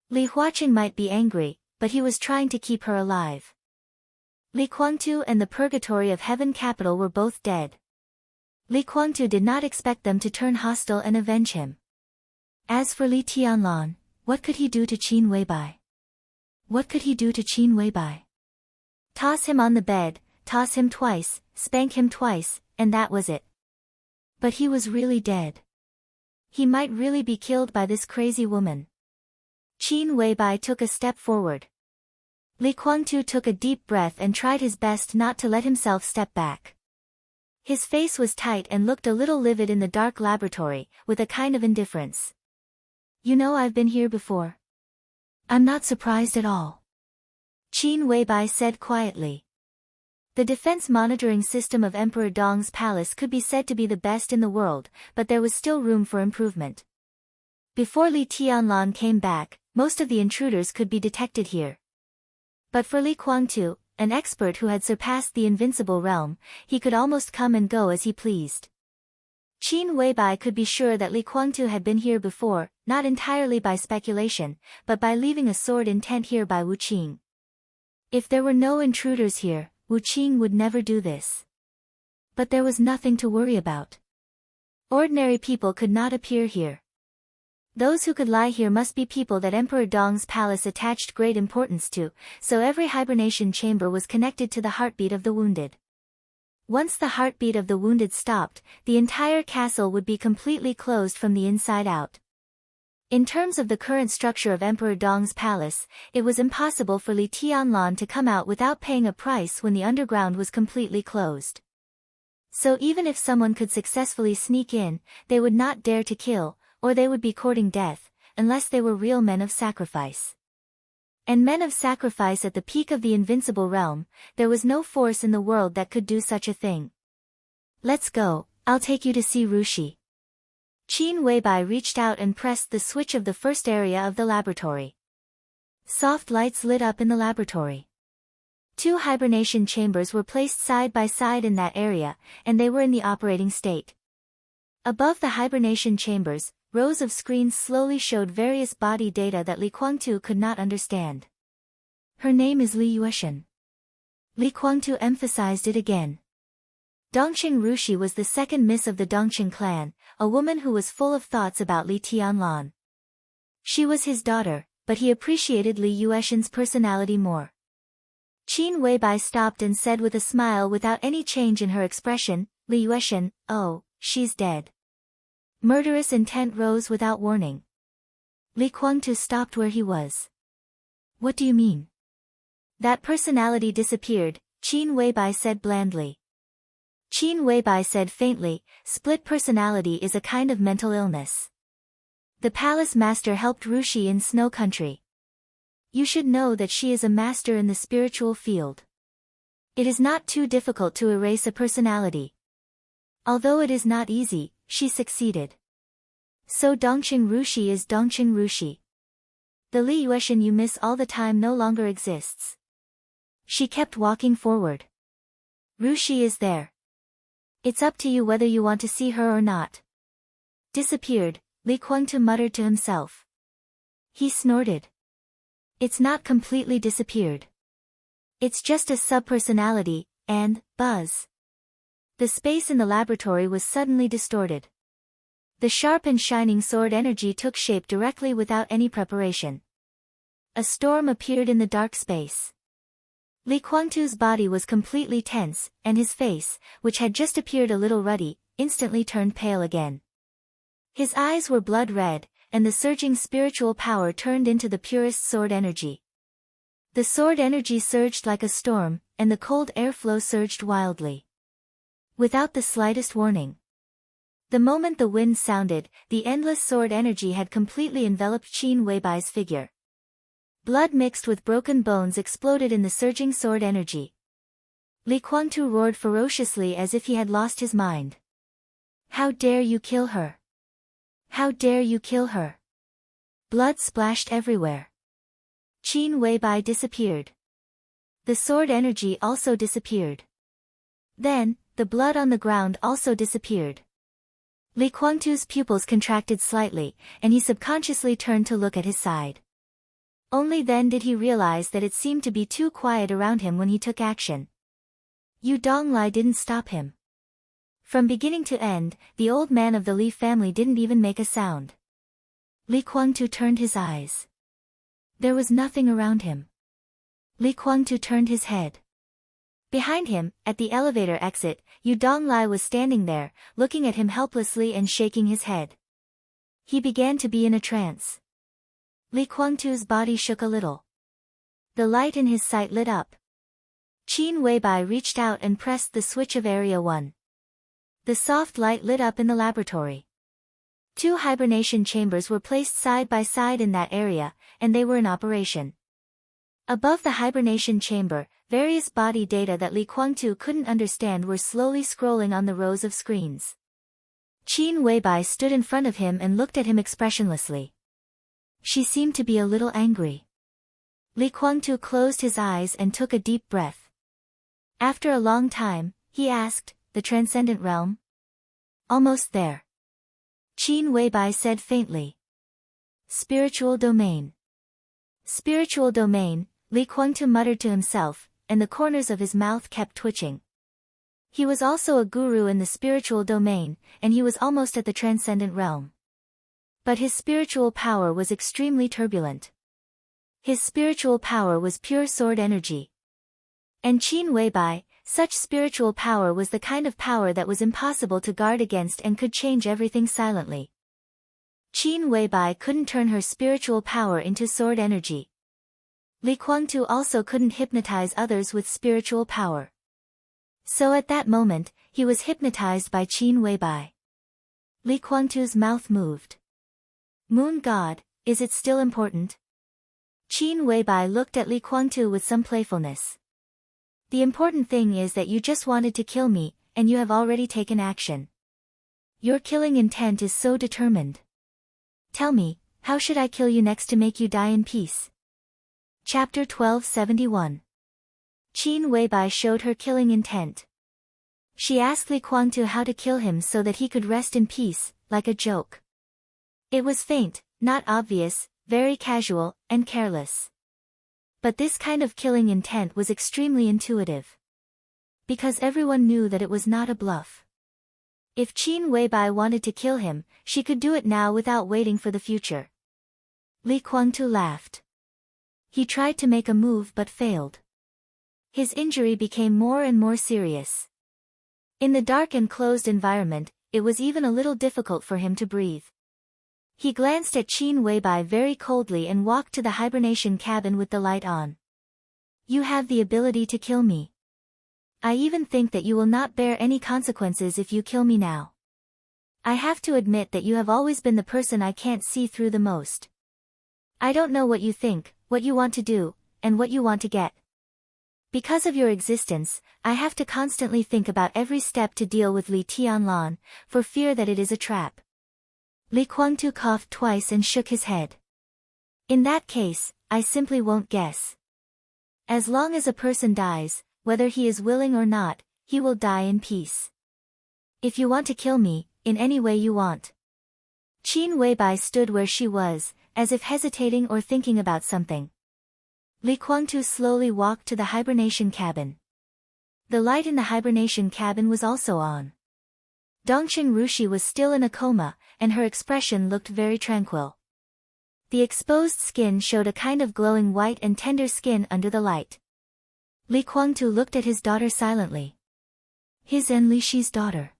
Li Huacheng might be angry, but he was trying to keep her alive. Li Guangtu and the Purgatory of Heaven capital were both dead. Li Guangtu did not expect them to turn hostile and avenge him. As for Li Tianlan, what could he do to Qin Weibai? What could he do to Qin Weibai? Toss him on the bed, toss him twice, spank him twice, and that was it. But he was really dead. He might really be killed by this crazy woman. Qin Weibai took a step forward. Li Guangtu took a deep breath and tried his best not to let himself step back. His face was tight and looked a little livid in the dark laboratory, with a kind of indifference. You know, I've been here before. I'm not surprised at all. Qin Weibai said quietly. The defense monitoring system of Emperor Dong's palace could be said to be the best in the world, but there was still room for improvement. Before Li Tianlan came back, most of the intruders could be detected here. But for Li Guangtu, an expert who had surpassed the invincible realm, he could almost come and go as he pleased. Qin Weibai could be sure that Li Guangtu had been here before, not entirely by speculation, but by leaving a sword intent here by Wu Qing. If there were no intruders here, Wu Qing would never do this. But there was nothing to worry about. Ordinary people could not appear here. Those who could lie here must be people that Emperor Dong's palace attached great importance to, so every hibernation chamber was connected to the heartbeat of the wounded. Once the heartbeat of the wounded stopped, the entire castle would be completely closed from the inside out. In terms of the current structure of Emperor Dong's palace, it was impossible for Li Tianlan to come out without paying a price when the underground was completely closed. So even if someone could successfully sneak in, they would not dare to kill, or they would be courting death, unless they were real men of sacrifice. And men of sacrifice at the peak of the invincible realm, there was no force in the world that could do such a thing. Let's go, I'll take you to see Rushi. Qin Weibai reached out and pressed the switch of the first area of the laboratory. Soft lights lit up in the laboratory. 2 hibernation chambers were placed side by side in that area, and they were in the operating state. Above the hibernation chambers, rows of screens slowly showed various body data that Li Guangtu could not understand. Her name is Li Yueshan. Li Guangtu emphasized it again. Dongqing Rushi was the second miss of the Dongqing clan, a woman who was full of thoughts about Li Tianlan. She was his daughter, but he appreciated Li Yueshan's personality more. Qin Weibai stopped and said with a smile without any change in her expression, Li Yueshan, oh, she's dead. Murderous intent rose without warning. Li Kuangtu stopped where he was. What do you mean? That personality disappeared, Qin Weibai said blandly. Qin Weibai said faintly, split personality is a kind of mental illness. The palace master helped Rushi in Snow Country. You should know that she is a master in the spiritual field. It is not too difficult to erase a personality. Although it is not easy, she succeeded. So Dongqing Rushi is Dongqing Rushi. The Li Yueshan you miss all the time no longer exists. She kept walking forward. Rushi is there. It's up to you whether you want to see her or not. Disappeared, Li Kuangtu muttered to himself. He snorted. It's not completely disappeared. It's just a subpersonality, and, buzz. The space in the laboratory was suddenly distorted. The sharp and shining sword energy took shape directly without any preparation. A storm appeared in the dark space. Li Kuangtu's body was completely tense, and his face, which had just appeared a little ruddy, instantly turned pale again. His eyes were blood red, and the surging spiritual power turned into the purest sword energy. The sword energy surged like a storm, and the cold airflow surged wildly. Without the slightest warning. The moment the wind sounded, the endless sword energy had completely enveloped Qin Weibai's figure. Blood mixed with broken bones exploded in the surging sword energy. Li Kuangtu roared ferociously as if he had lost his mind. How dare you kill her? How dare you kill her? Blood splashed everywhere. Qin Weibai disappeared. The sword energy also disappeared. Then, the blood on the ground also disappeared. Li Kuangtu's pupils contracted slightly, and he subconsciously turned to look at his side. Only then did he realize that it seemed to be too quiet around him when he took action. Yu Donglai didn't stop him. From beginning to end, the old man of the Li family didn't even make a sound. Li Kuangtu turned his eyes. There was nothing around him. Li Kuangtu turned his head. Behind him, at the elevator exit, Yu Donglai was standing there, looking at him helplessly and shaking his head. He began to be in a trance. Li Kuangtu's body shook a little. The light in his sight lit up. Qin Weibai reached out and pressed the switch of Area 1. The soft light lit up in the laboratory. 2 hibernation chambers were placed side by side in that area, and they were in operation. Above the hibernation chamber, various body data that Li Kuangtu couldn't understand were slowly scrolling on the rows of screens. Qin Weibai stood in front of him and looked at him expressionlessly. She seemed to be a little angry. Li Kuangtu closed his eyes and took a deep breath. After a long time, he asked, the transcendent realm? Almost there. Qin Weibai said faintly. Spiritual domain. Spiritual domain, Li Kuangtu muttered to himself, and the corners of his mouth kept twitching. He was also a guru in the spiritual domain, and he was almost at the transcendent realm. But his spiritual power was extremely turbulent. His spiritual power was pure sword energy. And Qin Weibai, such spiritual power was the kind of power that was impossible to guard against and could change everything silently. Qin Weibai couldn't turn her spiritual power into sword energy. Li Kuangtu also couldn't hypnotize others with spiritual power. So at that moment, he was hypnotized by Qin Weibai. Li Kuangtu's mouth moved. Moon God, is it still important? Qin Weibai looked at Li Kuangtu with some playfulness. The important thing is that you just wanted to kill me, and you have already taken action. Your killing intent is so determined. Tell me, how should I kill you next to make you die in peace? Chapter 1271. Qin Weibai showed her killing intent. She asked Li Kuangtu how to kill him so that he could rest in peace, like a joke. It was faint, not obvious, very casual, and careless. But this kind of killing intent was extremely intuitive. Because everyone knew that it was not a bluff. If Qin Weibai wanted to kill him, she could do it now without waiting for the future. Li Kuangtu laughed. He tried to make a move but failed. His injury became more and more serious. In the dark and closed environment, it was even a little difficult for him to breathe. He glanced at Qin Weibai very coldly and walked to the hibernation cabin with the light on. You have the ability to kill me. I even think that you will not bear any consequences if you kill me now. I have to admit that you have always been the person I can't see through the most. I don't know what you think, what you want to do, and what you want to get. Because of your existence, I have to constantly think about every step to deal with Li Tianlan, for fear that it is a trap. Li Guangtu coughed twice and shook his head. In that case, I simply won't guess. As long as a person dies, whether he is willing or not, he will die in peace. If you want to kill me, in any way you want. Qin Weibai stood where she was, as if hesitating or thinking about something. Li Guangtu slowly walked to the hibernation cabin. The light in the hibernation cabin was also on. Dongqing Rushi was still in a coma, and her expression looked very tranquil. The exposed skin showed a kind of glowing white and tender skin under the light. Li Guangtu looked at his daughter silently. His and Li Shi's daughter.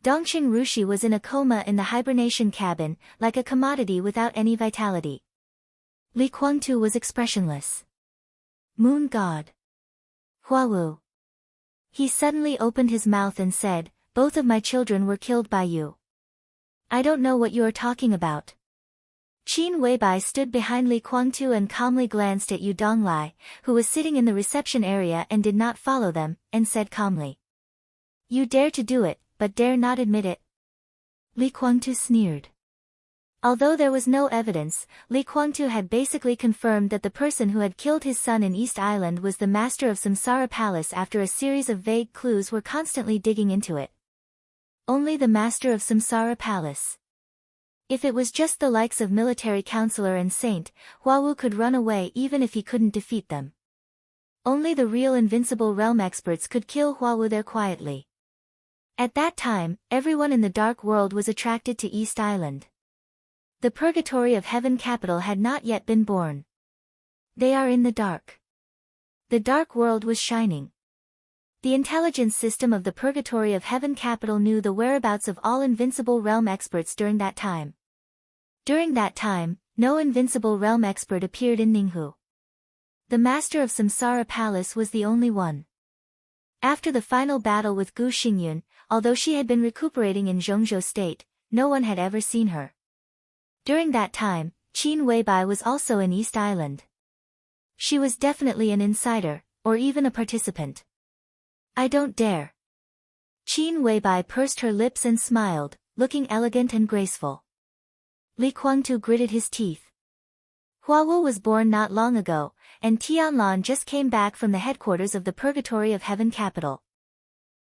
Dongqing Rushi was in a coma in the hibernation cabin, like a commodity without any vitality. Li Guangtu was expressionless. Moon God. Huawu. He suddenly opened his mouth and said, both of my children were killed by you. I don't know what you are talking about. Qin Weibai stood behind Li Guangtu and calmly glanced at Yu Donglai, who was sitting in the reception area and did not follow them, and said calmly. You dare to do it, but dare not admit it. Li Guangtu sneered. Although there was no evidence, Li Guangtu had basically confirmed that the person who had killed his son in East Island was the master of Samsara Palace after a series of vague clues were constantly digging into it. Only the master of Samsara Palace. If it was just the likes of military counselor and saint, Huawu could run away even if he couldn't defeat them. Only the real invincible realm experts could kill Huawu there quietly. At that time, everyone in the dark world was attracted to East Island. The purgatory of heaven capital had not yet been born. They are in the dark. The dark world was shining. The intelligence system of the purgatory of heaven capital knew the whereabouts of all invincible realm experts during that time. During that time, no invincible realm expert appeared in Ninghu. The master of Samsara Palace was the only one. After the final battle with Gu Xingyun, although she had been recuperating in Zhongzhou state, no one had ever seen her. During that time, Qin Weibai was also in East Island. She was definitely an insider, or even a participant. I don't dare. Qin Weibai pursed her lips and smiled, looking elegant and graceful. Li Guangtu gritted his teeth. Huawu was born not long ago, and Tianlan just came back from the headquarters of the Purgatory of Heaven capital.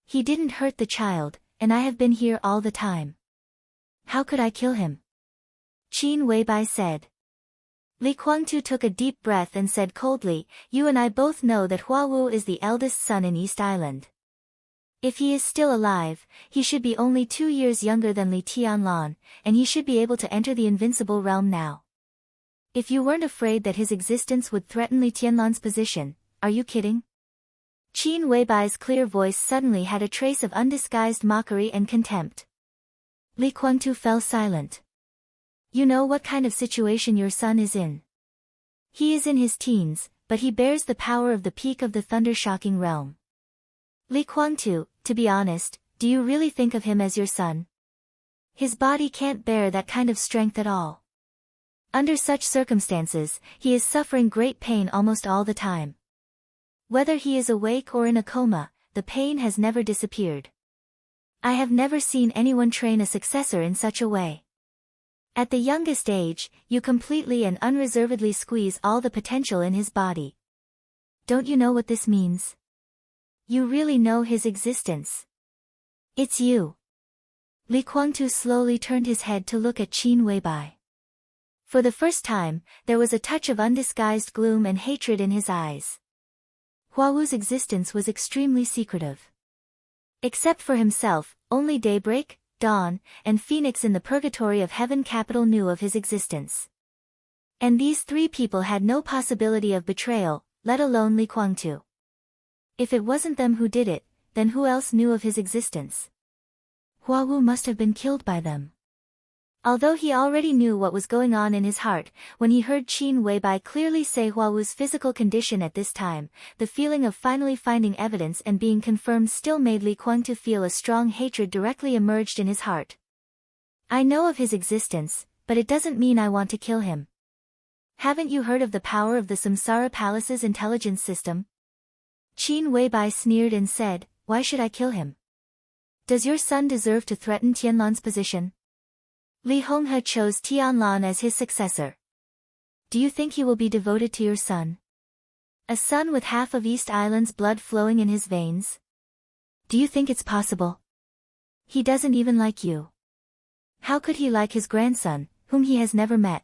He didn't hurt the child, and I have been here all the time. How could I kill him? Qin Weibai said. Li Guangtu took a deep breath and said coldly, you and I both know that Huawu is the eldest son in East Island. If he is still alive, he should be only 2 years younger than Li Tianlan, and he should be able to enter the invincible realm now. If you weren't afraid that his existence would threaten Li Tianlan's position, are you kidding? Qin Weibai's clear voice suddenly had a trace of undisguised mockery and contempt. Li Guangtu fell silent. You know what kind of situation your son is in. He is in his teens, but he bears the power of the peak of the thunder-shocking realm. Li Guangtu, to be honest, do you really think of him as your son? His body can't bear that kind of strength at all. Under such circumstances, he is suffering great pain almost all the time. Whether he is awake or in a coma, the pain has never disappeared. I have never seen anyone train a successor in such a way. At the youngest age, you completely and unreservedly squeeze all the potential in his body. Don't you know what this means? You really know his existence. It's you. Li Guangtu slowly turned his head to look at Qin Weibai. For the first time, there was a touch of undisguised gloom and hatred in his eyes. Huawu's existence was extremely secretive. Except for himself, only Daybreak, Dawn, and Phoenix in the Purgatory of Heaven capital knew of his existence. And these 3 people had no possibility of betrayal, let alone Li Guangtu. If it wasn't them who did it, then who else knew of his existence? Huawu must have been killed by them. Although he already knew what was going on in his heart, when he heard Qin Weibai clearly say Huawu's physical condition at this time, the feeling of finally finding evidence and being confirmed still made Li Kuangtu feel a strong hatred directly emerged in his heart. I know of his existence, but it doesn't mean I want to kill him. Haven't you heard of the power of the Samsara Palace's intelligence system? Qin Weibai sneered and said, why should I kill him? Does your son deserve to threaten Tianlan's position? Li Honghe chose Tianlan as his successor. Do you think he will be devoted to your son? A son with half of East Island's blood flowing in his veins? Do you think it's possible? He doesn't even like you. How could he like his grandson, whom he has never met?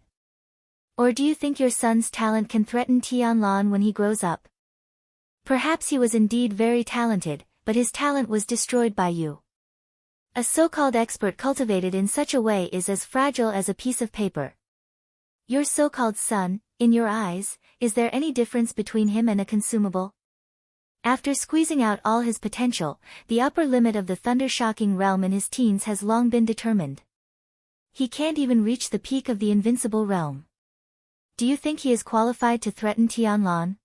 Or do you think your son's talent can threaten Tianlan when he grows up? Perhaps he was indeed very talented, but his talent was destroyed by you. A so-called expert cultivated in such a way is as fragile as a piece of paper. Your so-called son, in your eyes, is there any difference between him and a consumable? After squeezing out all his potential, the upper limit of the thunder-shocking realm in his teens has long been determined. He can't even reach the peak of the invincible realm. Do you think he is qualified to threaten Tianlan?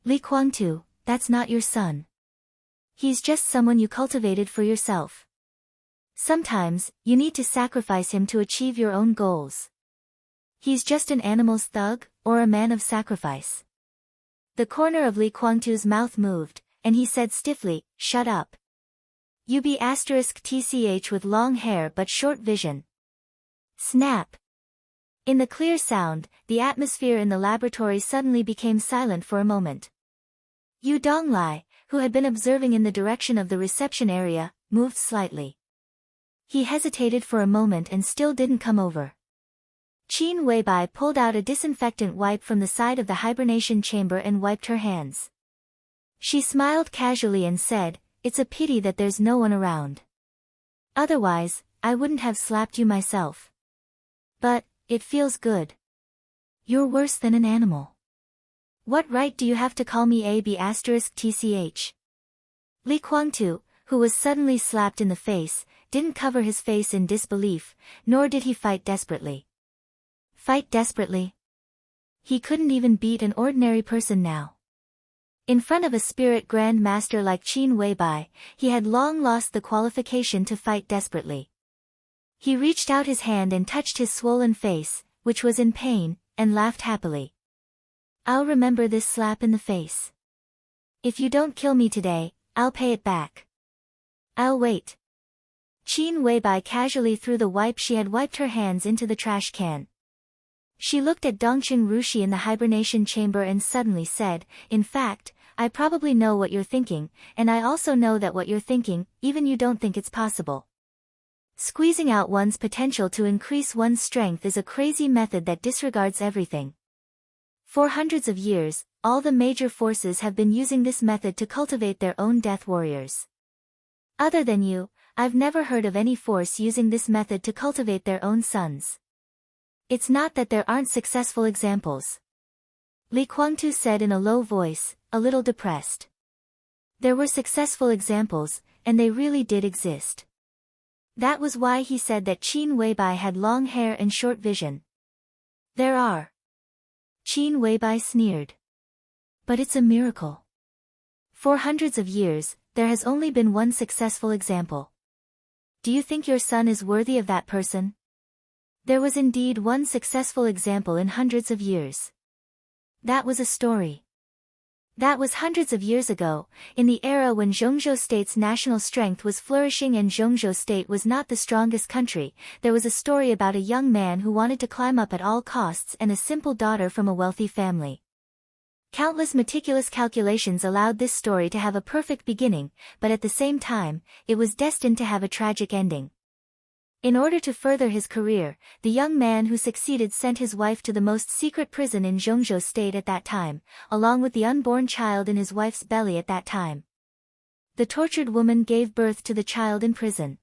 Li Kuangtu, that's not your son. He's just someone you cultivated for yourself. Sometimes, you need to sacrifice him to achieve your own goals. He's just an animal's thug, or a man of sacrifice. The corner of Li Kuangtu's mouth moved, and he said stiffly, shut up. You be *tch with long hair but short vision. Snap. In the clear sound, the atmosphere in the laboratory suddenly became silent for a moment. Yu Donglai, who had been observing in the direction of the reception area, moved slightly. He hesitated for a moment and still didn't come over. Qin Weibai pulled out a disinfectant wipe from the side of the hibernation chamber and wiped her hands. She smiled casually and said, it's a pity that there's no one around. Otherwise, I wouldn't have slapped you myself. But, it feels good. You're worse than an animal. What right do you have to call me *tch? Li Kuangtu, who was suddenly slapped in the face, didn't cover his face in disbelief, nor did he fight desperately. Fight desperately? He couldn't even beat an ordinary person now. In front of a spirit grand master like Qin Weibai, he had long lost the qualification to fight desperately. He reached out his hand and touched his swollen face, which was in pain, and laughed happily. I'll remember this slap in the face. If you don't kill me today, I'll pay it back. I'll wait. Qin Weibai casually threw the wipe she had wiped her hands into the trash can. She looked at Dongqing Rushi in the hibernation chamber and suddenly said, in fact, I probably know what you're thinking, and I also know that what you're thinking, even you don't think it's possible. Squeezing out one's potential to increase one's strength is a crazy method that disregards everything. For hundreds of years, all the major forces have been using this method to cultivate their own death warriors. Other than you, I've never heard of any force using this method to cultivate their own sons. It's not that there aren't successful examples. Li Kuangtu said in a low voice, a little depressed. There were successful examples, and they really did exist. That was why he said that Qin Weibai had long hair and short vision. There are. Qin Weibai sneered. But it's a miracle. For hundreds of years, there has only been one successful example. Do you think your son is worthy of that person? There was indeed one successful example in hundreds of years. That was a story. That was hundreds of years ago, in the era when Zhongzhou State's national strength was flourishing and Zhongzhou State was not the strongest country. There was a story about a young man who wanted to climb up at all costs and a simple daughter from a wealthy family. Countless meticulous calculations allowed this story to have a perfect beginning, but at the same time, it was destined to have a tragic ending. In order to further his career, the young man who succeeded sent his wife to the most secret prison in Zhongzhou State at that time, along with the unborn child in his wife's belly at that time. The tortured woman gave birth to the child in prison.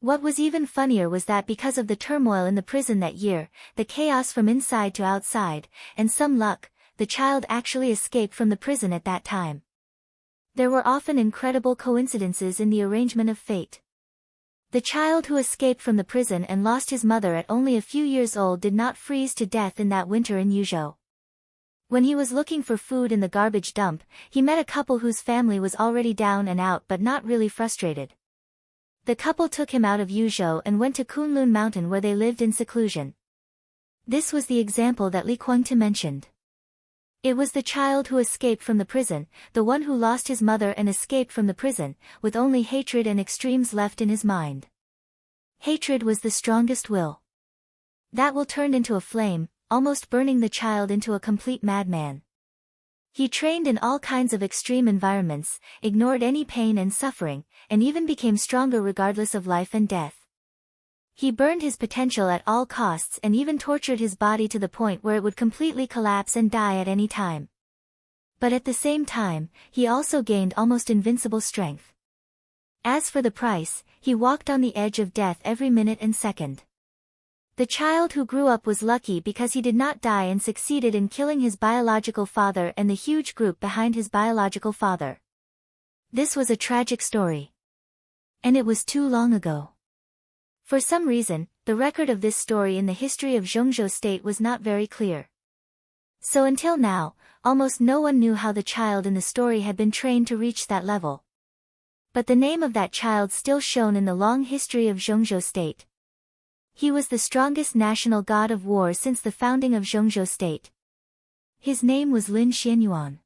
What was even funnier was that because of the turmoil in the prison that year, the chaos from inside to outside, and some luck, the child actually escaped from the prison at that time. There were often incredible coincidences in the arrangement of fate. The child who escaped from the prison and lost his mother at only a few years old did not freeze to death in that winter in Yuzhou. When he was looking for food in the garbage dump, he met a couple whose family was already down and out but not really frustrated. The couple took him out of Yuzhou and went to Kunlun Mountain where they lived in seclusion. This was the example that Li Kuangtu mentioned. It was the child who escaped from the prison, the one who lost his mother and escaped from the prison, with only hatred and extremes left in his mind. Hatred was the strongest will. That will turned into a flame, almost burning the child into a complete madman. He trained in all kinds of extreme environments, ignored any pain and suffering, and even became stronger regardless of life and death. He burned his potential at all costs and even tortured his body to the point where it would completely collapse and die at any time. But at the same time, he also gained almost invincible strength. As for the price, he walked on the edge of death every minute and second. The child who grew up was lucky because he did not die and succeeded in killing his biological father and the huge group behind his biological father. This was a tragic story. And it was too long ago. For some reason, the record of this story in the history of Zhongzhou State was not very clear. So until now, almost no one knew how the child in the story had been trained to reach that level. But the name of that child still shone in the long history of Zhongzhou State. He was the strongest national god of war since the founding of Zhongzhou State. His name was Lin Xianyuan.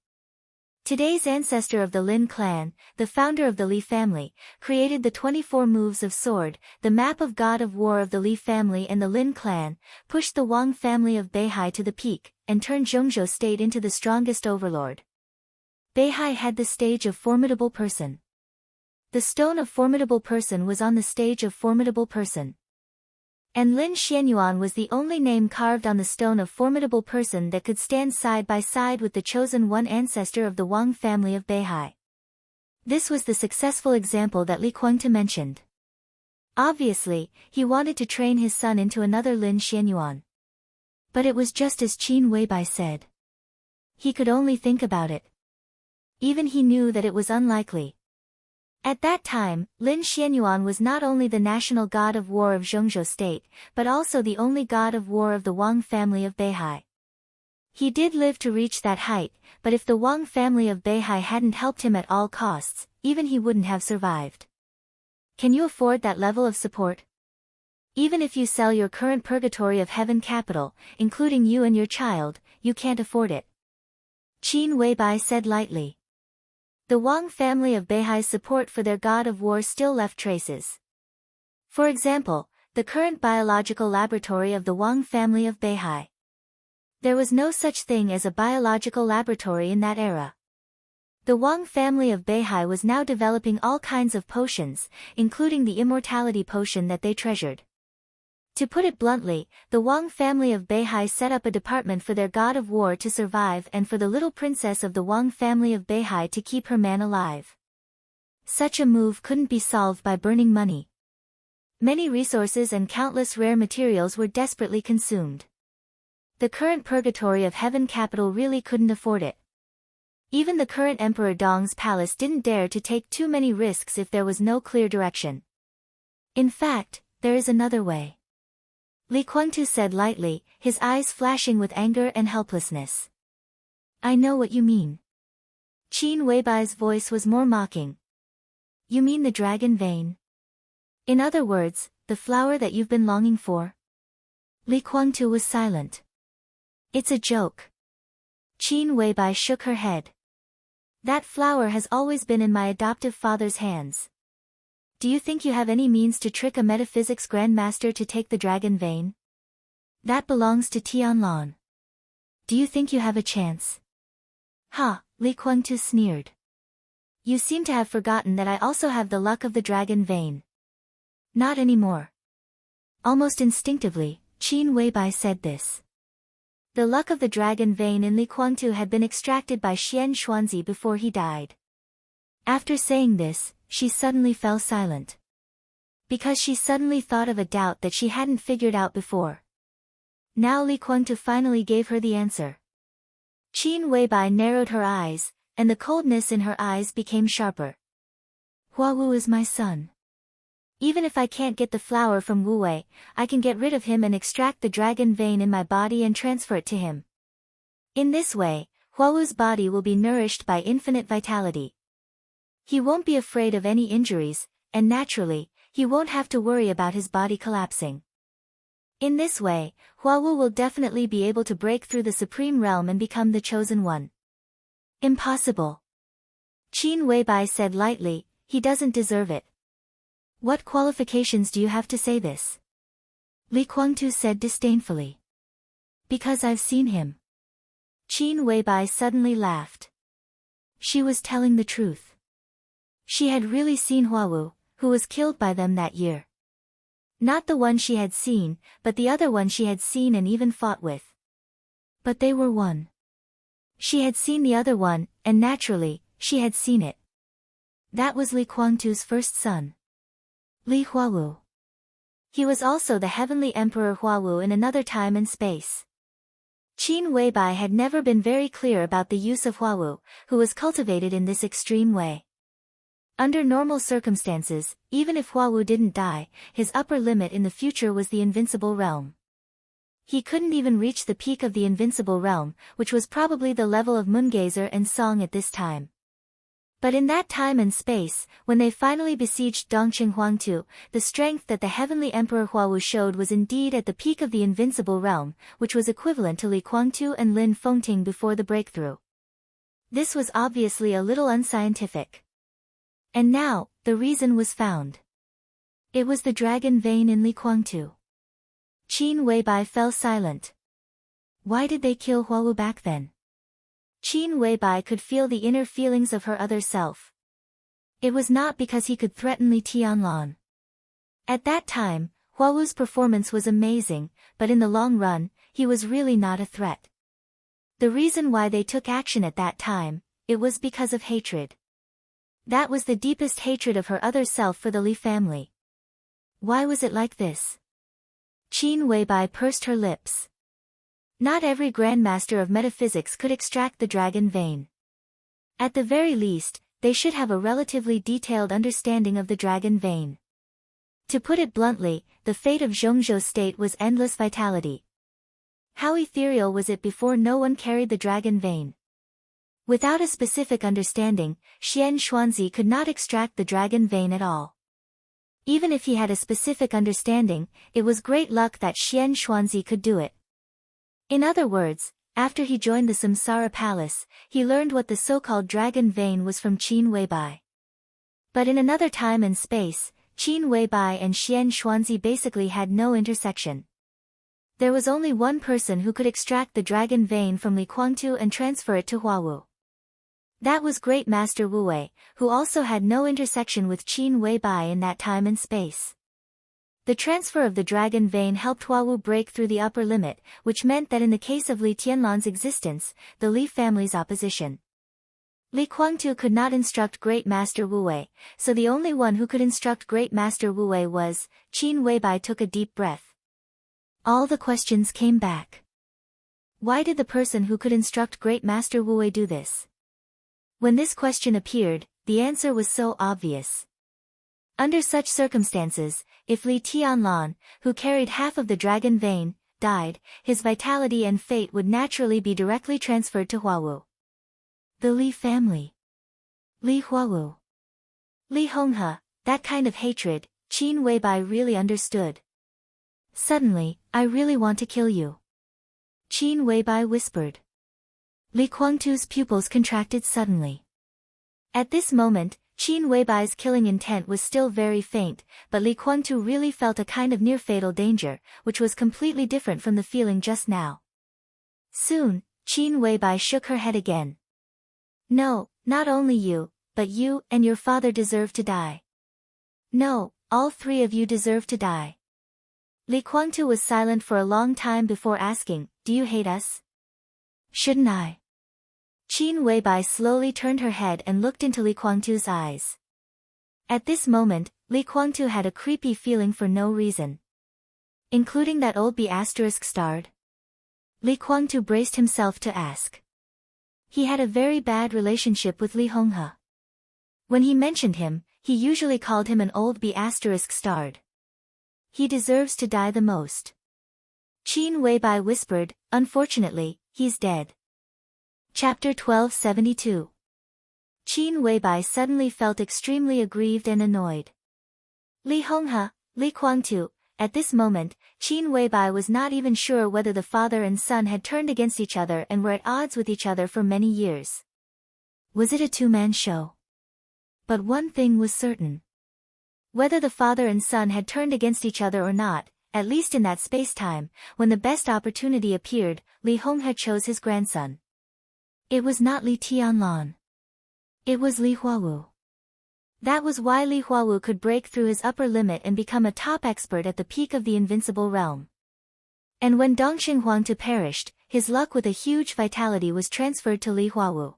Today's ancestor of the Lin clan, the founder of the Li family, created the 24 moves of sword, the map of god of war of the Li family and the Lin clan, pushed the Wang family of Beihai to the peak, and turned Zhongzhou State into the strongest overlord. Beihai had the stage of formidable person. The stone of formidable person was on the stage of formidable person. And Lin Xianyuan was the only name carved on the stone of formidable person that could stand side by side with the chosen one ancestor of the Wang family of Beihai. This was the successful example that Li Kuangtu mentioned. Obviously, he wanted to train his son into another Lin Xianyuan. But it was just as Qin Weibai said. He could only think about it. Even he knew that it was unlikely. At that time, Lin Xianyuan was not only the national god of war of Zhongzhou State, but also the only god of war of the Wang family of Beihai. He did live to reach that height, but if the Wang family of Beihai hadn't helped him at all costs, even he wouldn't have survived. Can you afford that level of support? Even if you sell your current purgatory of heaven capital, including you and your child, you can't afford it. Qin Weibai said lightly. The Wang family of Beihai's support for their god of war still left traces. For example, the current biological laboratory of the Wang family of Beihai. There was no such thing as a biological laboratory in that era. The Wang family of Beihai was now developing all kinds of potions, including the immortality potion that they treasured. To put it bluntly, the Wang family of Beihai set up a department for their god of war to survive and for the little princess of the Wang family of Beihai to keep her man alive. Such a move couldn't be solved by burning money. Many resources and countless rare materials were desperately consumed. The current purgatory of heaven capital really couldn't afford it. Even the current Emperor Dong's palace didn't dare to take too many risks if there was no clear direction. In fact, there is another way. Li Kuangtu said lightly, his eyes flashing with anger and helplessness. I know what you mean. Qin Weibai's voice was more mocking. You mean the dragon vein? In other words, the flower that you've been longing for? Li Kuangtu was silent. It's a joke. Qin Weibai shook her head. That flower has always been in my adoptive father's hands. Do you think you have any means to trick a metaphysics grandmaster to take the dragon vein? That belongs to Tianlan. Do you think you have a chance? Ha, Li Kuangtu sneered. You seem to have forgotten that I also have the luck of the dragon vein. Not anymore. Almost instinctively, Qin Weibai said this. The luck of the dragon vein in Li Kuangtu had been extracted by Xian Xuanzi before he died. After saying this, she suddenly fell silent. Because she suddenly thought of a doubt that she hadn't figured out before. Now Li Kuangtu finally gave her the answer. Qin Weibai narrowed her eyes, and the coldness in her eyes became sharper. Hua Wu is my son. Even if I can't get the flower from Wu Wei, I can get rid of him and extract the dragon vein in my body and transfer it to him. In this way, Huawu's body will be nourished by infinite vitality. He won't be afraid of any injuries, and naturally, he won't have to worry about his body collapsing. In this way, Huawu will definitely be able to break through the Supreme Realm and become the Chosen One. Impossible. Qin Weibai said lightly, he doesn't deserve it. What qualifications do you have to say this? Li Guangtu said disdainfully. Because I've seen him. Qin Weibai suddenly laughed. She was telling the truth. She had really seen Huawu, who was killed by them that year. Not the one she had seen, but the other one she had seen and even fought with. But they were one. She had seen the other one, and naturally, she had seen it. That was Li Guangtu's first son. Li Huawu. He was also the heavenly emperor Huawu in another time and space. Qin Weibai had never been very clear about the use of Huawu, who was cultivated in this extreme way. Under normal circumstances, even if Huawu didn't die, his upper limit in the future was the invincible realm. He couldn't even reach the peak of the invincible realm, which was probably the level of Moongazer and Song at this time. But in that time and space, when they finally besieged Dongqing Huangtu, the strength that the heavenly emperor Huawu showed was indeed at the peak of the invincible realm, which was equivalent to Li Guangtu and Lin Fengting before the breakthrough. This was obviously a little unscientific. And now, the reason was found. It was the dragon vein in Li Guangtu. Qin Weibai fell silent. Why did they kill Huawu back then? Qin Weibai could feel the inner feelings of her other self. It was not because he could threaten Li Tianlan. At that time, Huawu's performance was amazing, but in the long run, he was really not a threat. The reason why they took action at that time, it was because of hatred. That was the deepest hatred of her other self for the Li family. Why was it like this? Qin Weibai pursed her lips. Not every grandmaster of metaphysics could extract the dragon vein. At the very least, they should have a relatively detailed understanding of the dragon vein. To put it bluntly, the fate of Zhongzhou's state was endless vitality. How ethereal was it before no one carried the dragon vein? Without a specific understanding, Xian Xuanzi could not extract the dragon vein at all. Even if he had a specific understanding, it was great luck that Xian Xuanzi could do it. In other words, after he joined the Samsara Palace, he learned what the so-called dragon vein was from Qin Weibai. But in another time and space, Qin Weibai and Xian Xuanzi basically had no intersection. There was only one person who could extract the dragon vein from Li Guangtu and transfer it to Huawu. That was Great Master Wu Wei, who also had no intersection with Qin Weibai in that time and space. The transfer of the dragon vein helped Huawu break through the upper limit, which meant that in the case of Li Tianlan's existence, the Li family's opposition. Li Guangtu could not instruct Great Master Wu Wei, so the only one who could instruct Great Master Wu Wei was. Qin Weibai took a deep breath. All the questions came back. Why did the person who could instruct Great Master Wu Wei do this? When this question appeared, the answer was so obvious. Under such circumstances, if Li Tianlan, who carried half of the dragon vein, died, his vitality and fate would naturally be directly transferred to Huawu. The Li family. Li Huawu. Li Honghe, that kind of hatred, Qin Weibai really understood. Suddenly, I really want to kill you. Qin Weibai whispered. Li Guangtu's pupils contracted suddenly. At this moment, Qin Weibai's killing intent was still very faint, but Li Guangtu really felt a kind of near-fatal danger, which was completely different from the feeling just now. Soon, Qin Weibai shook her head again. No, not only you, but you and your father deserve to die. No, all three of you deserve to die. Li Guangtu was silent for a long time before asking, do you hate us? Shouldn't I? Qin Weibai slowly turned her head and looked into Li Guangtu's eyes. At this moment, Li Guangtu had a creepy feeling for no reason. Including that old B*****. Li Guangtu braced himself to ask. He had a very bad relationship with Li Honghe. When he mentioned him, He usually called him an old B***starred. He deserves to die the most. Qin Weibai whispered, unfortunately, he's dead. Chapter 1272. Qin Weibai suddenly felt extremely aggrieved and annoyed. Li Honghe, Li Guangtu. At this moment, Qin Weibai was not even sure whether the father and son had turned against each other and were at odds with each other for many years. Was it a two-man show? But one thing was certain. Whether the father and son had turned against each other or not, at least in that space-time, when the best opportunity appeared, Li Honghe chose his grandson. It was not Li Tianlan. It was Li Huawu. That was why Li Huawu could break through his upper limit and become a top expert at the peak of the invincible realm. And when Dongxing Huangtu perished, his luck with a huge vitality was transferred to Li Huawu.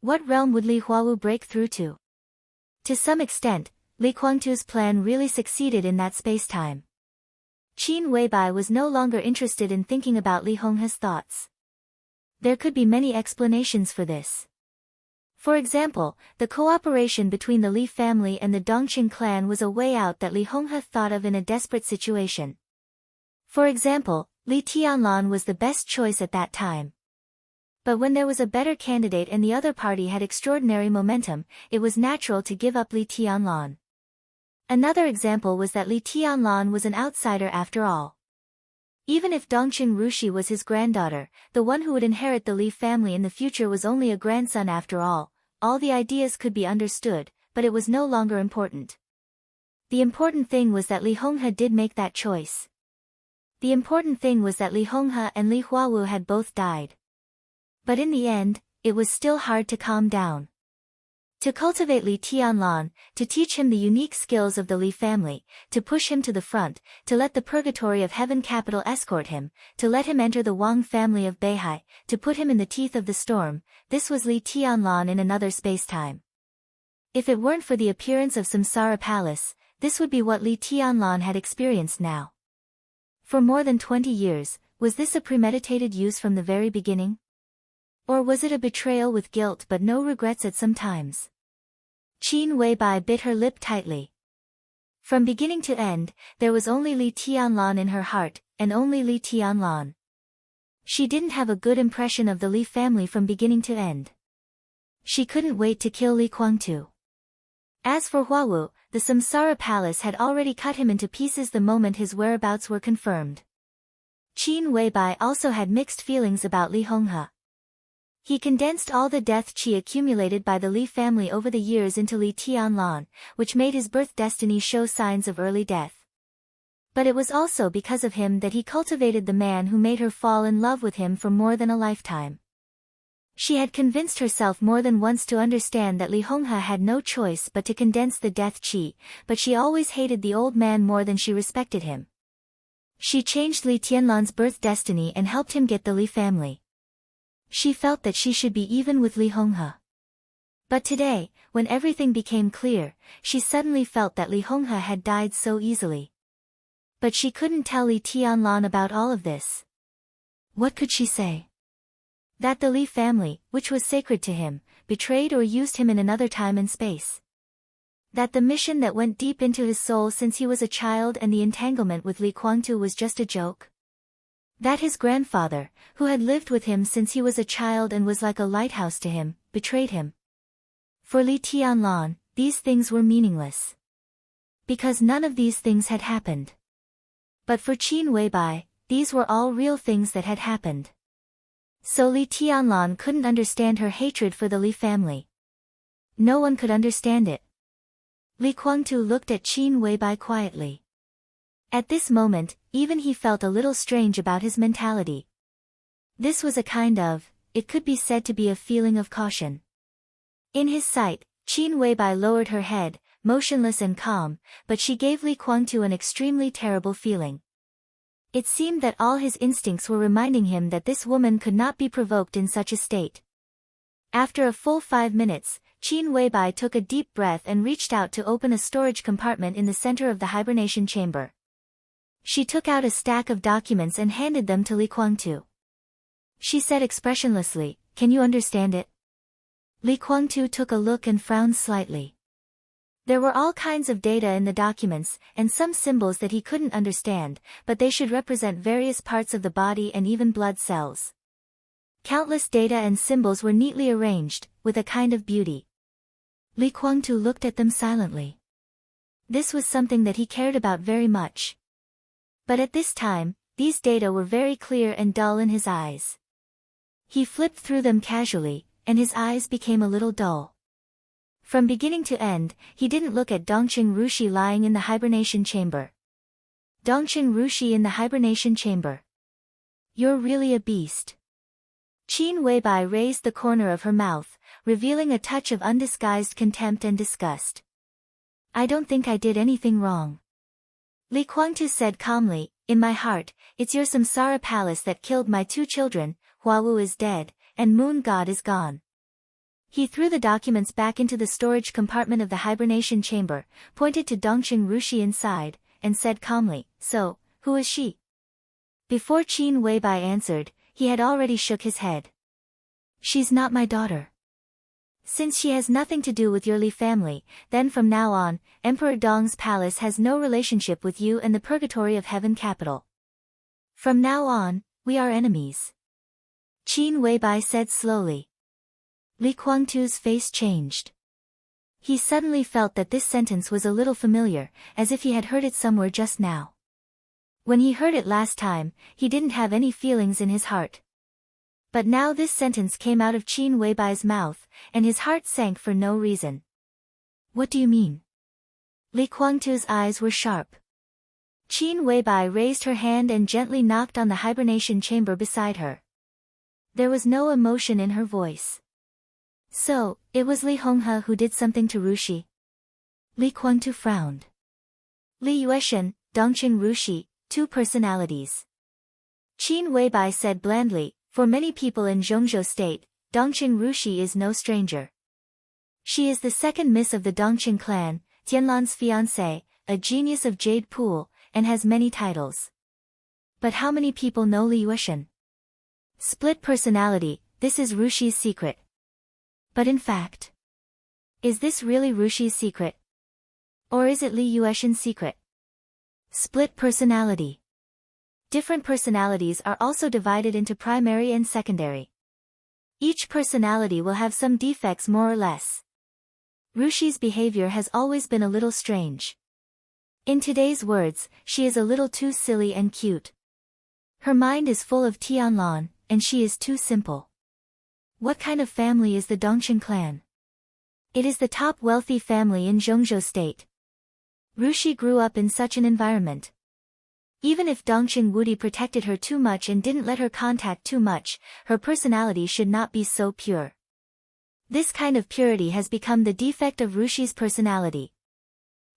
What realm would Li Huawu break through to? To some extent, Li Guangtu's plan really succeeded in that space-time. Qin Weibai was no longer interested in thinking about Li Honghe's thoughts. There could be many explanations for this. For example, the cooperation between the Li family and the Dongqing clan was a way out that Li Honghe thought of in a desperate situation. For example, Li Tianlan was the best choice at that time. But when there was a better candidate and the other party had extraordinary momentum, it was natural to give up Li Tianlan. Another example was that Li Tianlan was an outsider after all. Even if Dongqing Rushi was his granddaughter, the one who would inherit the Li family in the future was only a grandson after all. All the ideas could be understood, but it was no longer important. The important thing was that Li Honghe did make that choice. The important thing was that Li Honghe and Li Huawu had both died. But in the end, it was still hard to calm down. To cultivate Li Tianlan, to teach him the unique skills of the Li family, to push him to the front, to let the purgatory of heaven capital escort him, to let him enter the Wang family of Beihai, to put him in the teeth of the storm, this was Li Tianlan in another space-time. If it weren't for the appearance of Samsara Palace, this would be what Li Tianlan had experienced now. For more than 20 years, was this a premeditated use from the very beginning? Or was it a betrayal with guilt but no regrets at some times? Qin Weibai bit her lip tightly. From beginning to end, there was only Li Tianlan in her heart, and only Li Tianlan. She didn't have a good impression of the Li family from beginning to end. She couldn't wait to kill Li Guangtu. As for Huawu, the Samsara Palace had already cut him into pieces the moment his whereabouts were confirmed. Qin Weibai also had mixed feelings about Li Honghe. He condensed all the death qi accumulated by the Li family over the years into Li Tianlan, which made his birth destiny show signs of early death. But it was also because of him that he cultivated the man who made her fall in love with him for more than a lifetime. She had convinced herself more than once to understand that Li Honghe had no choice but to condense the death qi, but she always hated the old man more than she respected him. She changed Li Tianlan's birth destiny and helped him get the Li family. She felt that she should be even with Li Honghe. But today, when everything became clear, she suddenly felt that Li Honghe had died so easily. But she couldn't tell Li Tianlan about all of this. What could she say? That the Li family, which was sacred to him, betrayed or used him in another time and space. That the mission that went deep into his soul since he was a child and the entanglement with Li Guangtu was just a joke. That his grandfather, who had lived with him since he was a child and was like a lighthouse to him, betrayed him. For Li Tianlan, these things were meaningless. Because none of these things had happened. But for Qin Weibai, these were all real things that had happened. So Li Tianlan couldn't understand her hatred for the Li family. No one could understand it. Li Guangtu looked at Qin Weibai quietly. At this moment, even he felt a little strange about his mentality. This was a kind of, it could be said to be a feeling of caution. In his sight, Qin Weibai lowered her head, motionless and calm, but she gave Li Guangtu an extremely terrible feeling. It seemed that all his instincts were reminding him that this woman could not be provoked in such a state. After a full 5 minutes, Qin Weibai took a deep breath and reached out to open a storage compartment in the center of the hibernation chamber. She took out a stack of documents and handed them to Li Guangtu. She said expressionlessly, "Can you understand it?" Li Guangtu took a look and frowned slightly. There were all kinds of data in the documents, and some symbols that he couldn't understand, but they should represent various parts of the body and even blood cells. Countless data and symbols were neatly arranged, with a kind of beauty. Li Kuangtu looked at them silently. This was something that he cared about very much. But at this time, these data were very clear and dull in his eyes. He flipped through them casually, and his eyes became a little dull. From beginning to end, he didn't look at Dongqing Rushi lying in the hibernation chamber. Dongqing Rushi in the hibernation chamber. You're really a beast. Qin Weibai raised the corner of her mouth, revealing a touch of undisguised contempt and disgust. I don't think I did anything wrong. Li Kuangtu said calmly, in my heart, it's your samsara palace that killed my 2 children, Huawu is dead, and Moon God is gone. He threw the documents back into the storage compartment of the hibernation chamber, pointed to Dongqing Rushi inside, and said calmly, so, who is she? Before Qin Weibai answered, he had already shook his head. She's not my daughter. Since she has nothing to do with your Li family, then from now on, Emperor Dong's palace has no relationship with you and the purgatory of heaven capital. From now on, we are enemies. Qin Weibai said slowly. Li Kuangtu's face changed. He suddenly felt that this sentence was a little familiar, as if he had heard it somewhere just now. When he heard it last time, he didn't have any feelings in his heart. But now this sentence came out of Qin Weibai's mouth, and his heart sank for no reason. What do you mean? Li Kuangtu's eyes were sharp. Qin Weibai raised her hand and gently knocked on the hibernation chamber beside her. There was no emotion in her voice. So, it was Li Honghe who did something to Rushi? Li Kuangtu frowned. Li Yueshan, Dongqing Rushi, 2 personalities. Qin Weibai said blandly, for many people in Zhongzhou State, Dongqing Rushi is no stranger. She is the second miss of the Dongqing clan, Tianlan's fiancée, a genius of Jade Pool, and has many titles. But how many people know Li Yueshan? Split personality, this is Rushi's secret. But in fact, is this really Rushi's secret? Or is it Li Yueshan's secret? Split personality. Different personalities are also divided into primary and secondary. Each personality will have some defects more or less. Rushi's behavior has always been a little strange. In today's words, she is a little too silly and cute. Her mind is full of Tianlan, and she is too simple. What kind of family is the Dongqing clan? It is the top wealthy family in Zhongzhou State. Rushi grew up in such an environment. Even if Dongqing Wudi protected her too much and didn't let her contact too much, her personality should not be so pure. This kind of purity has become the defect of Rushi's personality.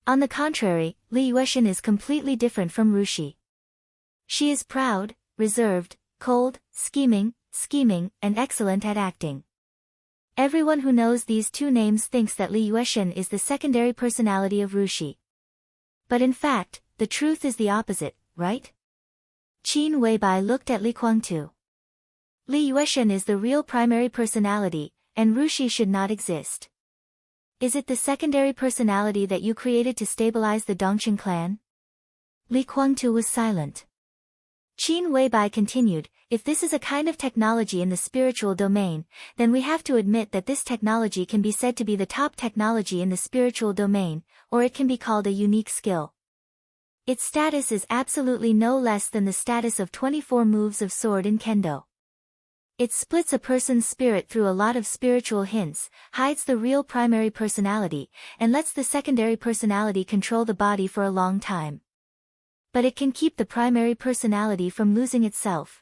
On the contrary, Li Yueshan is completely different from Rushi. She is proud, reserved, cold, scheming, and excellent at acting. Everyone who knows these 2 names thinks that Li Yueshan is the secondary personality of Rushi. But in fact, the truth is the opposite, right? Qin Weibai looked at Li Kuangtu. Li Yueshan is the real primary personality, and Rushi should not exist. Is it the secondary personality that you created to stabilize the Dongqing clan? Li Kuangtu was silent. Qin Weibai continued, if this is a kind of technology in the spiritual domain, then we have to admit that this technology can be said to be the top technology in the spiritual domain, or it can be called a unique skill. Its status is absolutely no less than the status of 24 moves of sword in Kendo. It splits a person's spirit through a lot of spiritual hints, hides the real primary personality, and lets the secondary personality control the body for a long time. But it can keep the primary personality from losing itself.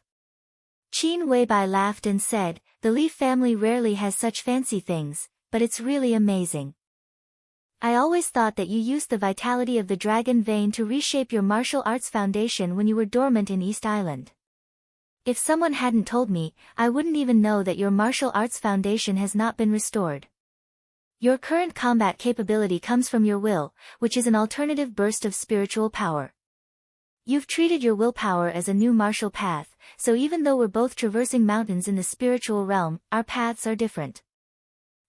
Qin Weibai laughed and said, the Li family rarely has such fancy things, but it's really amazing. I always thought that you used the vitality of the dragon vein to reshape your martial arts foundation when you were dormant in East Island. If someone hadn't told me, I wouldn't even know that your martial arts foundation has not been restored. Your current combat capability comes from your will, which is an alternative burst of spiritual power. You've treated your willpower as a new martial path, so even though we're both traversing mountains in the spiritual realm, our paths are different.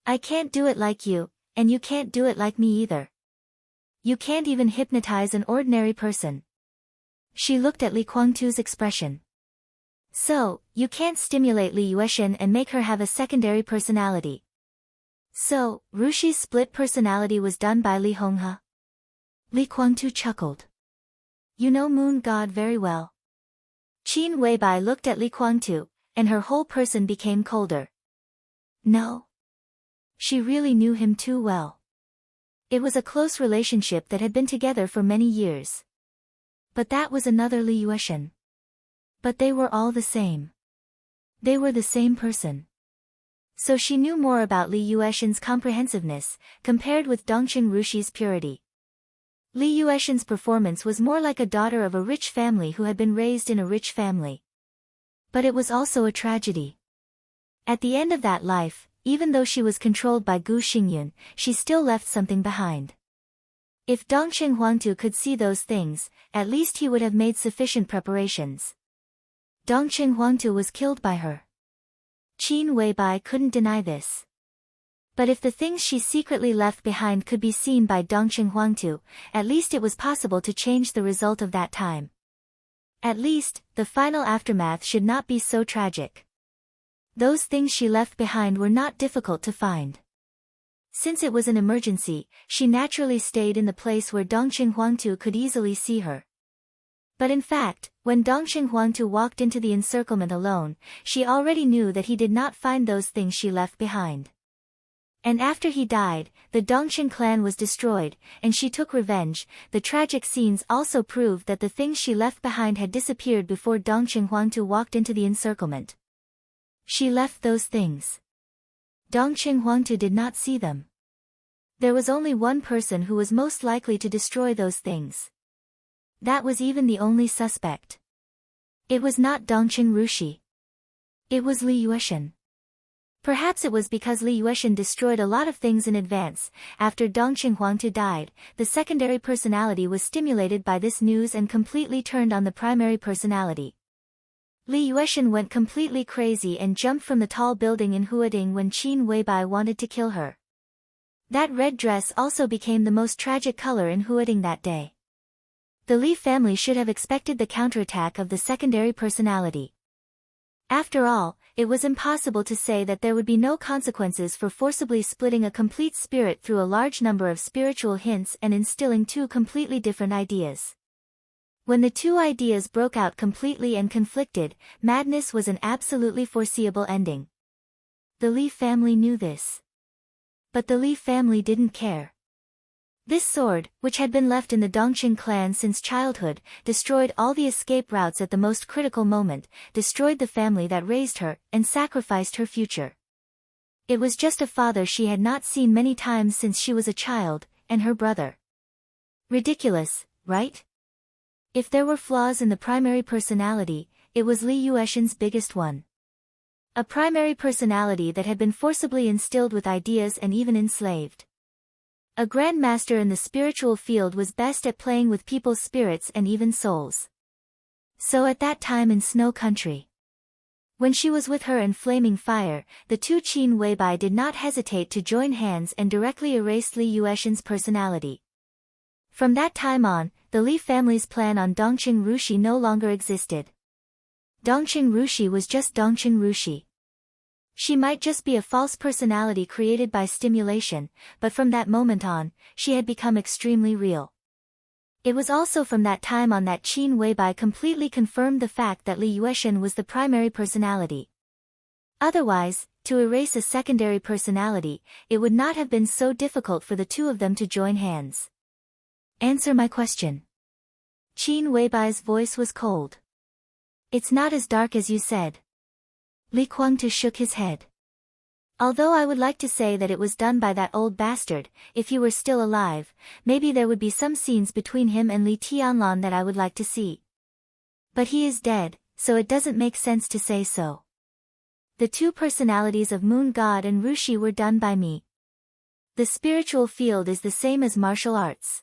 I can't do it like you, and you can't do it like me either. You can't even hypnotize an ordinary person. She looked at Li Guangtu's expression. So, you can't stimulate Li Yueshan and make her have a secondary personality. So, Rushi's split personality was done by Li Honghe? Li Guangtu chuckled. You know Moon God very well. Qin Weibai looked at Li Guangtu, and her whole person became colder. No. She really knew him too well. It was a close relationship that had been together for many years. But that was another Li Yueshan. But they were all the same. They were the same person. So she knew more about Li Yueshan's comprehensiveness, compared with Dongqing Rushi's purity. Li Yueshan's performance was more like a daughter of a rich family who had been raised in a rich family. But it was also a tragedy. At the end of that life, even though she was controlled by Gu Xingyun, she still left something behind. If Dongqing Huangtu could see those things, at least he would have made sufficient preparations. Dongqing Huangtu was killed by her. Qin Weibai couldn't deny this. But if the things she secretly left behind could be seen by Dongqing Huangtu, at least it was possible to change the result of that time. At least, the final aftermath should not be so tragic. Those things she left behind were not difficult to find. Since it was an emergency, she naturally stayed in the place where Dongqing Huangtu could easily see her. But in fact, when Dongqing Huangtu walked into the encirclement alone, she already knew that he did not find those things she left behind. And after he died, the Dongqing clan was destroyed, and she took revenge. The tragic scenes also proved that the things she left behind had disappeared before Dongqing Huangtu walked into the encirclement. She left those things. Dongqing Huangtu did not see them. There was only one person who was most likely to destroy those things. That was even the only suspect. It was not Dongqing Rushi. It was Li Yueshan. Perhaps it was because Li Yueshan destroyed a lot of things in advance. After Dongqing Huangtu died, the secondary personality was stimulated by this news and completely turned on the primary personality. Li Yueshan went completely crazy and jumped from the tall building in Huading when Qin Weibai wanted to kill her. That red dress also became the most tragic color in Huading that day. The Li family should have expected the counterattack of the secondary personality. After all, it was impossible to say that there would be no consequences for forcibly splitting a complete spirit through a large number of spiritual hints and instilling two completely different ideas. When the two ideas broke out completely and conflicted, madness was an absolutely foreseeable ending. The Li family knew this. But the Li family didn't care. This sword, which had been left in the Dongqing clan since childhood, destroyed all the escape routes at the most critical moment, destroyed the family that raised her, and sacrificed her future. It was just a father she had not seen many times since she was a child, and her brother. Ridiculous, right? If there were flaws in the primary personality, it was Li Yueshan's biggest one. A primary personality that had been forcibly instilled with ideas and even enslaved. A grandmaster in the spiritual field was best at playing with people's spirits and even souls. So at that time in Snow Country, when she was with her and Flaming Fire, the two Qin Weibai did not hesitate to join hands and directly erase Li Yueshan's personality. From that time on, the Li family's plan on Dongqing Rushi no longer existed. Dongqing Rushi was just Dongqing Rushi. She might just be a false personality created by stimulation, but from that moment on, she had become extremely real. It was also from that time on that Qin Weibai completely confirmed the fact that Li Yueshan was the primary personality. Otherwise, to erase a secondary personality, it would not have been so difficult for the two of them to join hands. Answer my question. Qin Weibai's voice was cold. It's not as dark as you said. Li Guangtu shook his head. Although I would like to say that it was done by that old bastard, if he were still alive, maybe there would be some scenes between him and Li Tianlan that I would like to see. But he is dead, so it doesn't make sense to say so. The two personalities of Moon God and Rushi were done by me. The spiritual field is the same as martial arts.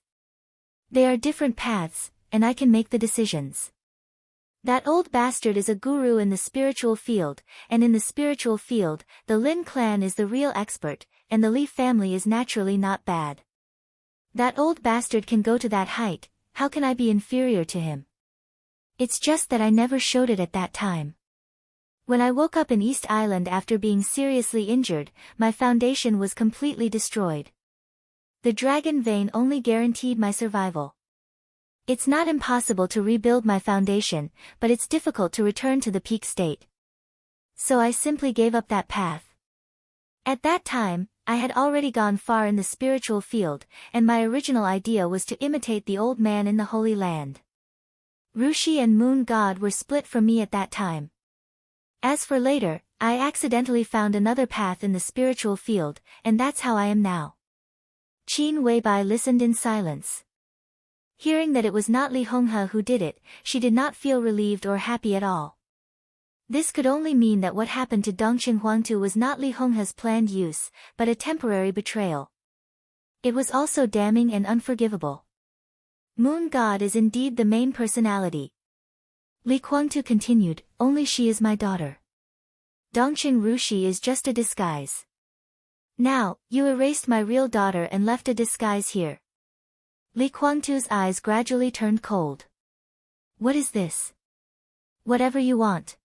They are different paths, and I can make the decisions. That old bastard is a guru in the spiritual field, and in the spiritual field, the Lin clan is the real expert, and the Li family is naturally not bad. That old bastard can go to that height, how can I be inferior to him? It's just that I never showed it at that time. When I woke up in East Island after being seriously injured, my foundation was completely destroyed. The dragon vein only guaranteed my survival. It's not impossible to rebuild my foundation, but it's difficult to return to the peak state. So I simply gave up that path. At that time, I had already gone far in the spiritual field, and my original idea was to imitate the old man in the Holy Land. Rushi and Moon God were split from me at that time. As for later, I accidentally found another path in the spiritual field, and that's how I am now. Qin Weibai listened in silence. Hearing that it was not Li Honghe who did it, she did not feel relieved or happy at all. This could only mean that what happened to Dongqing Huangtu was not Li Honghe's planned use, but a temporary betrayal. It was also damning and unforgivable. Moon God is indeed the main personality. Li Huangtu continued, only she is my daughter. Dongqing Rushi is just a disguise. Now, you erased my real daughter and left a disguise here. Li Huangtu's eyes gradually turned cold. What is this? Whatever you want.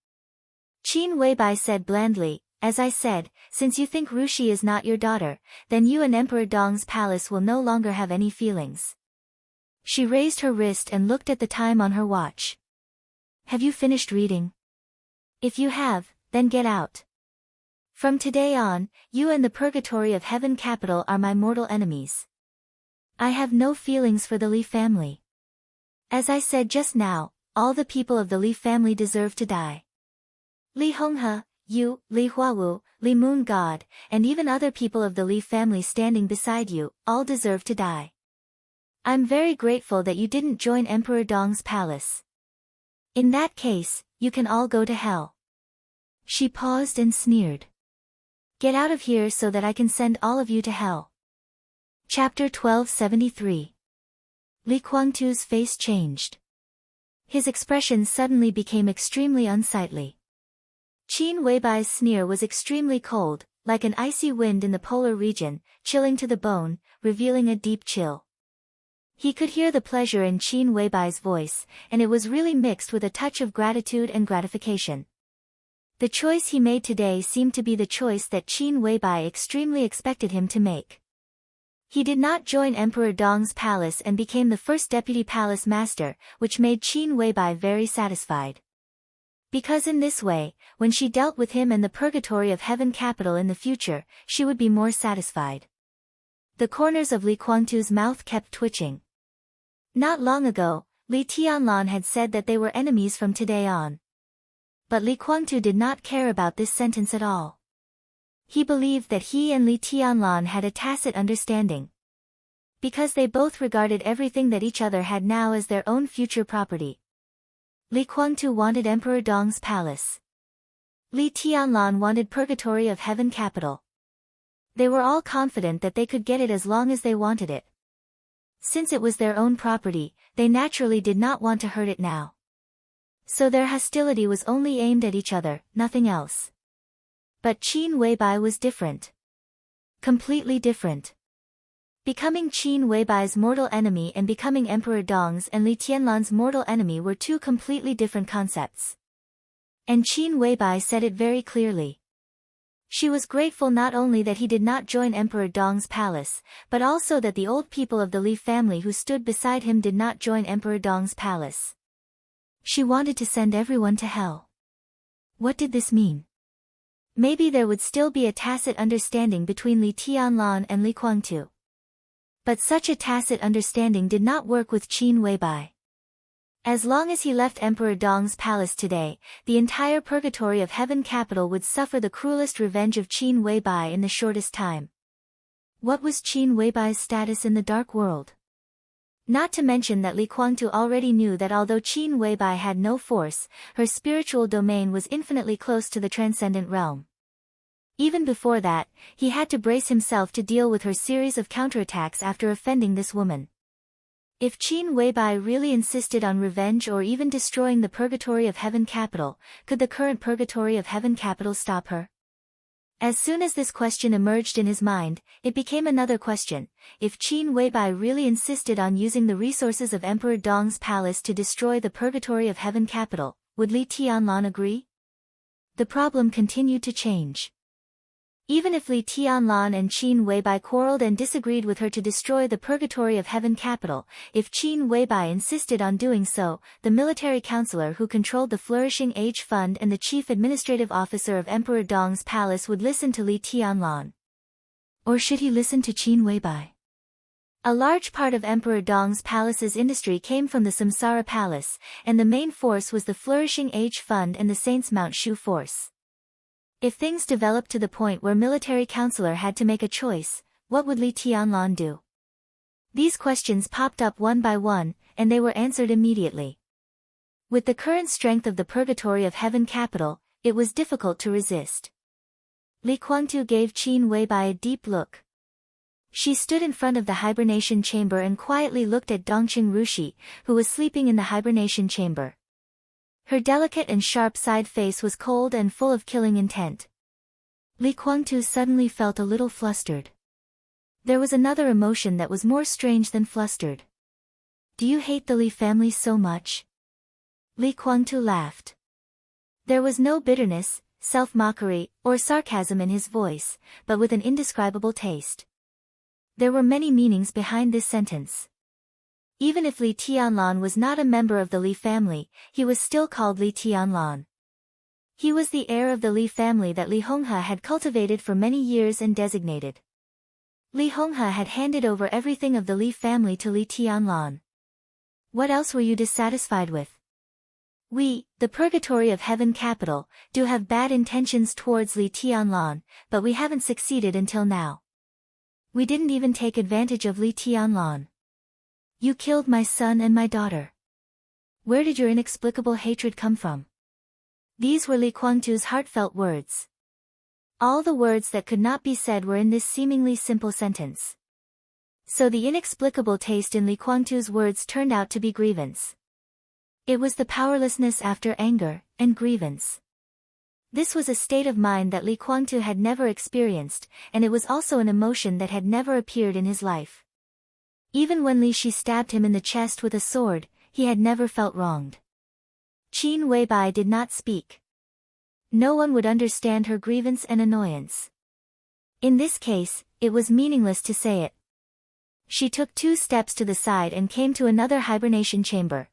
Qin Weibai said blandly, as I said, since you think Rushi is not your daughter, then you and Emperor Dong's palace will no longer have any feelings. She raised her wrist and looked at the time on her watch. Have you finished reading? If you have, then get out. From today on, you and the purgatory of heaven capital are my mortal enemies. I have no feelings for the Li family. As I said just now, all the people of the Li family deserve to die. Li Honghe, you, Li Huawu, Li Moon God, and even other people of the Li family standing beside you, all deserve to die. I'm very grateful that you didn't join Emperor Dong's palace. In that case, you can all go to hell. She paused and sneered. Get out of here so that I can send all of you to hell. Chapter 1273. Li Huangtu's face changed. His expression suddenly became extremely unsightly. Qin Weibai's sneer was extremely cold, like an icy wind in the polar region, chilling to the bone, revealing a deep chill. He could hear the pleasure in Qin Weibai's voice, and it was really mixed with a touch of gratitude and gratification. The choice he made today seemed to be the choice that Qin Weibai extremely expected him to make. He did not join Emperor Dong's palace and became the first deputy palace master, which made Qin Weibai very satisfied. Because in this way, when she dealt with him and the purgatory of heaven capital in the future, she would be more satisfied. The corners of Li Huangtu's mouth kept twitching. Not long ago, Li Tianlan had said that they were enemies from today on. But Li Huangtu did not care about this sentence at all. He believed that he and Li Tianlan had a tacit understanding. Because they both regarded everything that each other had now as their own future property. Li Huangtu wanted Emperor Dong's palace. Li Tianlan wanted purgatory of heaven capital. They were all confident that they could get it as long as they wanted it. Since it was their own property, they naturally did not want to hurt it now. So their hostility was only aimed at each other, nothing else. But Qin Weibai was different. Completely different. Becoming Qin Weibai's mortal enemy and becoming Emperor Dong's and Li Tianlan's mortal enemy were two completely different concepts. And Qin Weibai said it very clearly. She was grateful not only that he did not join Emperor Dong's palace, but also that the old people of the Li family who stood beside him did not join Emperor Dong's palace. She wanted to send everyone to hell. What did this mean? Maybe there would still be a tacit understanding between Li Tianlan and Li Huangtu. But such a tacit understanding did not work with Qin Weibai. As long as he left Emperor Dong's palace today, the entire purgatory of heaven capital would suffer the cruelest revenge of Qin Weibai in the shortest time. What was Qin Weibai's status in the dark world? Not to mention that Li Huangtu already knew that although Qin Weibai had no force, her spiritual domain was infinitely close to the transcendent realm. Even before that, he had to brace himself to deal with her series of counterattacks after offending this woman. If Qin Weibai really insisted on revenge or even destroying the purgatory of heaven capital, could the current purgatory of heaven capital stop her? As soon as this question emerged in his mind, it became another question. If Qin Weibai really insisted on using the resources of Emperor Dong's palace to destroy the Purgatory of Heaven capital, would Li Tianlan agree? The problem continued to change. Even if Li Tianlan and Qin Weibai quarreled and disagreed with her to destroy the Purgatory of Heaven capital, if Qin Weibai insisted on doing so, the military counselor who controlled the Flourishing Age Fund and the chief administrative officer of Emperor Dong's palace would listen to Li Tianlan. Or should he listen to Qin Weibai? A large part of Emperor Dong's palace's industry came from the Samsara Palace, and the main force was the Flourishing Age Fund and the Saints Mount Shu force. If things developed to the point where military counselor had to make a choice, what would Li Tianlan do? These questions popped up one by one, and they were answered immediately. With the current strength of the Purgatory of Heaven capital, it was difficult to resist. Li Guangtu gave Qin Weibai a deep look. She stood in front of the hibernation chamber and quietly looked at Dongqing Rushi, who was sleeping in the hibernation chamber. Her delicate and sharp-side face was cold and full of killing intent. Li Guangtu suddenly felt a little flustered. There was another emotion that was more strange than flustered. Do you hate the Li family so much? Li Guangtu laughed. There was no bitterness, self-mockery, or sarcasm in his voice, but with an indescribable taste. There were many meanings behind this sentence. Even if Li Tianlan was not a member of the Li family, he was still called Li Tianlan. He was the heir of the Li family that Li Honghe had cultivated for many years and designated. Li Honghe had handed over everything of the Li family to Li Tianlan. What else were you dissatisfied with? We, the Purgatory of Heaven capital, do have bad intentions towards Li Tianlan, but we haven't succeeded until now. We didn't even take advantage of Li Tianlan. You killed my son and my daughter. Where did your inexplicable hatred come from? These were Li Guangtu's heartfelt words. All the words that could not be said were in this seemingly simple sentence. So the inexplicable taste in Li Guangtu's words turned out to be grievance. It was the powerlessness after anger and grievance. This was a state of mind that Li Guangtu had never experienced, and it was also an emotion that had never appeared in his life. Even when Li Shi stabbed him in the chest with a sword, he had never felt wronged. Qin Weibai did not speak. No one would understand her grievance and annoyance. In this case, it was meaningless to say it. She took 2 steps to the side and came to another hibernation chamber.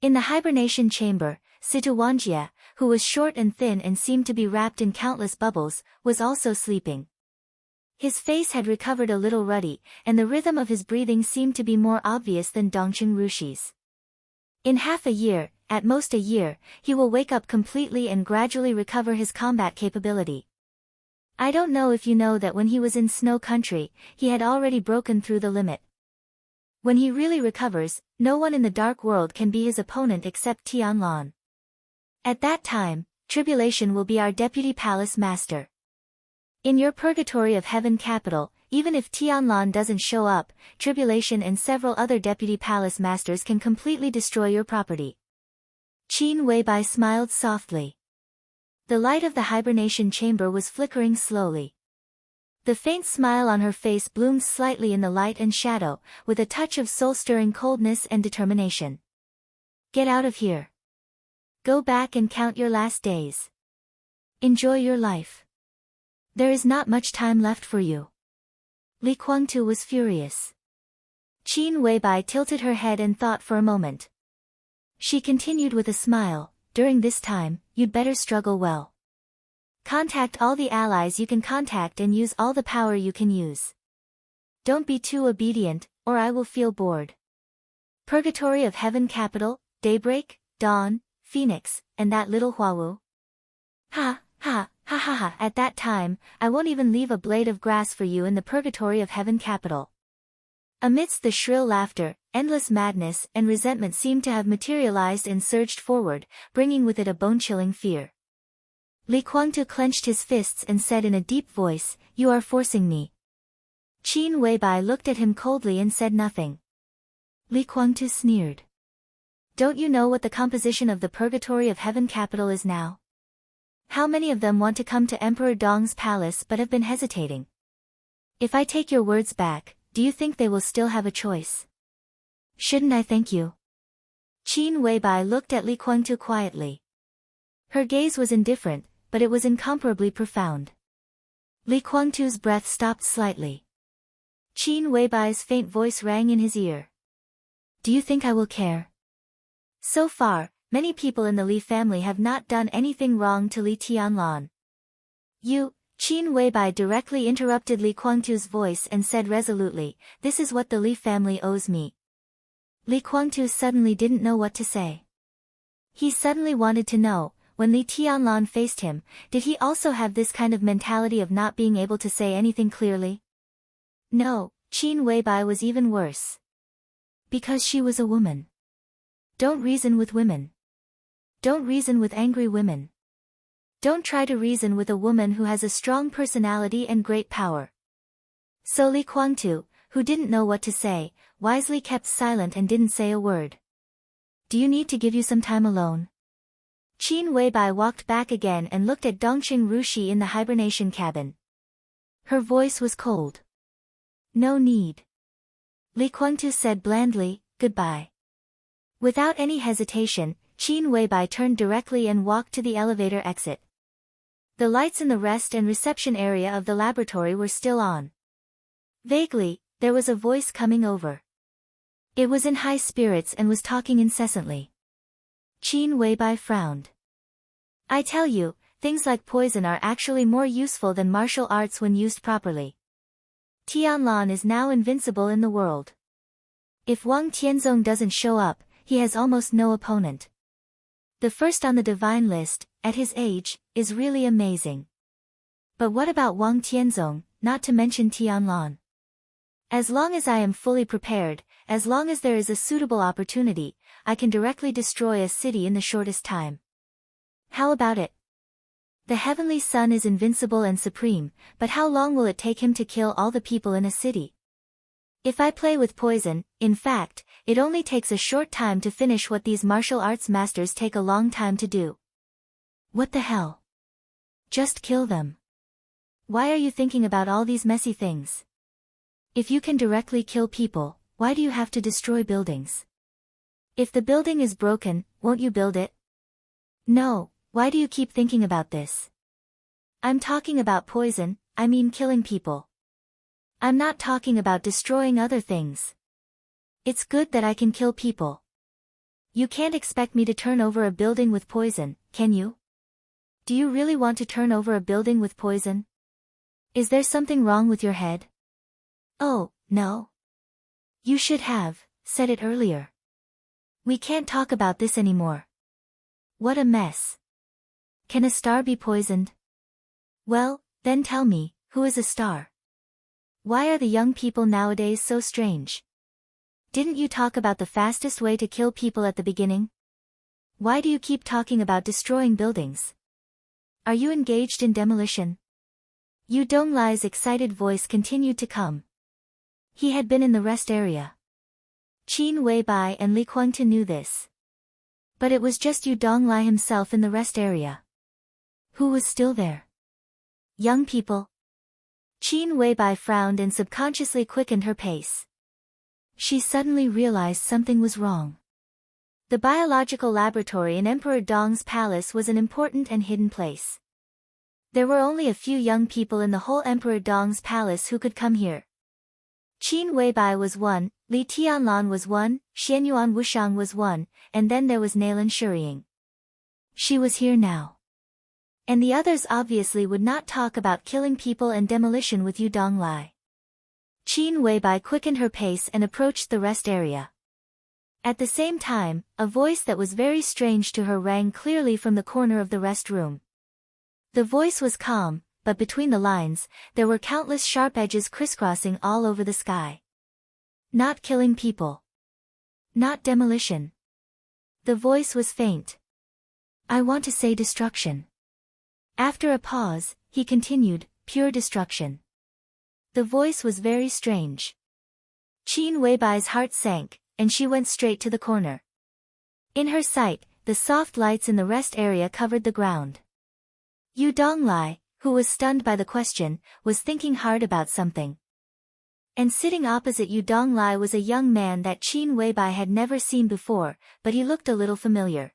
In the hibernation chamber, Situ Wanjie, who was short and thin and seemed to be wrapped in countless bubbles, was also sleeping. His face had recovered a little ruddy, and the rhythm of his breathing seemed to be more obvious than Dongqing Rushi's. In half a year, at most a year, he will wake up completely and gradually recover his combat capability. I don't know if you know that when he was in Snow Country, he had already broken through the limit. When he really recovers, no one in the dark world can be his opponent except Tianlan. At that time, Tribulation will be our deputy palace master. In your Purgatory of Heaven capital, even if Tianlan doesn't show up, Tribulation and several other deputy palace masters can completely destroy your property. Qin Weibai smiled softly. The light of the hibernation chamber was flickering slowly. The faint smile on her face bloomed slightly in the light and shadow, with a touch of soul-stirring coldness and determination. Get out of here. Go back and count your last days. Enjoy your life. There is not much time left for you. Li Guangtu was furious. Qin Weibai tilted her head and thought for a moment. She continued with a smile, during this time, you'd better struggle well. Contact all the allies you can contact and use all the power you can use. Don't be too obedient, or I will feel bored. Purgatory of Heaven capital, Daybreak, Dawn, Phoenix, and that little Huawu. Ha, ha, ha ha ha, at that time, I won't even leave a blade of grass for you in the Purgatory of Heaven capital. Amidst the shrill laughter, endless madness and resentment seemed to have materialized and surged forward, bringing with it a bone-chilling fear. Li Guangtu clenched his fists and said in a deep voice, "You are forcing me." Qin Weibai looked at him coldly and said nothing. Li Guangtu sneered. Don't you know what the composition of the Purgatory of Heaven capital is now? How many of them want to come to Emperor Dong's palace but have been hesitating? If I take your words back, do you think they will still have a choice? Shouldn't I thank you? Qin Weibai looked at Li Kuangtu quietly. Her gaze was indifferent, but it was incomparably profound. Li Kuangtu's breath stopped slightly. Qin Weibai's faint voice rang in his ear. Do you think I will care? So far, many people in the Li family have not done anything wrong to Li Tianlan. You, Qin Weibai directly interrupted Li Kuangtu's voice and said resolutely, this is what the Li family owes me. Li Kuangtu suddenly didn't know what to say. He suddenly wanted to know, when Li Tianlan faced him, did he also have this kind of mentality of not being able to say anything clearly? No, Qin Weibai was even worse. Because she was a woman. Don't reason with women. Don't reason with angry women. Don't try to reason with a woman who has a strong personality and great power. So Li Kuangtu, who didn't know what to say, wisely kept silent and didn't say a word. Do you need to give you some time alone? Qin Weibai walked back again and looked at Dongqing Rushi in the hibernation cabin. Her voice was cold. No need. Li Kuangtu said blandly, goodbye. Without any hesitation, Qin Weibai turned directly and walked to the elevator exit. The lights in the rest and reception area of the laboratory were still on. Vaguely, there was a voice coming over. It was in high spirits and was talking incessantly. Qin Weibai frowned. I tell you, things like poison are actually more useful than martial arts when used properly. Tianlan is now invincible in the world. If Wang Tianzong doesn't show up, he has almost no opponent. The first on the divine list, at his age, is really amazing. But what about Wang Tianzong, not to mention Tianlan? As long as I am fully prepared, as long as there is a suitable opportunity, I can directly destroy a city in the shortest time. How about it? The heavenly sun is invincible and supreme, but how long will it take him to kill all the people in a city? If I play with poison, in fact, it only takes a short time to finish what these martial arts masters take a long time to do. What the hell? Just kill them. Why are you thinking about all these messy things? If you can directly kill people, why do you have to destroy buildings? If the building is broken, won't you build it? No, why do you keep thinking about this? I'm talking about poison, I mean killing people. I'm not talking about destroying other things. It's good that I can kill people. You can't expect me to turn over a building with poison, can you? Do you really want to turn over a building with poison? Is there something wrong with your head? Oh, no. You should have said it earlier. We can't talk about this anymore. What a mess. Can a star be poisoned? Well, then tell me, who is a star? Why are the young people nowadays so strange? Didn't you talk about the fastest way to kill people at the beginning? Why do you keep talking about destroying buildings? Are you engaged in demolition? Yu Donglai's excited voice continued to come. He had been in the rest area. Qin Weibai and Li Kuangtu knew this. But it was just Yu Donglai himself in the rest area. Who was still there? Young people. Qin Weibai frowned and subconsciously quickened her pace. She suddenly realized something was wrong. The biological laboratory in Emperor Dong's palace was an important and hidden place. There were only a few young people in the whole Emperor Dong's palace who could come here. Qin Weibai was one, Li Tianlan was one, Xianyuan Wushang was one, and then there was Nailan Shuriying. She was here now. And the others obviously would not talk about killing people and demolition with Yu Donglai. Qin Weibai quickened her pace and approached the rest area. At the same time, a voice that was very strange to her rang clearly from the corner of the rest room. The voice was calm, but between the lines, there were countless sharp edges crisscrossing all over the sky. Not killing people. Not demolition. The voice was faint. I want to say destruction. After a pause, he continued, pure destruction. The voice was very strange. Qin Weibai's heart sank, and she went straight to the corner. In her sight, the soft lights in the rest area covered the ground. Yu Donglai, who was stunned by the question, was thinking hard about something. And sitting opposite Yu Donglai was a young man that Qin Weibai had never seen before, but he looked a little familiar.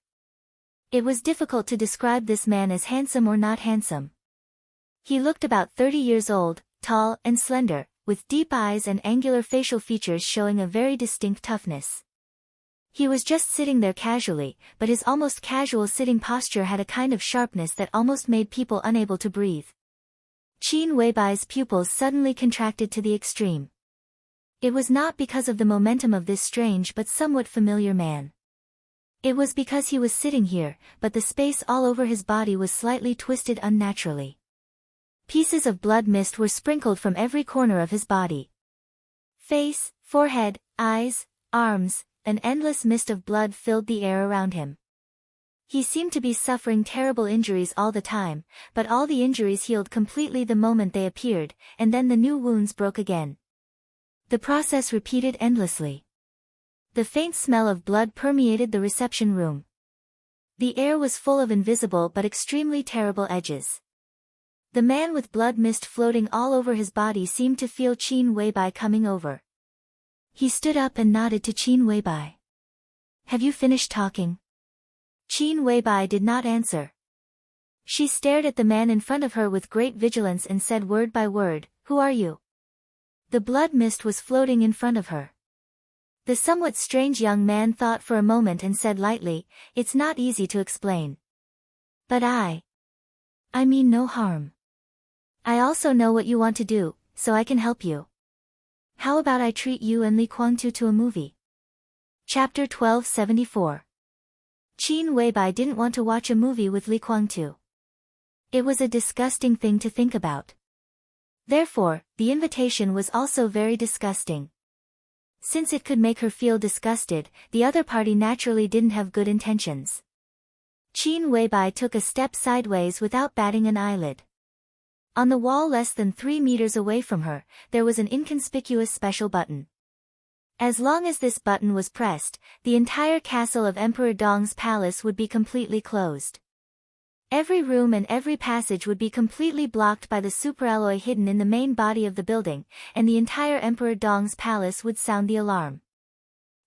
It was difficult to describe this man as handsome or not handsome. He looked about 30 years old, tall and slender, with deep eyes and angular facial features showing a very distinct toughness. He was just sitting there casually, but his almost casual sitting posture had a kind of sharpness that almost made people unable to breathe. Qin Weibai's pupils suddenly contracted to the extreme. It was not because of the momentum of this strange but somewhat familiar man. It was because he was sitting here, but the space all over his body was slightly twisted unnaturally. Pieces of blood mist were sprinkled from every corner of his body. Face, forehead, eyes, arms, an endless mist of blood filled the air around him. He seemed to be suffering terrible injuries all the time, but all the injuries healed completely the moment they appeared, and then the new wounds broke again. The process repeated endlessly. The faint smell of blood permeated the reception room. The air was full of invisible but extremely terrible edges. The man with blood mist floating all over his body seemed to feel Qin Weibai coming over. He stood up and nodded to Qin Weibai. "Have you finished talking?" Qin Weibai did not answer. She stared at the man in front of her with great vigilance and said word by word, "Who are you?" The blood mist was floating in front of her. The somewhat strange young man thought for a moment and said lightly, "It's not easy to explain. But I mean no harm. I also know what you want to do, so I can help you. How about I treat you and Li Kuangtu to a movie?" Chapter 1274. Qin Weibai didn't want to watch a movie with Li Kuangtu. It was a disgusting thing to think about. Therefore, the invitation was also very disgusting. Since it could make her feel disgusted, the other party naturally didn't have good intentions. Qin Weibai took a step sideways without batting an eyelid. On the wall less than 3 meters away from her, there was an inconspicuous special button. As long as this button was pressed, the entire castle of Emperor Dong's palace would be completely closed. Every room and every passage would be completely blocked by the superalloy hidden in the main body of the building, and the entire Emperor Dong's palace would sound the alarm.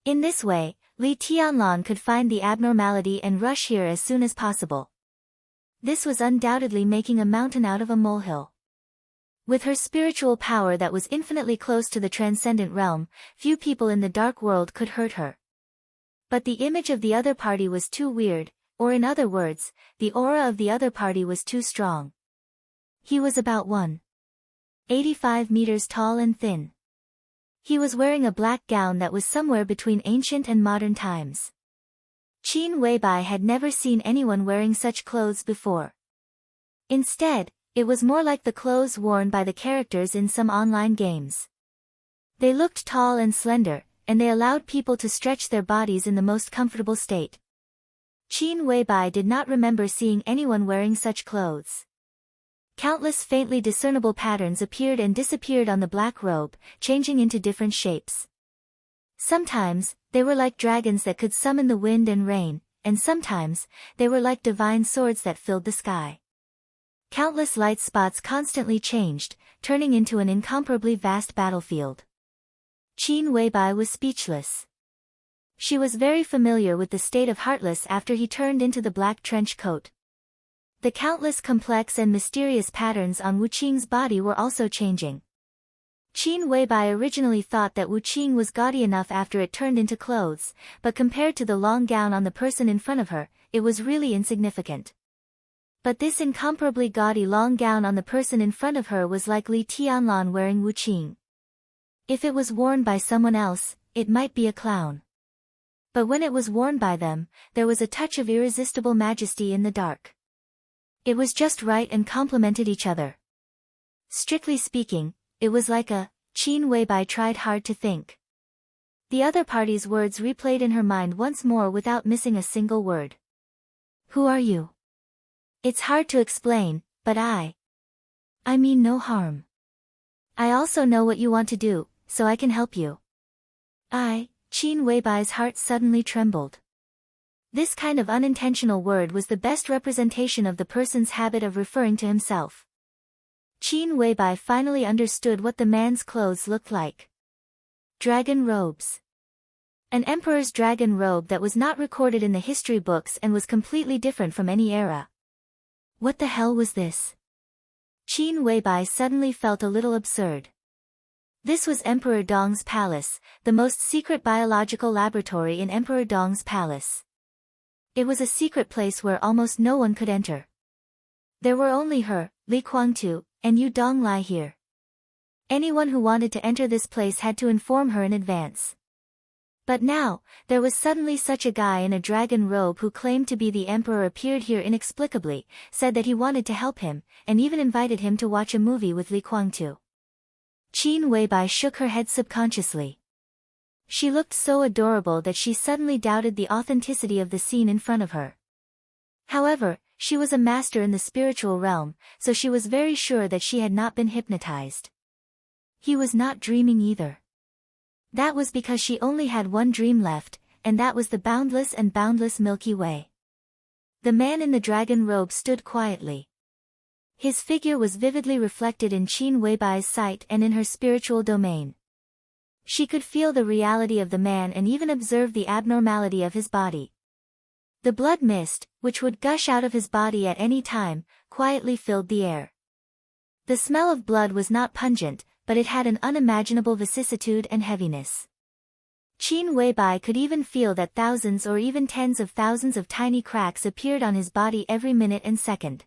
In this way, Li Tianlan could find the abnormality and rush here as soon as possible. This was undoubtedly making a mountain out of a molehill. With her spiritual power that was infinitely close to the transcendent realm, few people in the dark world could hurt her. But the image of the other party was too weird, or in other words, the aura of the other party was too strong. He was about 1.85 meters tall and thin. He was wearing a black gown that was somewhere between ancient and modern times. Qin Weibai had never seen anyone wearing such clothes before. Instead, it was more like the clothes worn by the characters in some online games. They looked tall and slender, and they allowed people to stretch their bodies in the most comfortable state. Qin Weibai did not remember seeing anyone wearing such clothes. Countless faintly discernible patterns appeared and disappeared on the black robe, changing into different shapes. Sometimes, they were like dragons that could summon the wind and rain, and sometimes, they were like divine swords that filled the sky. Countless light spots constantly changed, turning into an incomparably vast battlefield. Qin Weibai was speechless. She was very familiar with the state of Heartless after he turned into the black trench coat. The countless complex and mysterious patterns on Wu Qing's body were also changing. Qin Weibai originally thought that Wu Qing was gaudy enough after it turned into clothes, but compared to the long gown on the person in front of her, it was really insignificant. But this incomparably gaudy long gown on the person in front of her was like Li Tianlan wearing Wu Qing. If it was worn by someone else, it might be a clown. But when it was worn by them, there was a touch of irresistible majesty in the dark. It was just right and complemented each other. Strictly speaking, it was like Qin Weibai tried hard to think. The other party's words replayed in her mind once more without missing a single word. "Who are you?" "It's hard to explain, but I mean no harm. I also know what you want to do, so I can help you." Qin Weibai's heart suddenly trembled. This kind of unintentional word was the best representation of the person's habit of referring to himself. Qin Weibai finally understood what the man's clothes looked like. Dragon robes. An emperor's dragon robe that was not recorded in the history books and was completely different from any era. What the hell was this? Qin Weibai suddenly felt a little absurd. This was Emperor Dong's palace, the most secret biological laboratory in Emperor Dong's palace. It was a secret place where almost no one could enter. There were only her, Li Kuangtu, and Yu Donglai here. Anyone who wanted to enter this place had to inform her in advance. But now, there was suddenly such a guy in a dragon robe who claimed to be the emperor appeared here inexplicably, said that he wanted to help him, and even invited him to watch a movie with Li Kuangtu. Qin Weibai shook her head subconsciously. She looked so adorable that she suddenly doubted the authenticity of the scene in front of her. However, she was a master in the spiritual realm, so she was very sure that she had not been hypnotized. He was not dreaming either. That was because she only had one dream left, and that was the boundless and boundless Milky Way. The man in the dragon robe stood quietly. His figure was vividly reflected in Qin Weibai's sight and in her spiritual domain. She could feel the reality of the man and even observe the abnormality of his body. The blood mist, which would gush out of his body at any time, quietly filled the air. The smell of blood was not pungent, but it had an unimaginable vicissitude and heaviness. Qin Weibai could even feel that thousands or even tens of thousands of tiny cracks appeared on his body every minute and second.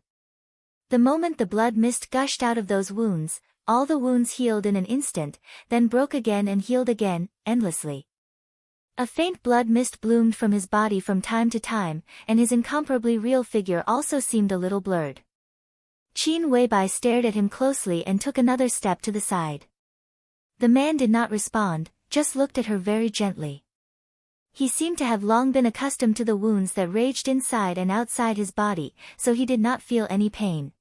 The moment the blood mist gushed out of those wounds, all the wounds healed in an instant, then broke again and healed again, endlessly. A faint blood mist bloomed from his body from time to time, and his incomparably real figure also seemed a little blurred. Qin Weibai stared at him closely and took another step to the side. The man did not respond, just looked at her very gently. He seemed to have long been accustomed to the wounds that raged inside and outside his body, so he did not feel any pain.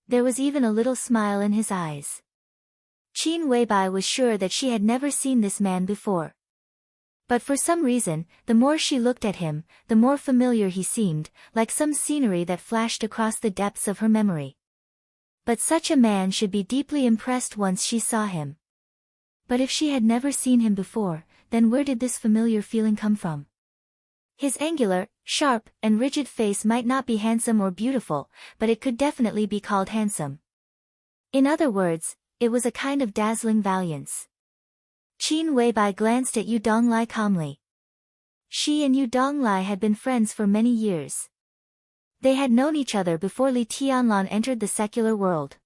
There was even a little smile in his eyes. Qin Weibai was sure that she had never seen this man before. But for some reason, the more she looked at him, the more familiar he seemed, like some scenery that flashed across the depths of her memory. But such a man should be deeply impressed once she saw him. But if she had never seen him before, then where did this familiar feeling come from? His angular, sharp, and rigid face might not be handsome or beautiful, but it could definitely be called handsome. In other words, it was a kind of dazzling valiance. Qin Weibai glanced at Yu Donglai calmly. She and Yu Donglai had been friends for many years. They had known each other before Li Tianlan entered the secular world.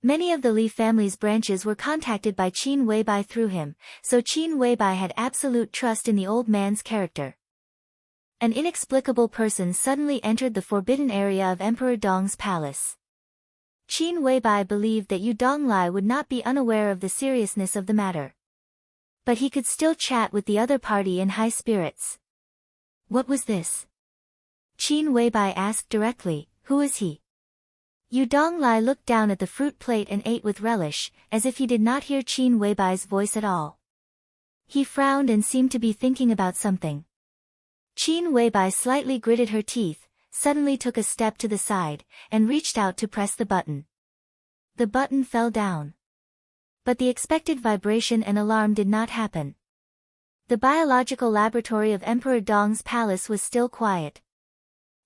Many of the Li family's branches were contacted by Qin Weibai through him, so Qin Weibai had absolute trust in the old man's character. An inexplicable person suddenly entered the forbidden area of Emperor Dong's palace. Qin Weibai believed that Yu Donglai would not be unaware of the seriousness of the matter. But he could still chat with the other party in high spirits. What was this? Qin Weibai asked directly, who is he? Yu Donglai looked down at the fruit plate and ate with relish, as if he did not hear Qin Weibai's voice at all. He frowned and seemed to be thinking about something. Qin Weibai slightly gritted her teeth, suddenly took a step to the side, and reached out to press the button. The button fell down. But the expected vibration and alarm did not happen. The biological laboratory of Emperor Dong's palace was still quiet.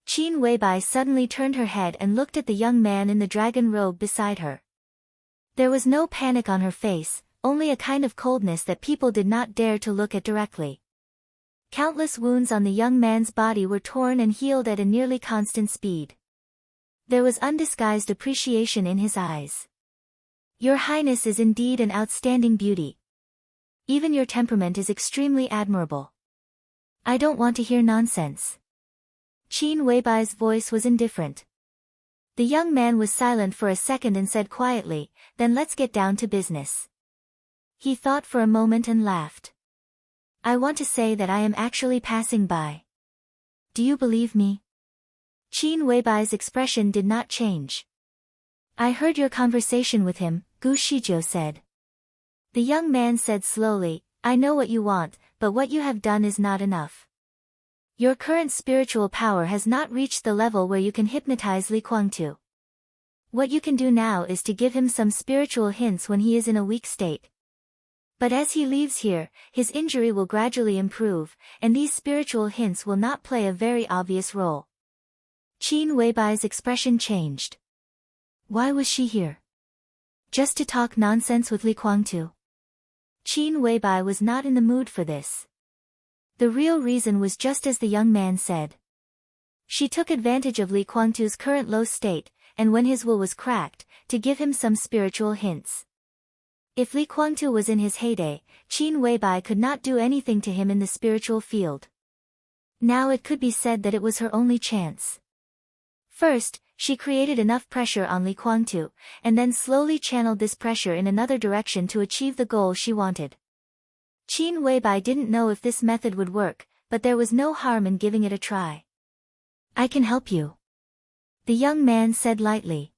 Qin Weibai suddenly turned her head and looked at the young man in the dragon robe beside her. There was no panic on her face, only a kind of coldness that people did not dare to look at directly. Countless wounds on the young man's body were torn and healed at a nearly constant speed. There was undisguised appreciation in his eyes. Your Highness is indeed an outstanding beauty. Even your temperament is extremely admirable. I don't want to hear nonsense. Qin Weibai's voice was indifferent. The young man was silent for a second and said quietly, then let's get down to business. He thought for a moment and laughed. I want to say that I am actually passing by. Do you believe me? Qin Weibai's expression did not change. I heard your conversation with him, Gu Shijiu said. The young man said slowly, I know what you want, but what you have done is not enough. Your current spiritual power has not reached the level where you can hypnotize Li Kuangtu. What you can do now is to give him some spiritual hints when he is in a weak state. But as he leaves here, his injury will gradually improve, and these spiritual hints will not play a very obvious role. Qin Weibai's expression changed. Why was she here? Just to talk nonsense with Li Kuangtu? Qin Weibai was not in the mood for this. The real reason was just as the young man said. She took advantage of Li Kuangtu's current low state, and when his will was cracked, to give him some spiritual hints. If Li Kuangtu was in his heyday, Qin Weibai could not do anything to him in the spiritual field. Now it could be said that it was her only chance. First, she created enough pressure on Li Kuangtu, and then slowly channeled this pressure in another direction to achieve the goal she wanted. Qin Weibai didn't know if this method would work, but there was no harm in giving it a try. I can help you, the young man said lightly.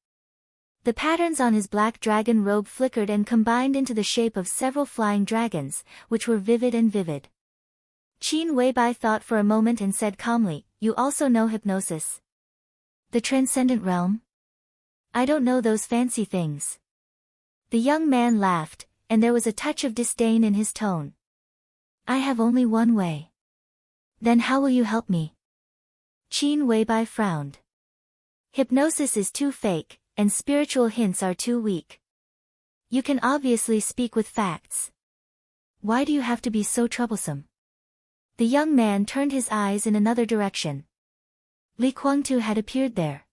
The patterns on his black dragon robe flickered and combined into the shape of several flying dragons, which were vivid. Qin Weibai thought for a moment and said calmly, "You also know hypnosis? The transcendent realm? I don't know those fancy things." The young man laughed, and there was a touch of disdain in his tone. "I have only one way." "Then how will you help me?" Qin Weibai frowned. "Hypnosis is too fake, and spiritual hints are too weak. You can obviously speak with facts. Why do you have to be so troublesome?" The young man turned his eyes in another direction. Li Kuangtu had appeared there.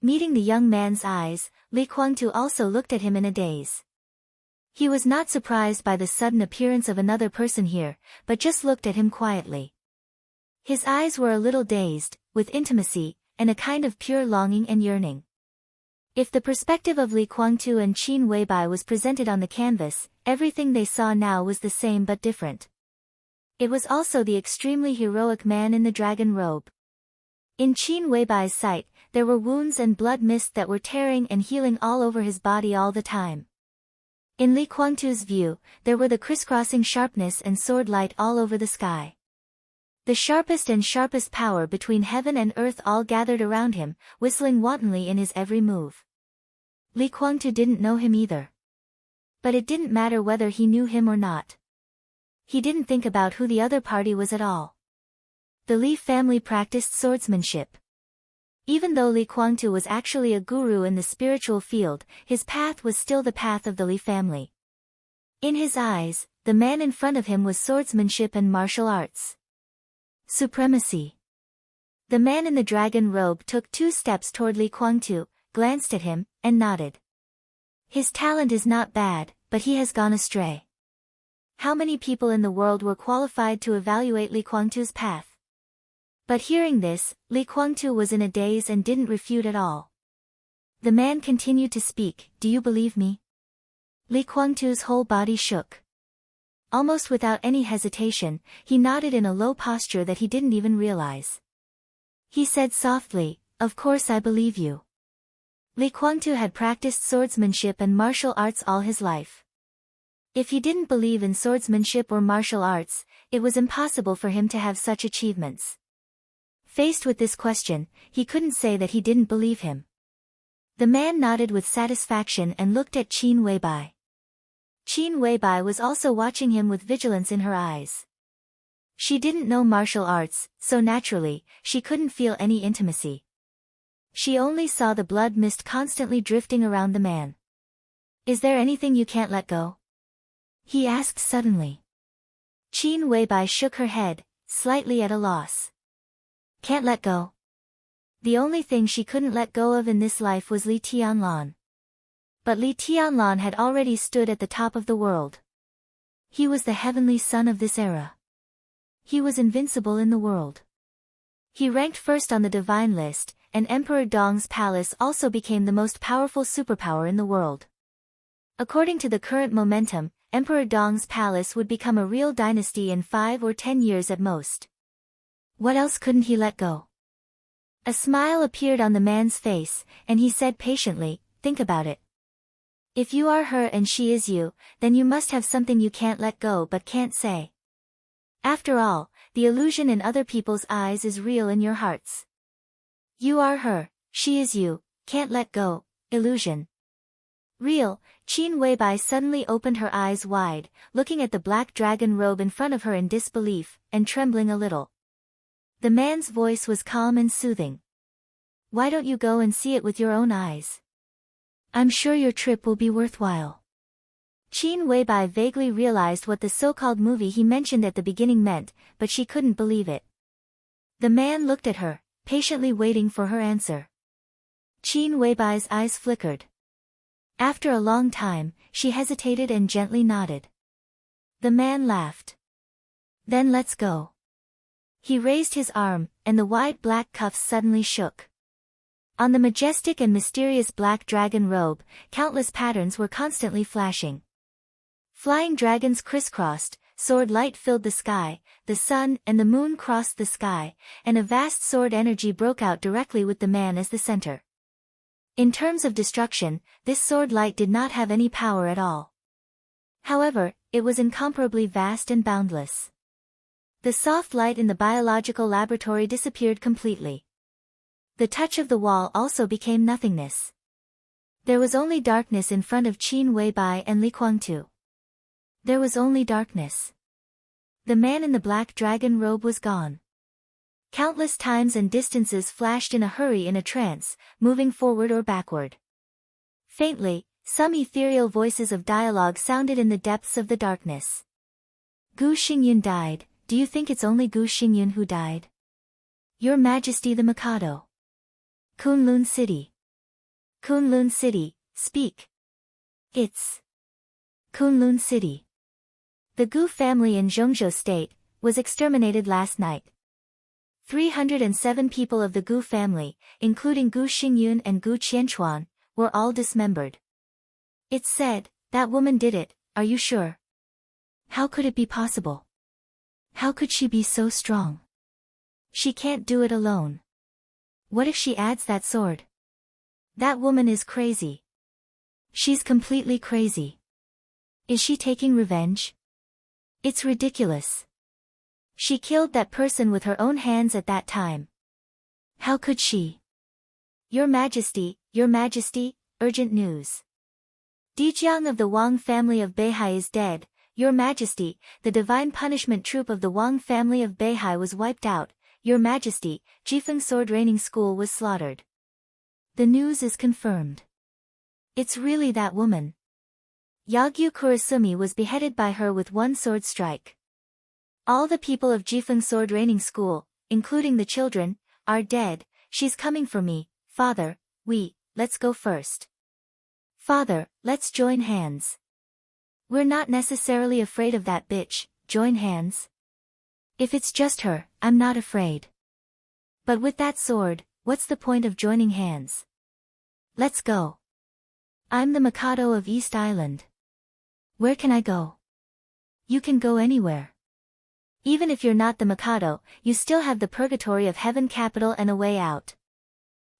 Meeting the young man's eyes, Li Kuangtu also looked at him in a daze. He was not surprised by the sudden appearance of another person here, but just looked at him quietly. His eyes were a little dazed, with intimacy, and a kind of pure longing and yearning. If the perspective of Li Kuangtu and Qin Weibai was presented on the canvas, everything they saw now was the same but different. It was also the extremely heroic man in the dragon robe. In Qin Weibai's sight, there were wounds and blood mist that were tearing and healing all over his body all the time. In Li Kuangtu's view, there were the crisscrossing sharpness and sword light all over the sky. The sharpest and sharpest power between heaven and earth all gathered around him, whistling wantonly in his every move. Li Kuangtu didn't know him either. But it didn't matter whether he knew him or not. He didn't think about who the other party was at all. The Li family practiced swordsmanship. Even though Li Kuangtu was actually a guru in the spiritual field, his path was still the path of the Li family. In his eyes, the man in front of him was swordsmanship and martial arts. Supremacy. The man in the dragon robe took 2 steps toward Li Kuangtu, glanced at him, and nodded. His talent is not bad, but he has gone astray. How many people in the world were qualified to evaluate Li Kuangtu's path? But hearing this, Li Kuangtu was in a daze and didn't refute at all. The man continued to speak, "Do you believe me?" Li Kuangtu's whole body shook. Almost without any hesitation, he nodded in a low posture that he didn't even realize. He said softly, "Of course I believe you." Li Kuangtu had practiced swordsmanship and martial arts all his life. If he didn't believe in swordsmanship or martial arts, it was impossible for him to have such achievements. Faced with this question, he couldn't say that he didn't believe him. The man nodded with satisfaction and looked at Qin Weibai. Qin Weibai was also watching him with vigilance in her eyes. She didn't know martial arts, so naturally, she couldn't feel any intimacy. She only saw the blood mist constantly drifting around the man. "Is there anything you can't let go?" he asked suddenly. Qin Weibai shook her head, slightly at a loss. Can't let go. The only thing she couldn't let go of in this life was Li Tianlan. But Li Tianlan had already stood at the top of the world. He was the heavenly son of this era. He was invincible in the world. He ranked first on the divine list, and Emperor Dong's palace also became the most powerful superpower in the world. According to the current momentum, Emperor Dong's palace would become a real dynasty in 5 or 10 years at most. What else couldn't he let go? A smile appeared on the man's face, and he said patiently, "Think about it. If you are her and she is you, then you must have something you can't let go but can't say. After all, the illusion in other people's eyes is real in your hearts. You are her, she is you, can't let go, illusion. Real. Qin Weibai suddenly opened her eyes wide, looking at the black dragon robe in front of her in disbelief, and trembling a little. The man's voice was calm and soothing. Why don't you go and see it with your own eyes? I'm sure your trip will be worthwhile. Qin Weibai vaguely realized what the so-called movie he mentioned at the beginning meant, but she couldn't believe it. The man looked at her, patiently waiting for her answer. Qin Weibai's eyes flickered. After a long time, she hesitated and gently nodded. The man laughed. Then let's go. He raised his arm, and the wide black cuffs suddenly shook. On the majestic and mysterious black dragon robe, countless patterns were constantly flashing. Flying dragons crisscrossed, sword light filled the sky, the sun and the moon crossed the sky, and a vast sword energy broke out directly with the man as the center. In terms of destruction, this sword light did not have any power at all. However, it was incomparably vast and boundless. The soft light in the biological laboratory disappeared completely. The touch of the wall also became nothingness. There was only darkness in front of Qin Weibai and Li Guangtu. There was only darkness. The man in the black dragon robe was gone. Countless times and distances flashed in a hurry in a trance, moving forward or backward. Faintly, some ethereal voices of dialogue sounded in the depths of the darkness. Gu Xingyun died. Do you think it's only Gu Xingyun who died? Your Majesty the Mikado. Kunlun City. Kunlun City, speak. It's Kunlun City. The Gu family in Zhongzhou State was exterminated last night. 307 people of the Gu family, including Gu Xingyun and Gu Qianchuan, were all dismembered. It's said, that woman did it, are you sure? How could it be possible? How could she be so strong? She can't do it alone. What if she adds that sword? That woman is crazy. She's completely crazy. Is she taking revenge? It's ridiculous. She killed that person with her own hands at that time. How could she? Your Majesty, urgent news. Dijiang of the Wang family of Beihai is dead. Your Majesty, the divine punishment troop of the Wang family of Beihai was wiped out. Your Majesty, Jifeng Sword Training School was slaughtered. The news is confirmed. It's really that woman. Yagyu Kurasumi was beheaded by her with one sword strike. All the people of Jifeng Sword Training School, including the children, are dead. She's coming for me, Father. Let's go first. Father, let's join hands. We're not necessarily afraid of that bitch, join hands. If it's just her, I'm not afraid. But with that sword, what's the point of joining hands? Let's go. I'm the Mikado of East Island. Where can I go? You can go anywhere. Even if you're not the Mikado, you still have the purgatory of heaven capital and a way out.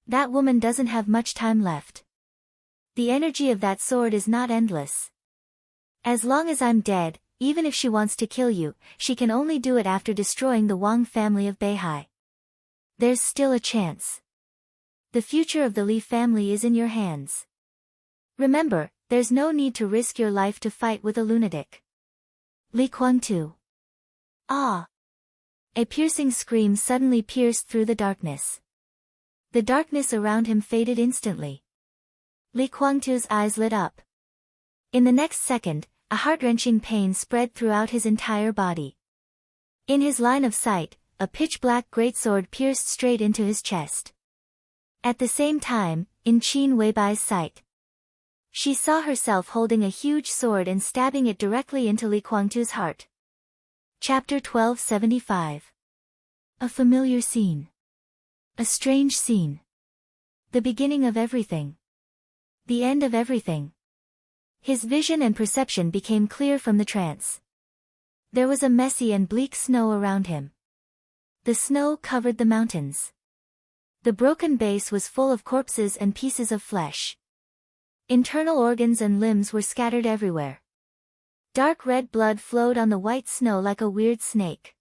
That woman doesn't have much time left. The energy of that sword is not endless. As long as I'm dead, even if she wants to kill you, she can only do it after destroying the Wang family of Beihai. There's still a chance. The future of the Li family is in your hands. Remember, there's no need to risk your life to fight with a lunatic. Li Guangtu. Ah! A piercing scream suddenly pierced through the darkness. The darkness around him faded instantly. Li Guangtu's eyes lit up. In the next second, a heart-wrenching pain spread throughout his entire body. In his line of sight, a pitch-black greatsword pierced straight into his chest. At the same time, in Qin Weibai's sight, she saw herself holding a huge sword and stabbing it directly into Li Guangtu's heart. Chapter 1275. A familiar scene. A strange scene. The beginning of everything. The end of everything. His vision and perception became clear from the trance. There was a messy and bleak snow around him. The snow covered the mountains. The broken base was full of corpses and pieces of flesh. Internal organs and limbs were scattered everywhere. Dark red blood flowed on the white snow like a weird snake.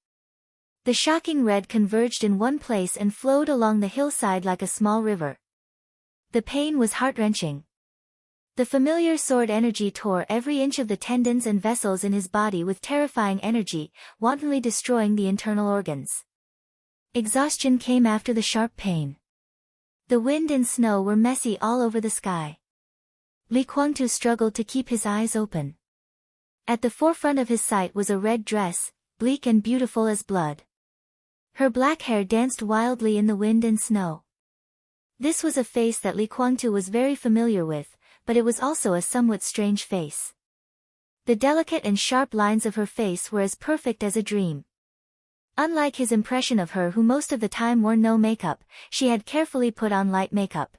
The shocking red converged in one place and flowed along the hillside like a small river. The pain was heart-wrenching. The familiar sword energy tore every inch of the tendons and vessels in his body with terrifying energy, wantonly destroying the internal organs. Exhaustion came after the sharp pain. The wind and snow were messy all over the sky. Li Kuangtu struggled to keep his eyes open. At the forefront of his sight was a red dress, bleak and beautiful as blood. Her black hair danced wildly in the wind and snow. This was a face that Li Kuangtu was very familiar with, but it was also a somewhat strange face. The delicate and sharp lines of her face were as perfect as a dream. Unlike his impression of her, who most of the time wore no makeup, she had carefully put on light makeup.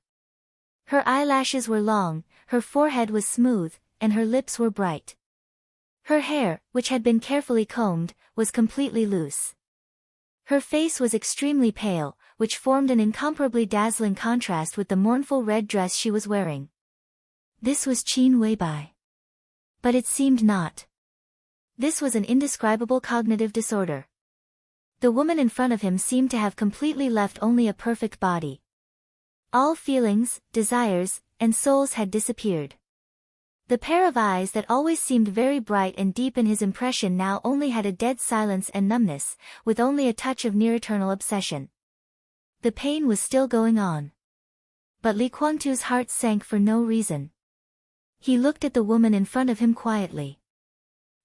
Her eyelashes were long, her forehead was smooth, and her lips were bright. Her hair, which had been carefully combed, was completely loose. Her face was extremely pale, which formed an incomparably dazzling contrast with the mournful red dress she was wearing. This was Qin Weibai. But it seemed not. This was an indescribable cognitive disorder. The woman in front of him seemed to have completely left only a perfect body. All feelings, desires, and souls had disappeared. The pair of eyes that always seemed very bright and deep in his impression now only had a dead silence and numbness, with only a touch of near-eternal obsession. The pain was still going on. But Li Kuangtu's heart sank for no reason. He looked at the woman in front of him quietly.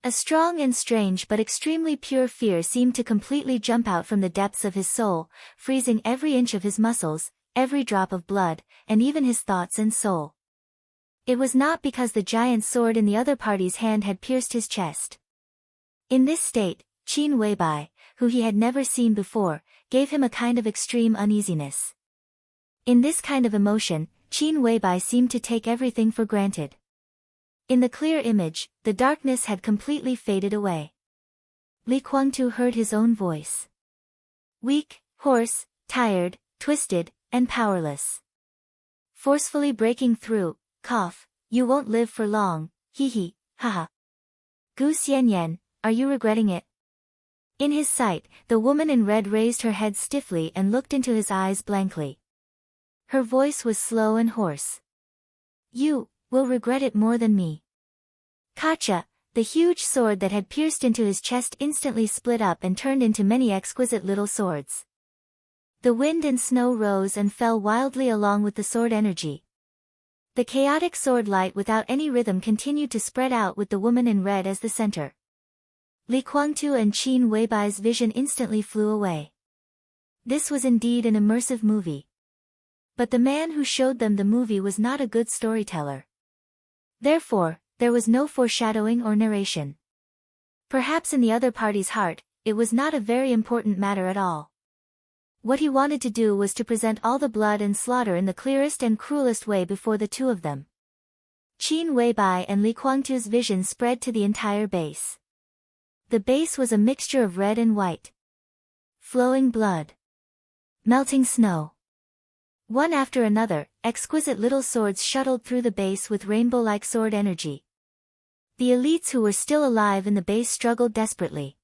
A strong and strange but extremely pure fear seemed to completely jump out from the depths of his soul, freezing every inch of his muscles, every drop of blood, and even his thoughts and soul. It was not because the giant sword in the other party's hand had pierced his chest. In this state, Qin Weibai, who he had never seen before, gave him a kind of extreme uneasiness. In this kind of emotion, Qin Weibai seemed to take everything for granted. In the clear image, the darkness had completely faded away. Li Kuangtu heard his own voice. Weak, hoarse, tired, twisted, and powerless. Forcefully breaking through, cough, you won't live for long, hee, haha. Gu Xianyan, are you regretting it? In his sight, the woman in red raised her head stiffly and looked into his eyes blankly. Her voice was slow and hoarse. You will regret it more than me. Kacha, the huge sword that had pierced into his chest instantly split up and turned into many exquisite little swords. The wind and snow rose and fell wildly along with the sword energy. The chaotic sword light without any rhythm continued to spread out with the woman in red as the center. Li Kuangtu and Qin Weibai's vision instantly flew away. This was indeed an immersive movie. But the man who showed them the movie was not a good storyteller. Therefore, there was no foreshadowing or narration. Perhaps in the other party's heart, it was not a very important matter at all. What he wanted to do was to present all the blood and slaughter in the clearest and cruelest way before the two of them. Qin Weibai and Li Kuangtu's vision spread to the entire base. The base was a mixture of red and white. Flowing blood. Melting snow. One after another, exquisite little swords shuttled through the base with rainbow-like sword energy. The elites who were still alive in the base struggled desperately.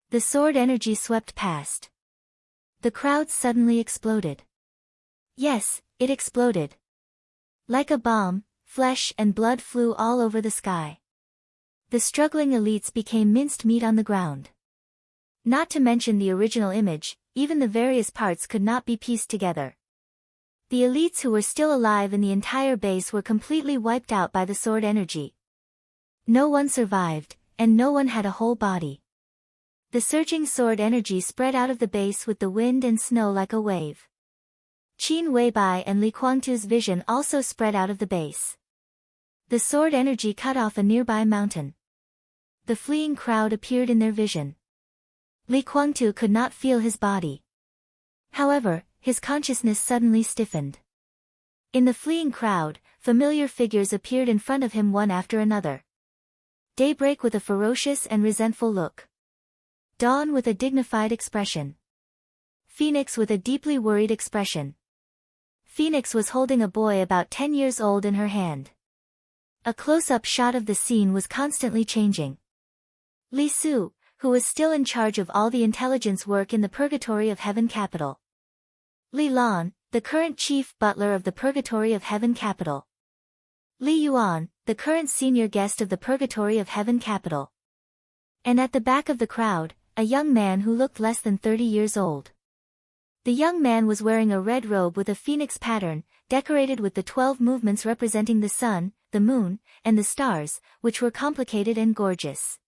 The sword energy swept past. The crowd suddenly exploded. Yes, it exploded. Like a bomb, flesh and blood flew all over the sky. The struggling elites became minced meat on the ground. Not to mention the original image, even the various parts could not be pieced together. The elites who were still alive in the entire base were completely wiped out by the sword energy. No one survived, and no one had a whole body. The surging sword energy spread out of the base with the wind and snow like a wave. Qin Weibai and Li Kuangtu's vision also spread out of the base. The sword energy cut off a nearby mountain. The fleeing crowd appeared in their vision. Li Kuangtu could not feel his body. However, his consciousness suddenly stiffened. In the fleeing crowd, familiar figures appeared in front of him one after another. Daybreak with a ferocious and resentful look. Dawn with a dignified expression. Phoenix with a deeply worried expression. Phoenix was holding a boy about 10 years old in her hand. A close-up shot of the scene was constantly changing. Li Su, who was still in charge of all the intelligence work in the Purgatory of Heaven capital. Li Lan, the current chief butler of the Purgatory of Heaven capital. Li Yuan, the current senior guest of the Purgatory of Heaven capital. And at the back of the crowd, a young man who looked less than 30 years old. The young man was wearing a red robe with a phoenix pattern, decorated with the 12 movements representing the sun, the moon, and the stars, which were complicated and gorgeous.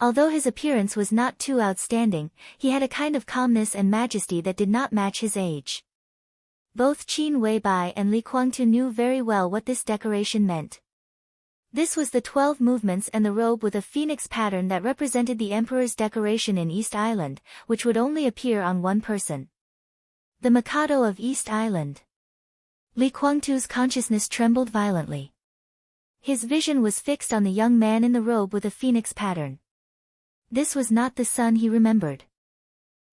Although his appearance was not too outstanding, he had a kind of calmness and majesty that did not match his age. Both Qin Weibai and Li Guangtu knew very well what this decoration meant. This was the 12 movements and the robe with a phoenix pattern that represented the emperor's decoration in East Island, which would only appear on one person. The Mikado of East Island. Li Guangtu's consciousness trembled violently. His vision was fixed on the young man in the robe with a phoenix pattern. This was not the son he remembered.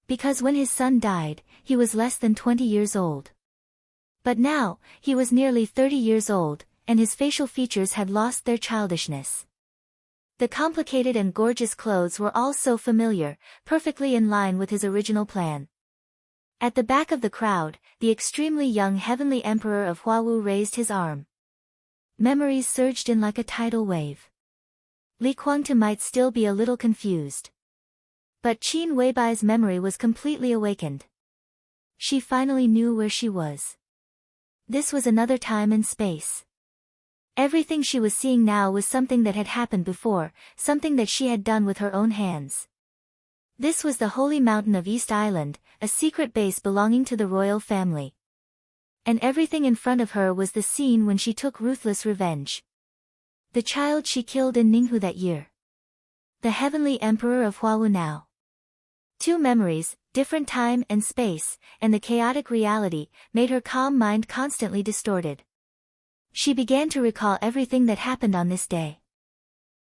Because when his son died, he was less than 20 years old. But now, he was nearly 30 years old, and his facial features had lost their childishness. The complicated and gorgeous clothes were all so familiar, perfectly in line with his original plan. At the back of the crowd, the extremely young heavenly emperor of Huawu raised his arm. Memories surged in like a tidal wave. Li Guangtu might still be a little confused. But Qin Weibai's memory was completely awakened. She finally knew where she was. This was another time and space. Everything she was seeing now was something that had happened before, something that she had done with her own hands. This was the Holy Mountain of East Island, a secret base belonging to the royal family. And everything in front of her was the scene when she took ruthless revenge. The child she killed in Ninghu that year. The heavenly emperor of Huawu now. Two memories, different time and space, and the chaotic reality, made her calm mind constantly distorted. She began to recall everything that happened on this day.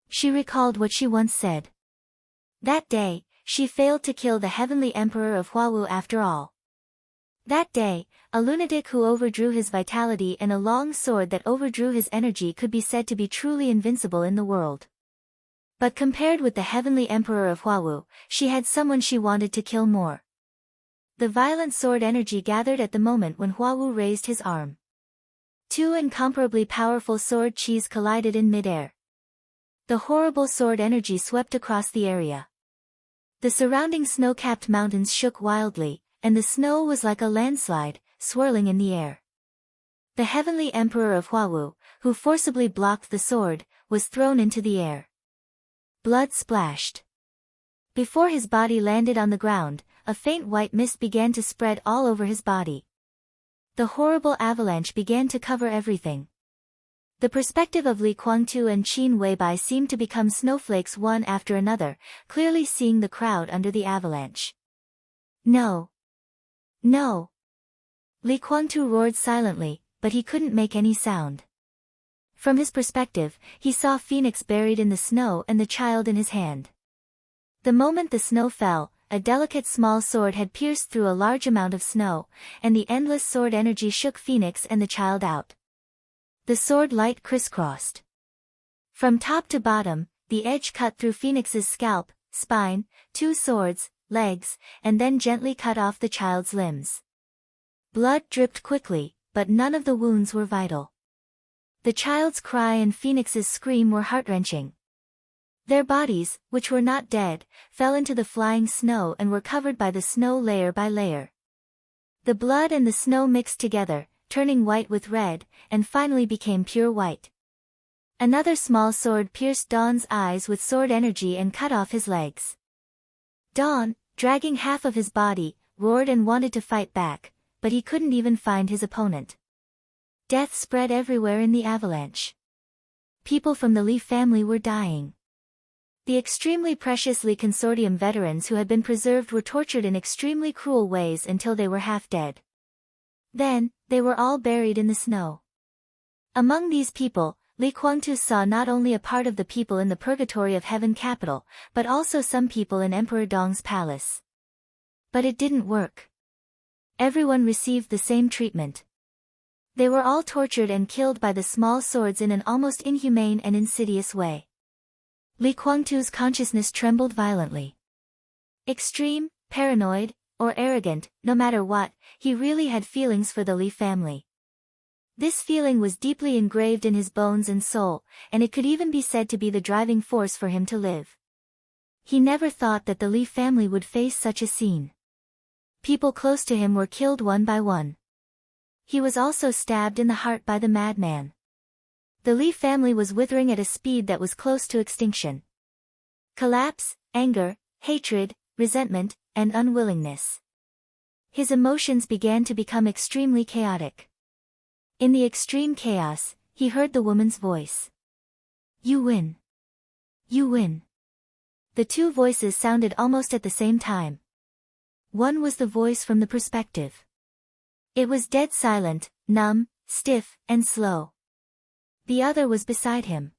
She recalled what she once said. That day, she failed to kill the heavenly emperor of Huawu after all. That day, a lunatic who overdrew his vitality and a long sword that overdrew his energy could be said to be truly invincible in the world. But compared with the heavenly emperor of Huawu, she had someone she wanted to kill more. The violent sword energy gathered at the moment when Huawu raised his arm. Two incomparably powerful sword qis collided in midair. The horrible sword energy swept across the area. The surrounding snow-capped mountains shook wildly, and the snow was like a landslide, swirling in the air. The heavenly emperor of Huawu, who forcibly blocked the sword, was thrown into the air. Blood splashed. Before his body landed on the ground, a faint white mist began to spread all over his body. The horrible avalanche began to cover everything. The perspective of Li Guangtu and Qin Weibai seemed to become snowflakes one after another, clearly seeing the crowd under the avalanche. No! No! Li Guangtu roared silently, but he couldn't make any sound. From his perspective, he saw Phoenix buried in the snow and the child in his hand. The moment the snow fell, a delicate small sword had pierced through a large amount of snow, and the endless sword energy shook Phoenix and the child out. The sword light crisscrossed. From top to bottom, the edge cut through Phoenix's scalp, spine, two swords, legs, and then gently cut off the child's limbs. Blood dripped quickly, but none of the wounds were vital. The child's cry and Phoenix's scream were heart-wrenching. Their bodies, which were not dead, fell into the flying snow and were covered by the snow layer by layer. The blood and the snow mixed together, turning white with red, and finally became pure white. Another small sword pierced Dawn's eyes with sword energy and cut off his legs. Dawn, dragging half of his body, roared and wanted to fight back, but he couldn't even find his opponent. Death spread everywhere in the avalanche. People from the Li family were dying. The extremely precious Li Consortium veterans who had been preserved were tortured in extremely cruel ways until they were half dead. Then, they were all buried in the snow. Among these people, Li Guangtu saw not only a part of the people in the Purgatory of Heaven capital, but also some people in Emperor Dong's palace. But it didn't work. Everyone received the same treatment. They were all tortured and killed by the small swords in an almost inhumane and insidious way. Li Guangtu's consciousness trembled violently. Extreme, paranoid, or arrogant, no matter what, he really had feelings for the Li family. This feeling was deeply engraved in his bones and soul, and it could even be said to be the driving force for him to live. He never thought that the Li family would face such a scene. People close to him were killed one by one. He was also stabbed in the heart by the madman. The Li family was withering at a speed that was close to extinction. Collapse, anger, hatred, resentment, and unwillingness. His emotions began to become extremely chaotic. In the extreme chaos, he heard the woman's voice. "You win. You win." The two voices sounded almost at the same time. One was the voice from the perspective. It was dead silent, numb, stiff, and slow. The other was beside him.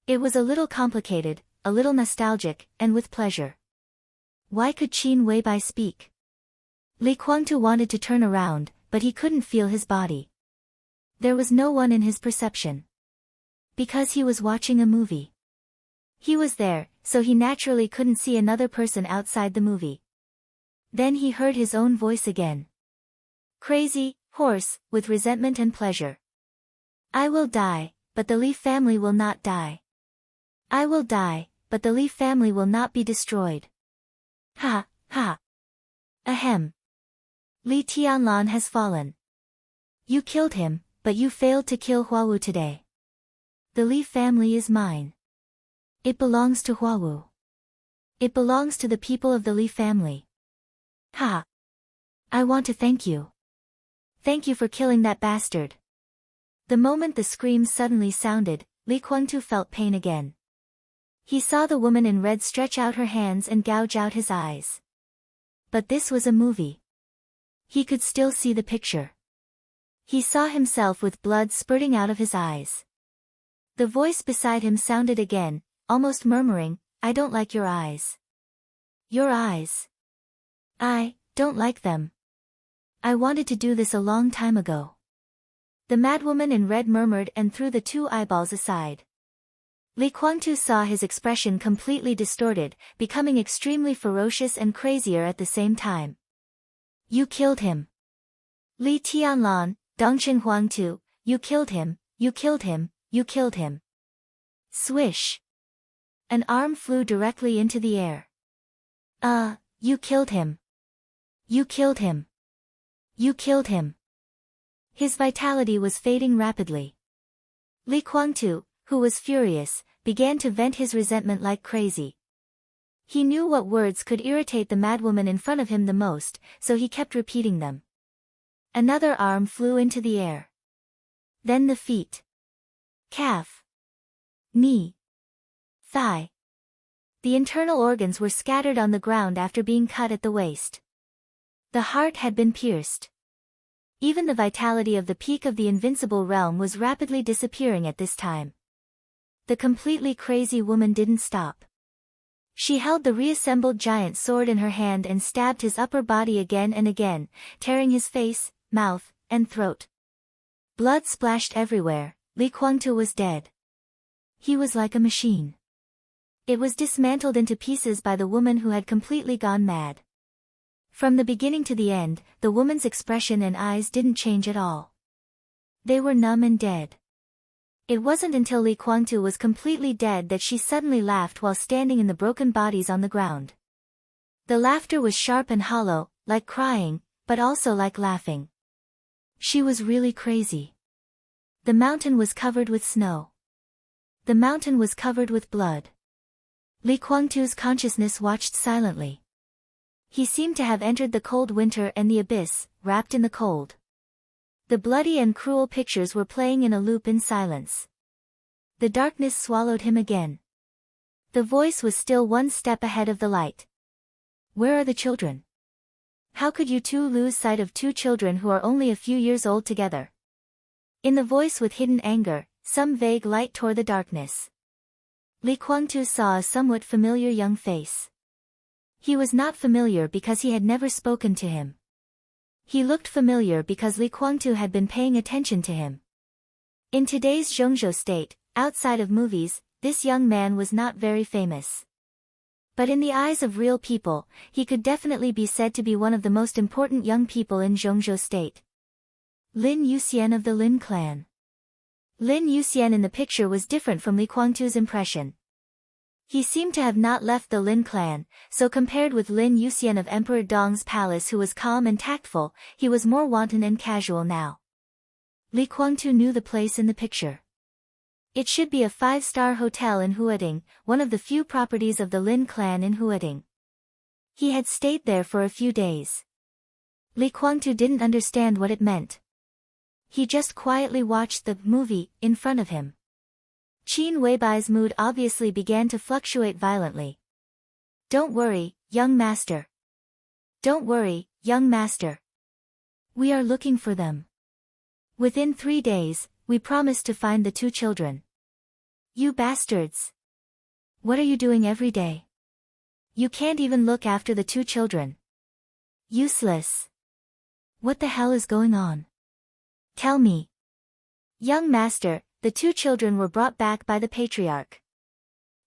It was a little complicated, a little nostalgic, and with pleasure. Why could Qin Weibai speak? Li Guangtu wanted to turn around, but he couldn't feel his body. There was no one in his perception. Because he was watching a movie. He was there, so he naturally couldn't see another person outside the movie. Then he heard his own voice again. Crazy, hoarse, with resentment and pleasure. "I will die, but the Li family will not die. I will die, but the Li family will not be destroyed. Ha, ha. Ahem. Li Tianlan has fallen. You killed him, but you failed to kill Huawu today. The Li family is mine. It belongs to Huawu. It belongs to the people of the Li family. Ha. I want to thank you. Thank you for killing that bastard." The moment the scream suddenly sounded, Li Guangtu felt pain again. He saw the woman in red stretch out her hands and gouge out his eyes. But this was a movie. He could still see the picture. He saw himself with blood spurting out of his eyes. The voice beside him sounded again, almost murmuring, "I don't like your eyes. Your eyes. I don't like them. I wanted to do this a long time ago." The madwoman in red murmured and threw the two eyeballs aside. Li Guangtu saw his expression completely distorted, becoming extremely ferocious and crazier at the same time. "You killed him. Li Tianlan, Dongqin Huangtu, you killed him, you killed him, you killed him." Swish. An arm flew directly into the air. You killed him. You killed him. You killed him." His vitality was fading rapidly. Li Guangtu, who was furious, began to vent his resentment like crazy. He knew what words could irritate the madwoman in front of him the most, so he kept repeating them. Another arm flew into the air. Then the feet. Calf. Knee. Thigh. The internal organs were scattered on the ground after being cut at the waist. The heart had been pierced. Even the vitality of the peak of the invincible realm was rapidly disappearing at this time. The completely crazy woman didn't stop. She held the reassembled giant sword in her hand and stabbed his upper body again and again, tearing his face, mouth, and throat. Blood splashed everywhere. Li Guangtu was dead. He was like a machine. It was dismantled into pieces by the woman who had completely gone mad. From the beginning to the end, the woman's expression and eyes didn't change at all. They were numb and dead. It wasn't until Li Guangtu was completely dead that she suddenly laughed while standing in the broken bodies on the ground. The laughter was sharp and hollow, like crying, but also like laughing. She was really crazy. The mountain was covered with snow. The mountain was covered with blood. Li Guangtu's consciousness watched silently. He seemed to have entered the cold winter and the abyss, wrapped in the cold. The bloody and cruel pictures were playing in a loop in silence. The darkness swallowed him again. The voice was still one step ahead of the light. "Where are the children? How could you two lose sight of two children who are only a few years old together?" In the voice with hidden anger, some vague light tore the darkness. Li Guangtu saw a somewhat familiar young face. He was not familiar because he had never spoken to him. He looked familiar because Li Guangtu had been paying attention to him. In today's Zhongzhou state, outside of movies, this young man was not very famous. But in the eyes of real people, he could definitely be said to be one of the most important young people in Zhongzhou State. Lin Yuxian of the Lin clan. Lin Yuxian in the picture was different from Li Guangtu's impression. He seemed to have not left the Lin clan, so compared with Lin Yuxian of Emperor Dong's palace, who was calm and tactful, he was more wanton and casual now. Li Guangtu knew the place in the picture. It should be a 5-star hotel in Huading, one of the few properties of the Lin clan in Huading. He had stayed there for a few days. Li Guangtu didn't understand what it meant. He just quietly watched the movie in front of him. Qin Weibai's mood obviously began to fluctuate violently. Don't worry, young master. Don't worry, young master. We are looking for them. Within 3 days, we promised to find the 2 children. You bastards! What are you doing every day? You can't even look after the 2 children. Useless. What the hell is going on? Tell me. Young master, the 2 children were brought back by the patriarch.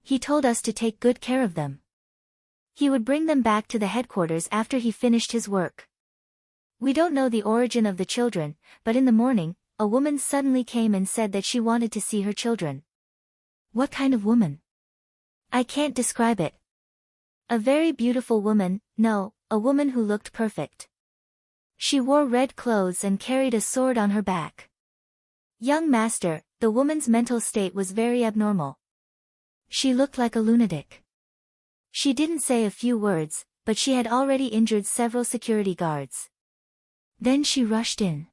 He told us to take good care of them. He would bring them back to the headquarters after he finished his work. We don't know the origin of the children, but in the morning, a woman suddenly came and said that she wanted to see her children. What kind of woman? I can't describe it. A very beautiful woman, no, a woman who looked perfect. She wore red clothes and carried a sword on her back. Young master, the woman's mental state was very abnormal. She looked like a lunatic. She didn't say a few words, but she had already injured several security guards. Then she rushed in.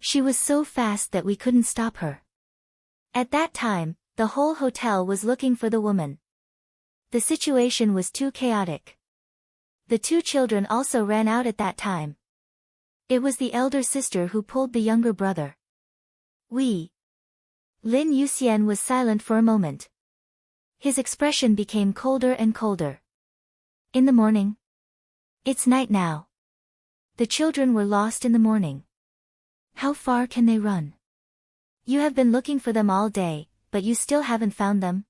She was so fast that we couldn't stop her. At that time, the whole hotel was looking for the woman. The situation was too chaotic. The 2 children also ran out at that time. It was the elder sister who pulled the younger brother. Lin Yuxian was silent for a moment. His expression became colder and colder. In the morning. It's night now. The children were lost in the morning. How far can they run? You have been looking for them all day, but you still haven't found them?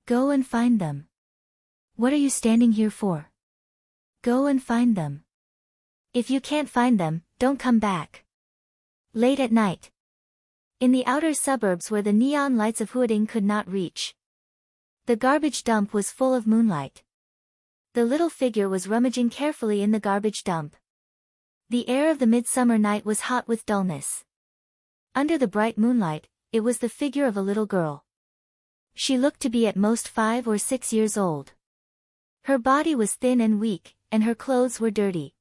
Go and find them. What are you standing here for? Go and find them. If you can't find them, don't come back. Late at night. In the outer suburbs where the neon lights of Huading could not reach. The garbage dump was full of moonlight. The little figure was rummaging carefully in the garbage dump. The air of the midsummer night was hot with dullness. Under the bright moonlight, it was the figure of a little girl. She looked to be at most 5 or 6 years old. Her body was thin and weak, and her clothes were dirty.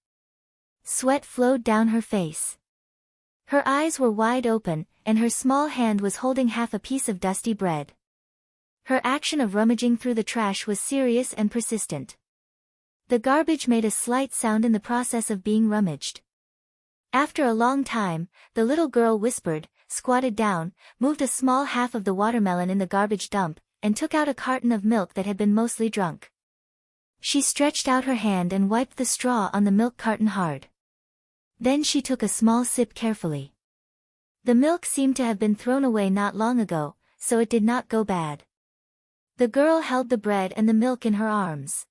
Sweat flowed down her face. Her eyes were wide open, and her small hand was holding half a piece of dusty bread. Her action of rummaging through the trash was serious and persistent. The garbage made a slight sound in the process of being rummaged. After a long time, the little girl whispered, squatted down, moved a small half of the watermelon in the garbage dump, and took out a carton of milk that had been mostly drunk. She stretched out her hand and wiped the straw on the milk carton hard. Then she took a small sip carefully. The milk seemed to have been thrown away not long ago, so it did not go bad. The girl held the bread and the milk in her arms.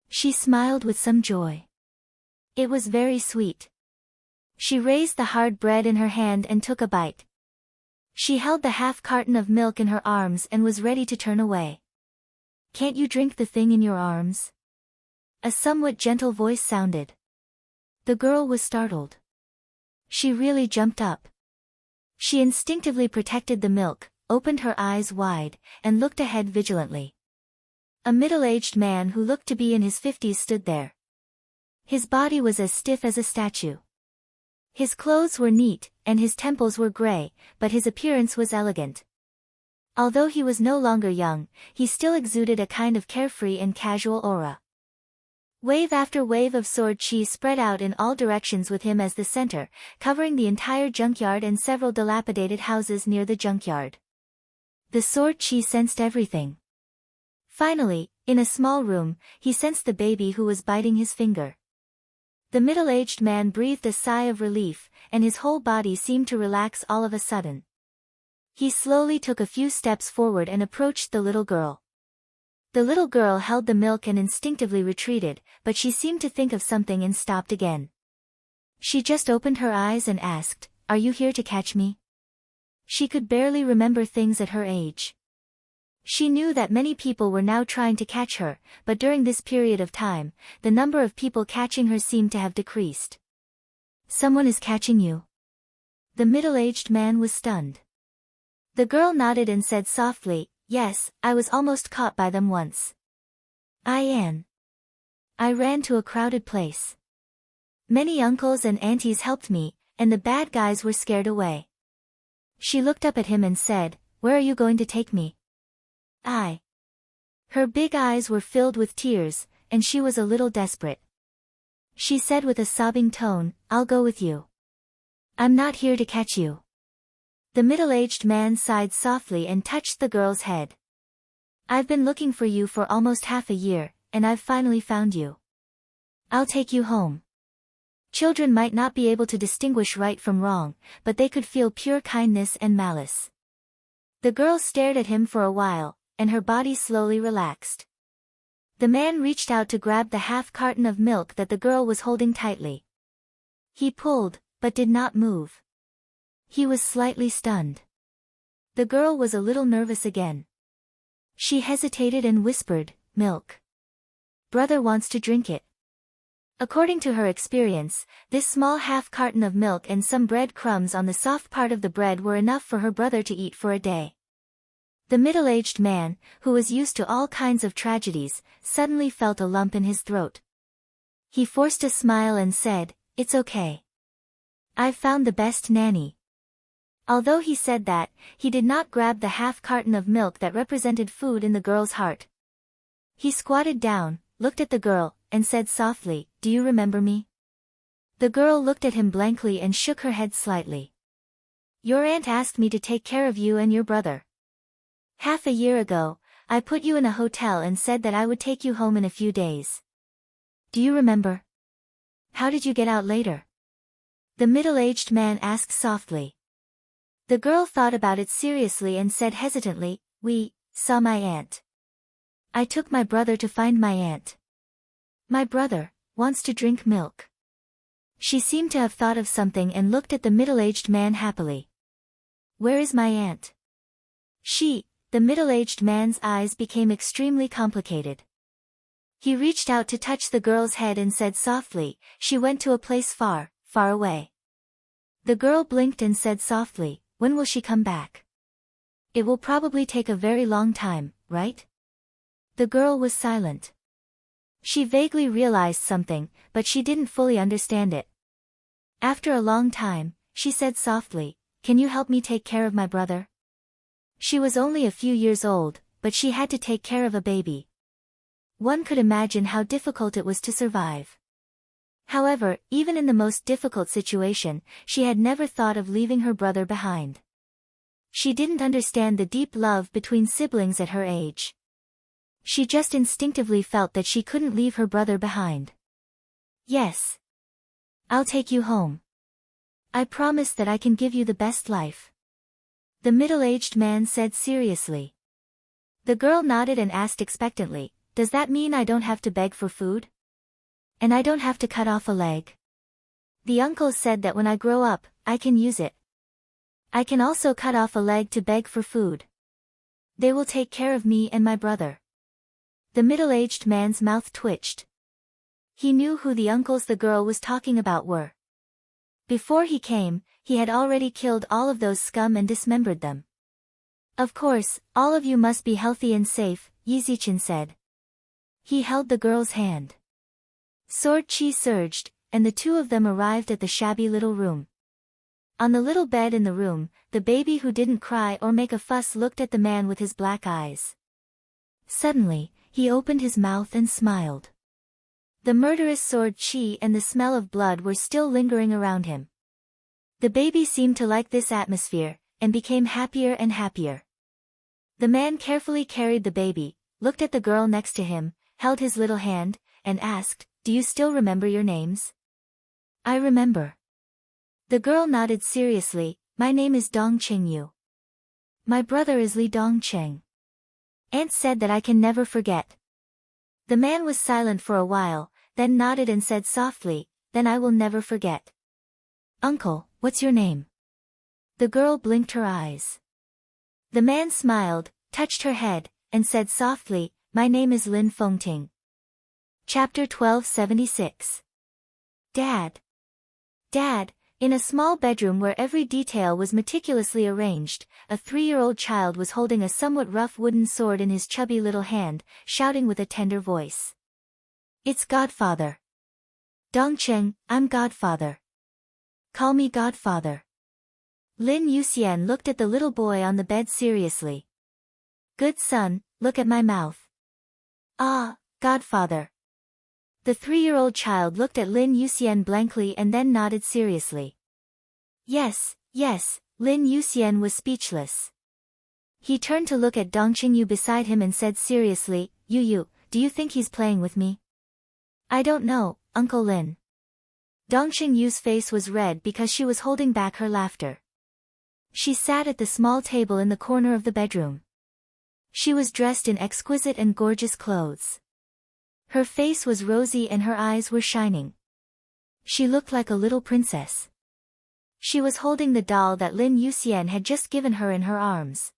She smiled with some joy. It was very sweet. She raised the hard bread in her hand and took a bite. She held the half carton of milk in her arms and was ready to turn away. Can't you drink the thing in your arms? A somewhat gentle voice sounded. The girl was startled. She really jumped up. She instinctively protected the milk, opened her eyes wide, and looked ahead vigilantly. A middle-aged man who looked to be in his 50s stood there. His body was as stiff as a statue. His clothes were neat, and his temples were gray, but his appearance was elegant. Although he was no longer young, he still exuded a kind of carefree and casual aura. Wave after wave of sword chi spread out in all directions with him as the center, covering the entire junkyard and several dilapidated houses near the junkyard. The sword chi sensed everything. Finally, in a small room, he sensed the baby who was biting his finger. The middle-aged man breathed a sigh of relief, and his whole body seemed to relax all of a sudden. He slowly took a few steps forward and approached the little girl. The little girl held the milk and instinctively retreated, but she seemed to think of something and stopped again. She just opened her eyes and asked, "Are you here to catch me?" She could barely remember things at her age. She knew that many people were now trying to catch her, but during this period of time, the number of people catching her seemed to have decreased. "Someone is catching you." The middle-aged man was stunned. The girl nodded and said softly, "Yes, I was almost caught by them once. I ran to a crowded place. Many uncles and aunties helped me, and the bad guys were scared away." She looked up at him and said, "Where are you going to take me?" Her big eyes were filled with tears, and she was a little desperate. She said with a sobbing tone, "I'll go with you. I'm not here to catch you." The middle-aged man sighed softly and touched the girl's head. "I've been looking for you for almost half a year, and I've finally found you. I'll take you home." Children might not be able to distinguish right from wrong, but they could feel pure kindness and malice. The girl stared at him for a while, and her body slowly relaxed. The man reached out to grab the half carton of milk that the girl was holding tightly. He pulled, but did not move. He was slightly stunned. The girl was a little nervous again. She hesitated and whispered, "Milk. Brother wants to drink it." According to her experience, this small half carton of milk and some bread crumbs on the soft part of the bread were enough for her brother to eat for a day. The middle-aged man, who was used to all kinds of tragedies, suddenly felt a lump in his throat. He forced a smile and said, "It's okay. I've found the best nanny." Although he said that, he did not grab the half carton of milk that represented food in the girl's heart. He squatted down, looked at the girl, and said softly, "Do you remember me?" The girl looked at him blankly and shook her head slightly. "Your aunt asked me to take care of you and your brother. Half a year ago, I put you in a hotel and said that I would take you home in a few days. Do you remember? How did you get out later?" The middle-aged man asked softly. The girl thought about it seriously and said hesitantly, "We saw my aunt. I took my brother to find my aunt. My brother wants to drink milk." She seemed to have thought of something and looked at the middle-aged man happily. "Where is my aunt?" The middle-aged man's eyes became extremely complicated. He reached out to touch the girl's head and said softly, "She went to a place far, far away." The girl blinked and said softly, "When will she come back?" "It will probably take a very long time, right?" The girl was silent. She vaguely realized something, but she didn't fully understand it. After a long time, she said softly, "Can you help me take care of my brother?" She was only a few years old, but she had to take care of a baby. One could imagine how difficult it was to survive. However, even in the most difficult situation, she had never thought of leaving her brother behind. She didn't understand the deep love between siblings at her age. She just instinctively felt that she couldn't leave her brother behind. "Yes. I'll take you home. I promise that I can give you the best life," the middle-aged man said seriously. The girl nodded and asked expectantly, "Does that mean I don't have to beg for food? And I don't have to cut off a leg?" "The uncle said that when I grow up, I can use it. I can also cut off a leg to beg for food. They will take care of me and my brother." The middle-aged man's mouth twitched. He knew who the uncles the girl was talking about were. Before he came, he had already killed all of those scum and dismembered them. "Of course, all of you must be healthy and safe," Yizichin said. He held the girl's hand. Sword Chi surged, and the two of them arrived at the shabby little room. On the little bed in the room, the baby who didn't cry or make a fuss looked at the man with his black eyes. Suddenly, he opened his mouth and smiled. The murderous Sword Chi and the smell of blood were still lingering around him. The baby seemed to like this atmosphere, and became happier and happier. The man carefully carried the baby, looked at the girl next to him, held his little hand, and asked, "Do you still remember your names?" "I remember." The girl nodded seriously, "My name is Dong Qingyu." My brother is Li Dongcheng. Aunt said that I can never forget. The man was silent for a while, then nodded and said softly, then I will never forget. Uncle, what's your name? The girl blinked her eyes. The man smiled, touched her head, and said softly, my name is Lin Fengting. Chapter 1276. Dad. Dad. In a small bedroom where every detail was meticulously arranged, a 3-year-old child was holding a somewhat rough wooden sword in his chubby little hand, shouting with a tender voice. It's Godfather. Dongcheng, I'm Godfather. Call me Godfather. Lin Yuxian looked at the little boy on the bed seriously. Good son, look at my mouth. Ah, Godfather. The 3-year-old child looked at Lin Yuxian blankly and then nodded seriously. Yes, yes, Lin Yuxian was speechless. He turned to look at Dongcheng Yu beside him and said seriously, Yu, do you think he's playing with me? I don't know, Uncle Lin. Dongcheng Yu's face was red because she was holding back her laughter. She sat at the small table in the corner of the bedroom. She was dressed in exquisite and gorgeous clothes. Her face was rosy and her eyes were shining. She looked like a little princess. She was holding the doll that Lin Yuxian had just given her in her arms.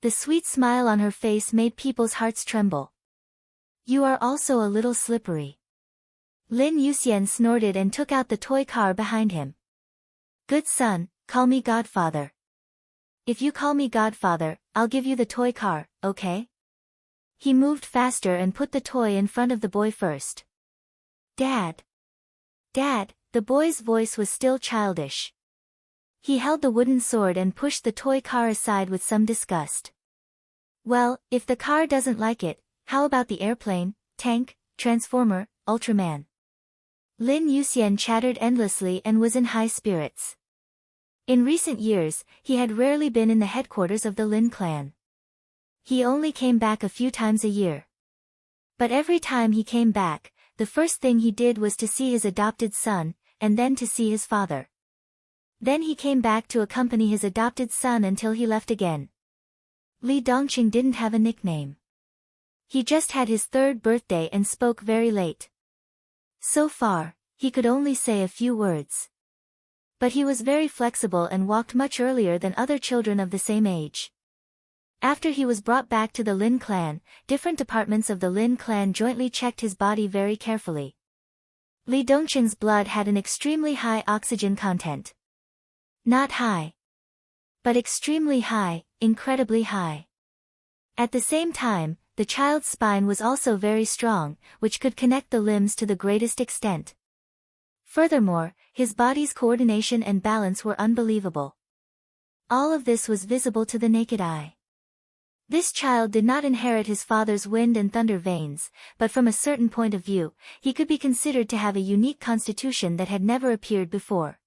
The sweet smile on her face made people's hearts tremble. You are also a little slippery. Lin Yuxian snorted and took out the toy car behind him. Good son, call me Godfather. If you call me Godfather, I'll give you the toy car, okay? He moved faster and put the toy in front of the boy first. Dad. Dad, the boy's voice was still childish. He held the wooden sword and pushed the toy car aside with some disgust. Well, if the car doesn't like it, how about the airplane, tank, transformer, Ultraman? Lin Yuxian chattered endlessly and was in high spirits. In recent years, he had rarely been in the headquarters of the Lin clan. He only came back a few times a year. But every time he came back, the first thing he did was to see his adopted son, and then to see his father. Then he came back to accompany his adopted son until he left again. Li Dongcheng didn't have a nickname. He just had his 3rd birthday and spoke very late. So far, he could only say a few words. But he was very flexible and walked much earlier than other children of the same age. After he was brought back to the Lin clan, different departments of the Lin clan jointly checked his body very carefully. Li Dongcheng's blood had an extremely high oxygen content. Not high, but extremely high, incredibly high. At the same time, the child's spine was also very strong, which could connect the limbs to the greatest extent. Furthermore, his body's coordination and balance were unbelievable. All of this was visible to the naked eye. This child did not inherit his father's wind and thunder veins, but from a certain point of view, he could be considered to have a unique constitution that had never appeared before.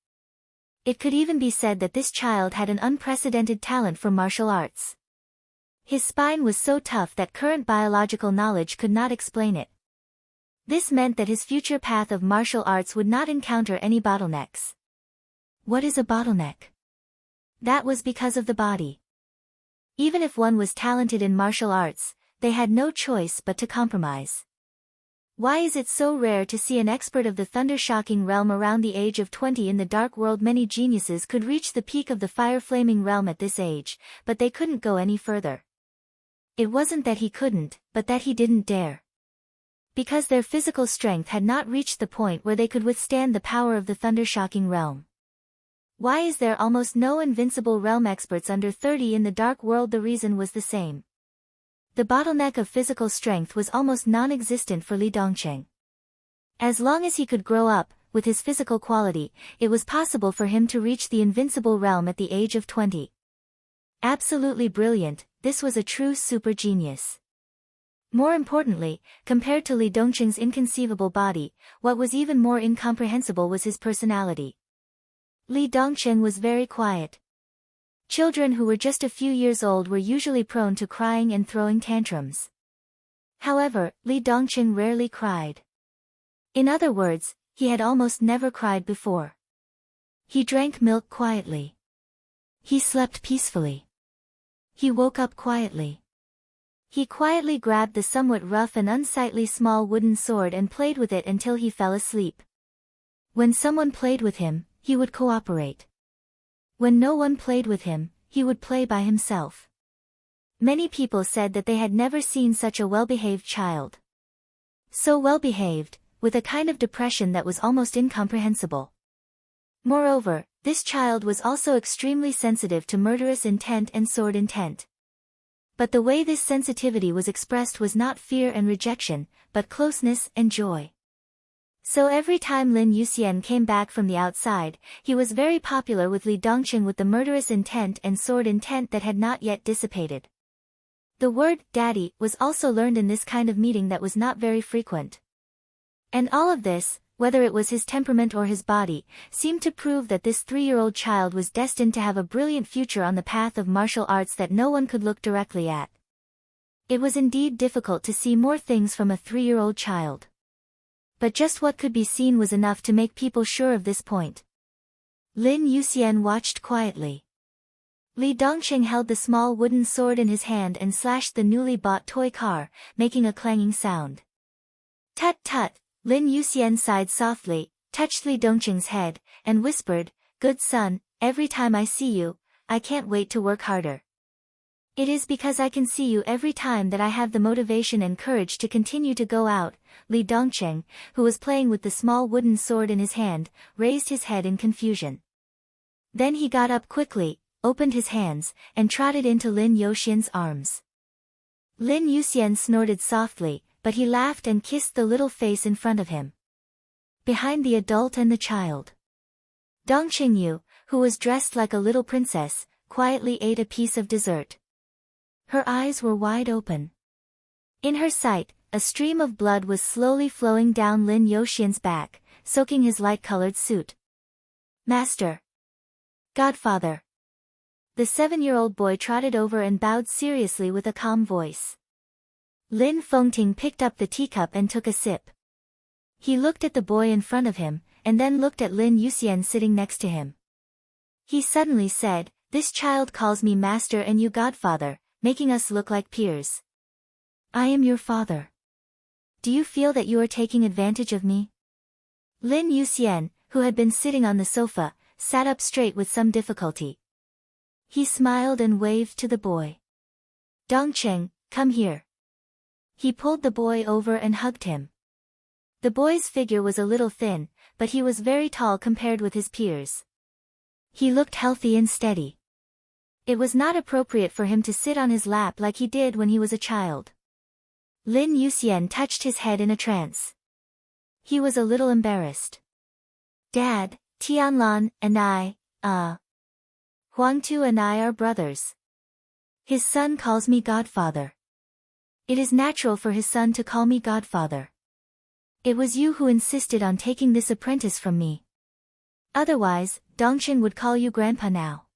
It could even be said that this child had an unprecedented talent for martial arts. His spine was so tough that current biological knowledge could not explain it. This meant that his future path of martial arts would not encounter any bottlenecks. What is a bottleneck? That was because of the body. Even if one was talented in martial arts, they had no choice but to compromise. Why is it so rare to see an expert of the thunder-shocking realm around the age of 20 in the dark world? Many geniuses could reach the peak of the fire-flaming realm at this age, but they couldn't go any further. It wasn't that he couldn't, but that he didn't dare. Because their physical strength had not reached the point where they could withstand the power of the thunder-shocking realm. Why is there almost no invincible realm experts under 30 in the dark world? The reason was the same. The bottleneck of physical strength was almost non-existent for Li Dongcheng. As long as he could grow up, with his physical quality, it was possible for him to reach the invincible realm at the age of 20. Absolutely brilliant, this was a true super genius. More importantly, compared to Li Dongcheng's inconceivable body, what was even more incomprehensible was his personality. Li Dongcheng was very quiet. Children who were just a few years old were usually prone to crying and throwing tantrums. However, Li Dongcheng rarely cried. In other words, he had almost never cried before. He drank milk quietly. He slept peacefully. He woke up quietly. He quietly grabbed the somewhat rough and unsightly small wooden sword and played with it until he fell asleep. When someone played with him, he would cooperate. When no one played with him, he would play by himself. Many people said that they had never seen such a well-behaved child. So well-behaved, with a kind of depression that was almost incomprehensible. Moreover, this child was also extremely sensitive to murderous intent and sword intent. But the way this sensitivity was expressed was not fear and rejection, but closeness and joy. So every time Lin Yuxian came back from the outside, he was very popular with Li Dongqing with the murderous intent and sword intent that had not yet dissipated. The word daddy was also learned in this kind of meeting that was not very frequent. And all of this, whether it was his temperament or his body, seemed to prove that this 3-year-old child was destined to have a brilliant future on the path of martial arts that no one could look directly at. It was indeed difficult to see more things from a 3-year-old child. But just what could be seen was enough to make people sure of this point. Lin Yuxian watched quietly. Li Dongqing held the small wooden sword in his hand and slashed the newly bought toy car, making a clanging sound. Tut tut! Lin Yuxian sighed softly, touched Li Dongqing's head, and whispered, "Good son, every time I see you, I can't wait to work harder. It is because I can see you every time that I have the motivation and courage to continue to go out." Li Dongqing, who was playing with the small wooden sword in his hand, raised his head in confusion. Then he got up quickly, opened his hands, and trotted into Lin Yuxian's arms. Lin Yuxian snorted softly, but he laughed and kissed the little face in front of him. Behind the adult and the child, Dongqing Yu, who was dressed like a little princess, quietly ate a piece of dessert. Her eyes were wide open. In her sight, a stream of blood was slowly flowing down Lin Yuxian's back, soaking his light-colored suit. "Master! Godfather!" The 7-year-old boy trotted over and bowed seriously with a calm voice. Lin Fengting picked up the teacup and took a sip. He looked at the boy in front of him, and then looked at Lin Yuxian sitting next to him. He suddenly said, "This child calls me master and you godfather, making us look like peers. I am your father. Do you feel that you are taking advantage of me?" Lin Yuxian, who had been sitting on the sofa, sat up straight with some difficulty. He smiled and waved to the boy. "Dongqing, come here." He pulled the boy over and hugged him. The boy's figure was a little thin, but he was very tall compared with his peers. He looked healthy and steady. It was not appropriate for him to sit on his lap like he did when he was a child. Lin Yuxian touched his head in a trance. He was a little embarrassed. "Dad, Tianlan and I, Huangtu and I are brothers. His son calls me godfather. It is natural for his son to call me godfather. It was you who insisted on taking this apprentice from me. Otherwise, Dongqing would call you grandpa now.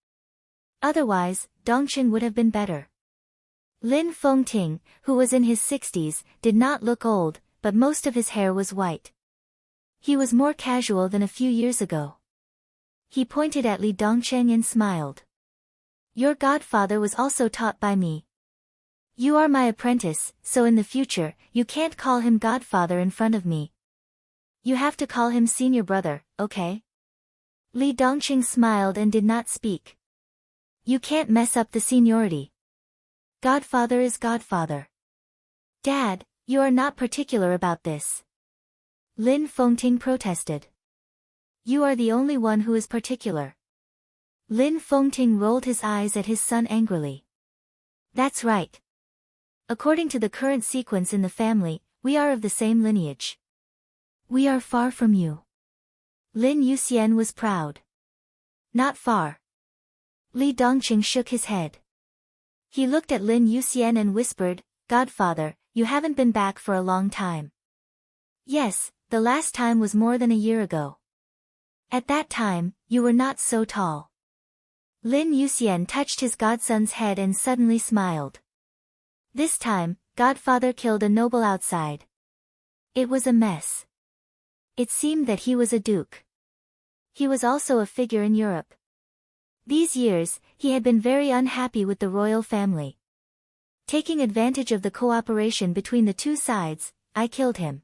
Otherwise, Dongqing would have been better." Lin Fengting, who was in his 60s, did not look old, but most of his hair was white. He was more casual than a few years ago. He pointed at Li Dongqing and smiled. "Your godfather was also taught by me. You are my apprentice, so in the future, you can't call him godfather in front of me. You have to call him senior brother, okay?" Li Dongqing smiled and did not speak. "You can't mess up the seniority. Godfather is godfather." "Dad, you are not particular about this." Lin Fengting protested. "You are the only one who is particular." Lin Fengting rolled his eyes at his son angrily. "That's right. According to the current sequence in the family, we are of the same lineage. We are far from you." Lin Yuxian was proud. "Not far." Li Dongqing shook his head. He looked at Lin Yuxian and whispered, "Godfather, you haven't been back for a long time." "Yes, the last time was more than a year ago. At that time, you were not so tall." Lin Yuxian touched his godson's head and suddenly smiled. This time, Godfather killed a noble outside. It was a mess. It seemed that he was a duke. He was also a figure in Europe. These years, he had been very unhappy with the royal family. Taking advantage of the cooperation between the two sides, I killed him.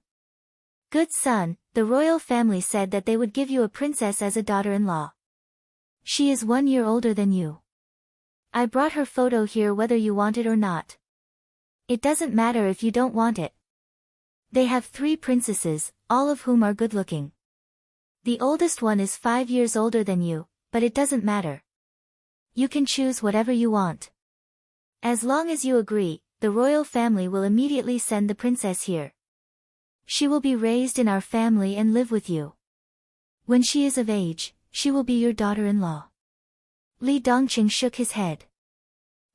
Good son, the royal family said that they would give you a princess as a daughter-in-law. She is 1 year older than you. I brought her photo here whether you want it or not. It doesn't matter if you don't want it. They have 3 princesses, all of whom are good-looking. The oldest one is 5 years older than you, but it doesn't matter. You can choose whatever you want. As long as you agree, the royal family will immediately send the princess here. She will be raised in our family and live with you. When she is of age, she will be your daughter-in-law. Li Dongqing shook his head.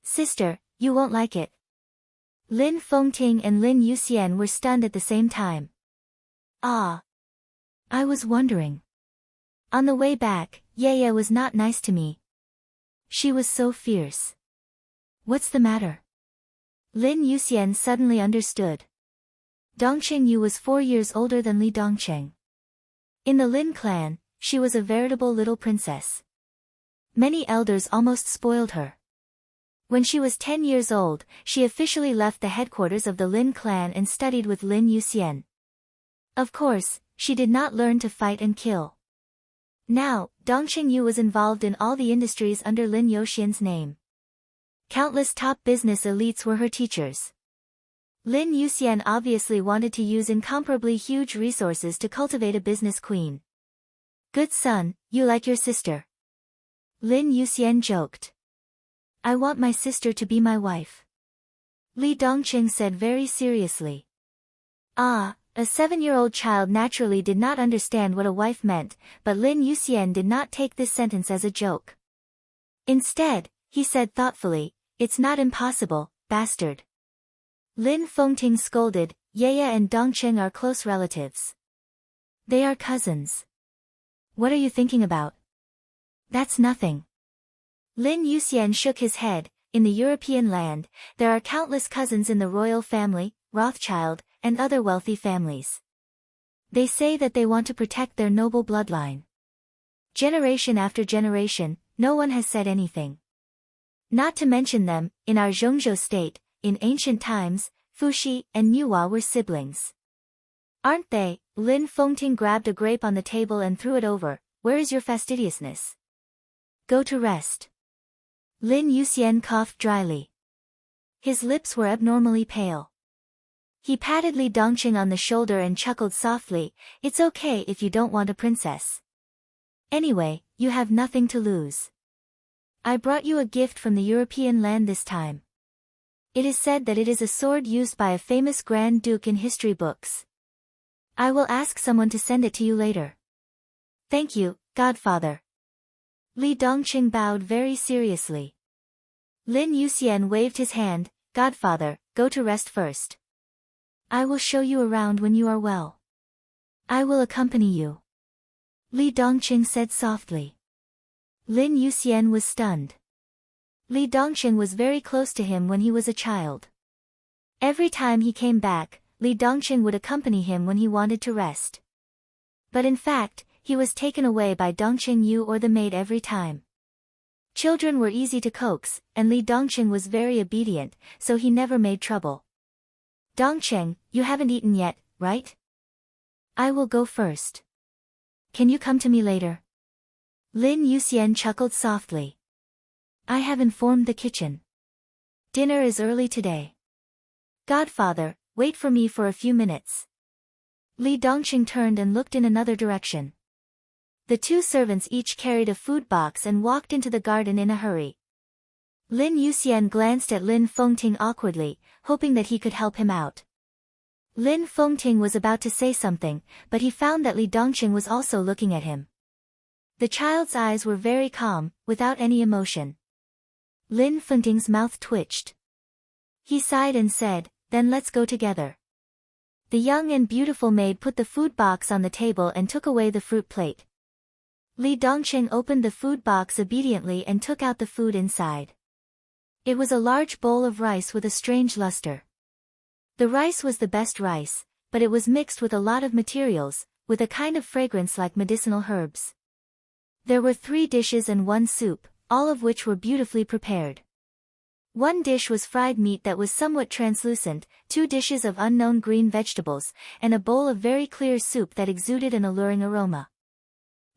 Sister, you won't like it. Lin Fengting and Lin Yuxian were stunned at the same time. Ah. I was wondering. On the way back, Ye was not nice to me. She was so fierce. What's the matter? Lin Yuxian suddenly understood. Dongqing Yu was 4 years older than Li Dongqing. In the Lin clan, she was a veritable little princess. Many elders almost spoiled her. When she was 10 years old, she officially left the headquarters of the Lin clan and studied with Lin Yuxian. Of course, she did not learn to fight and kill. Now, Dongqing Yu was involved in all the industries under Lin Yuxian's name. Countless top business elites were her teachers. Lin Yuxian obviously wanted to use incomparably huge resources to cultivate a business queen. Good son, you like your sister. Lin Yuxian joked. I want my sister to be my wife. Li Dongqing said very seriously. Ah, a 7-year-old child naturally did not understand what a wife meant, but Lin Yuxian did not take this sentence as a joke. Instead, he said thoughtfully, it's not impossible, bastard. Lin Fengting scolded, Ye and Dongqing are close relatives. They are cousins. What are you thinking about? That's nothing. Lin Yuxian shook his head. In the European land, there are countless cousins in the royal family, Rothschild, and other wealthy families. They say that they want to protect their noble bloodline. Generation after generation, no one has said anything. Not to mention them, in our Zhongzhou state, in ancient times, Fuxi and Niuhua were siblings. Aren't they? Lin Fengting grabbed a grape on the table and threw it over. Where is your fastidiousness? Go to rest. Lin Yuxian coughed dryly. His lips were abnormally pale. He patted Li Dongqing on the shoulder and chuckled softly, it's okay if you don't want a princess. Anyway, you have nothing to lose. I brought you a gift from the European land this time. It is said that it is a sword used by a famous Grand Duke in history books. I will ask someone to send it to you later. Thank you, Godfather. Li Dongqing bowed very seriously. Lin Yuxian waved his hand, Godfather, go to rest first. I will show you around when you are well. I will accompany you. Li Dongqing said softly. Lin Yuxian was stunned. Li Dongqing was very close to him when he was a child. Every time he came back, Li Dongqing would accompany him when he wanted to rest. But in fact, he was taken away by Dongqing Yu or the maid every time. Children were easy to coax, and Li Dongqing was very obedient, so he never made trouble. Dongqing, you haven't eaten yet, right? I will go first. Can you come to me later? Lin Yuxian chuckled softly. I have informed the kitchen. Dinner is early today. Godfather, wait for me for a few minutes. Li Dongqing turned and looked in another direction. The 2 servants each carried a food box and walked into the garden in a hurry. Lin Yuxian glanced at Lin Fengting awkwardly, hoping that he could help him out. Lin Fengting was about to say something, but he found that Li Dongqing was also looking at him. The child's eyes were very calm, without any emotion. Lin Fengting's mouth twitched. He sighed and said, then let's go together. The young and beautiful maid put the food box on the table and took away the fruit plate. Li Dongqing opened the food box obediently and took out the food inside. It was a large bowl of rice with a strange luster. The rice was the best rice, but it was mixed with a lot of materials, with a kind of fragrance like medicinal herbs. There were 3 dishes and 1 soup, all of which were beautifully prepared. One dish was fried meat that was somewhat translucent, 2 dishes of unknown green vegetables, and a bowl of very clear soup that exuded an alluring aroma.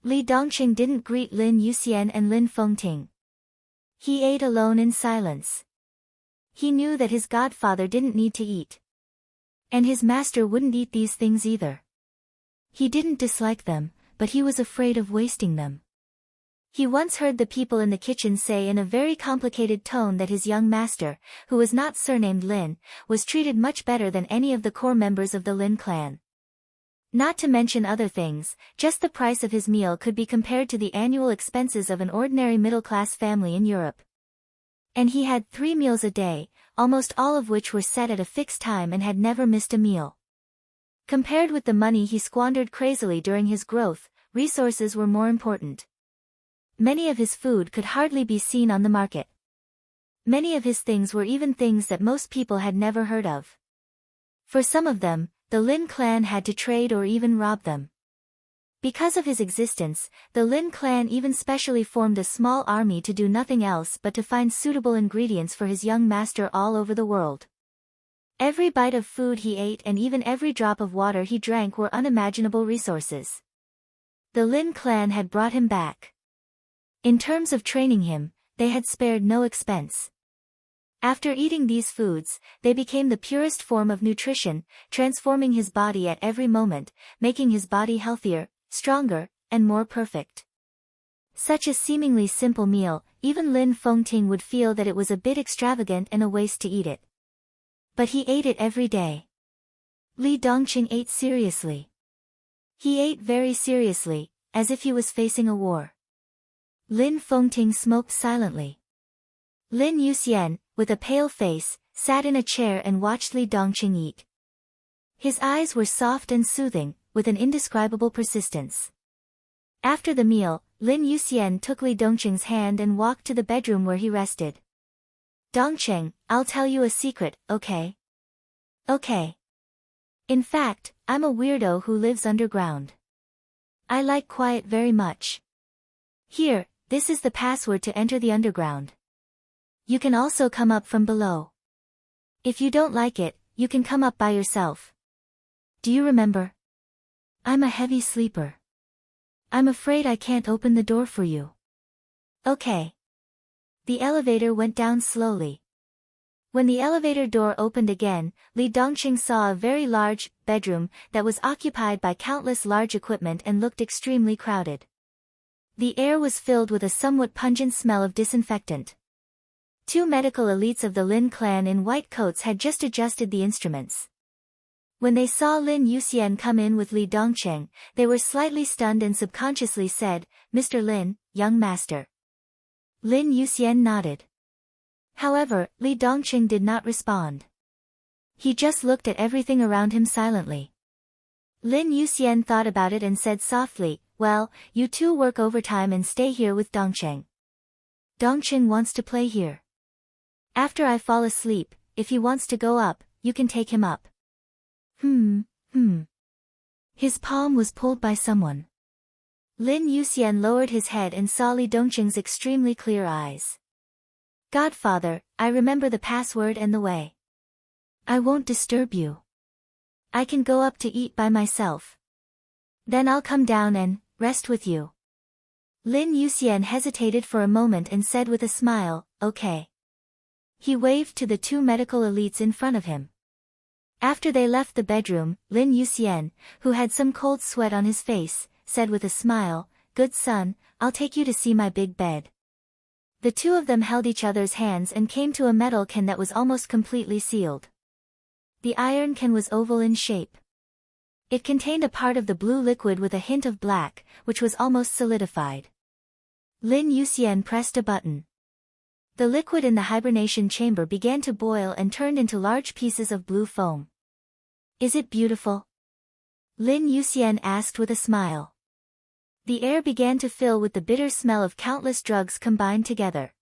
Li Dongqing didn't greet Lin Yuxian and Lin Fengting. He ate alone in silence. He knew that his godfather didn't need to eat. And his master wouldn't eat these things either. He didn't dislike them, but he was afraid of wasting them. He once heard the people in the kitchen say in a very complicated tone that his young master, who was not surnamed Lin, was treated much better than any of the core members of the Lin clan. Not to mention other things, just the price of his meal could be compared to the annual expenses of an ordinary middle-class family in Europe. And he had 3 meals a day, almost all of which were set at a fixed time and had never missed a meal. Compared with the money he squandered crazily during his growth, resources were more important. Many of his food could hardly be seen on the market. Many of his things were even things that most people had never heard of. For some of them, the Lin clan had to trade or even rob them. Because of his existence, the Lin clan even specially formed a small army to do nothing else but to find suitable ingredients for his young master all over the world. Every bite of food he ate and even every drop of water he drank were unimaginable resources. The Lin clan had brought him back. In terms of training him, they had spared no expense. After eating these foods, they became the purest form of nutrition, transforming his body at every moment, making his body healthier, stronger, and more perfect. Such a seemingly simple meal, even Lin Fengting would feel that it was a bit extravagant and a waste to eat it. But he ate it every day. Li Dongqing ate seriously. He ate very seriously, as if he was facing a war. Lin Fengting smoked silently. Lin Yuxian, with a pale face, sat in a chair and watched Li Dongqing eat. His eyes were soft and soothing, with an indescribable persistence. After the meal, Lin Yuxian took Li Dongqing's hand and walked to the bedroom where he rested. Dongqing, I'll tell you a secret, okay? Okay. In fact, I'm a weirdo who lives underground. I like quiet very much. Here, this is the password to enter the underground. You can also come up from below. If you don't like it, you can come up by yourself. Do you remember? I'm a heavy sleeper. I'm afraid I can't open the door for you. Okay. The elevator went down slowly. When the elevator door opened again, Li Dongqing saw a very large bedroom that was occupied by countless large equipment and looked extremely crowded. The air was filled with a somewhat pungent smell of disinfectant. 2 medical elites of the Lin clan in white coats had just adjusted the instruments. When they saw Lin Yuxian come in with Li Dongqing, they were slightly stunned and subconsciously said, "Mr. Lin, young master." Lin Yuxian nodded. However, Li Dongqing did not respond. He just looked at everything around him silently. Lin Yuxian thought about it and said softly, "Well, you two work overtime and stay here with Dongqing. Dongqing wants to play here. After I fall asleep, if he wants to go up, you can take him up." His palm was pulled by someone. Lin Yuxian lowered his head and saw Li Dongqing's extremely clear eyes. "Godfather, I remember the password and the way. I won't disturb you. I can go up to eat by myself. Then I'll come down and rest with you." Lin Yuxian hesitated for a moment and said with a smile, "Okay." He waved to the 2 medical elites in front of him. After they left the bedroom, Lin Yuxian, who had some cold sweat on his face, said with a smile, "Good son, I'll take you to see my big bed." The 2 of them held each other's hands and came to a metal can that was almost completely sealed. The iron can was oval in shape. It contained a part of the blue liquid with a hint of black, which was almost solidified. Lin Yuxian pressed a button. The liquid in the hibernation chamber began to boil and turned into large pieces of blue foam. "Is it beautiful?" Lin Yuxian asked with a smile. The air began to fill with the bitter smell of countless drugs combined together.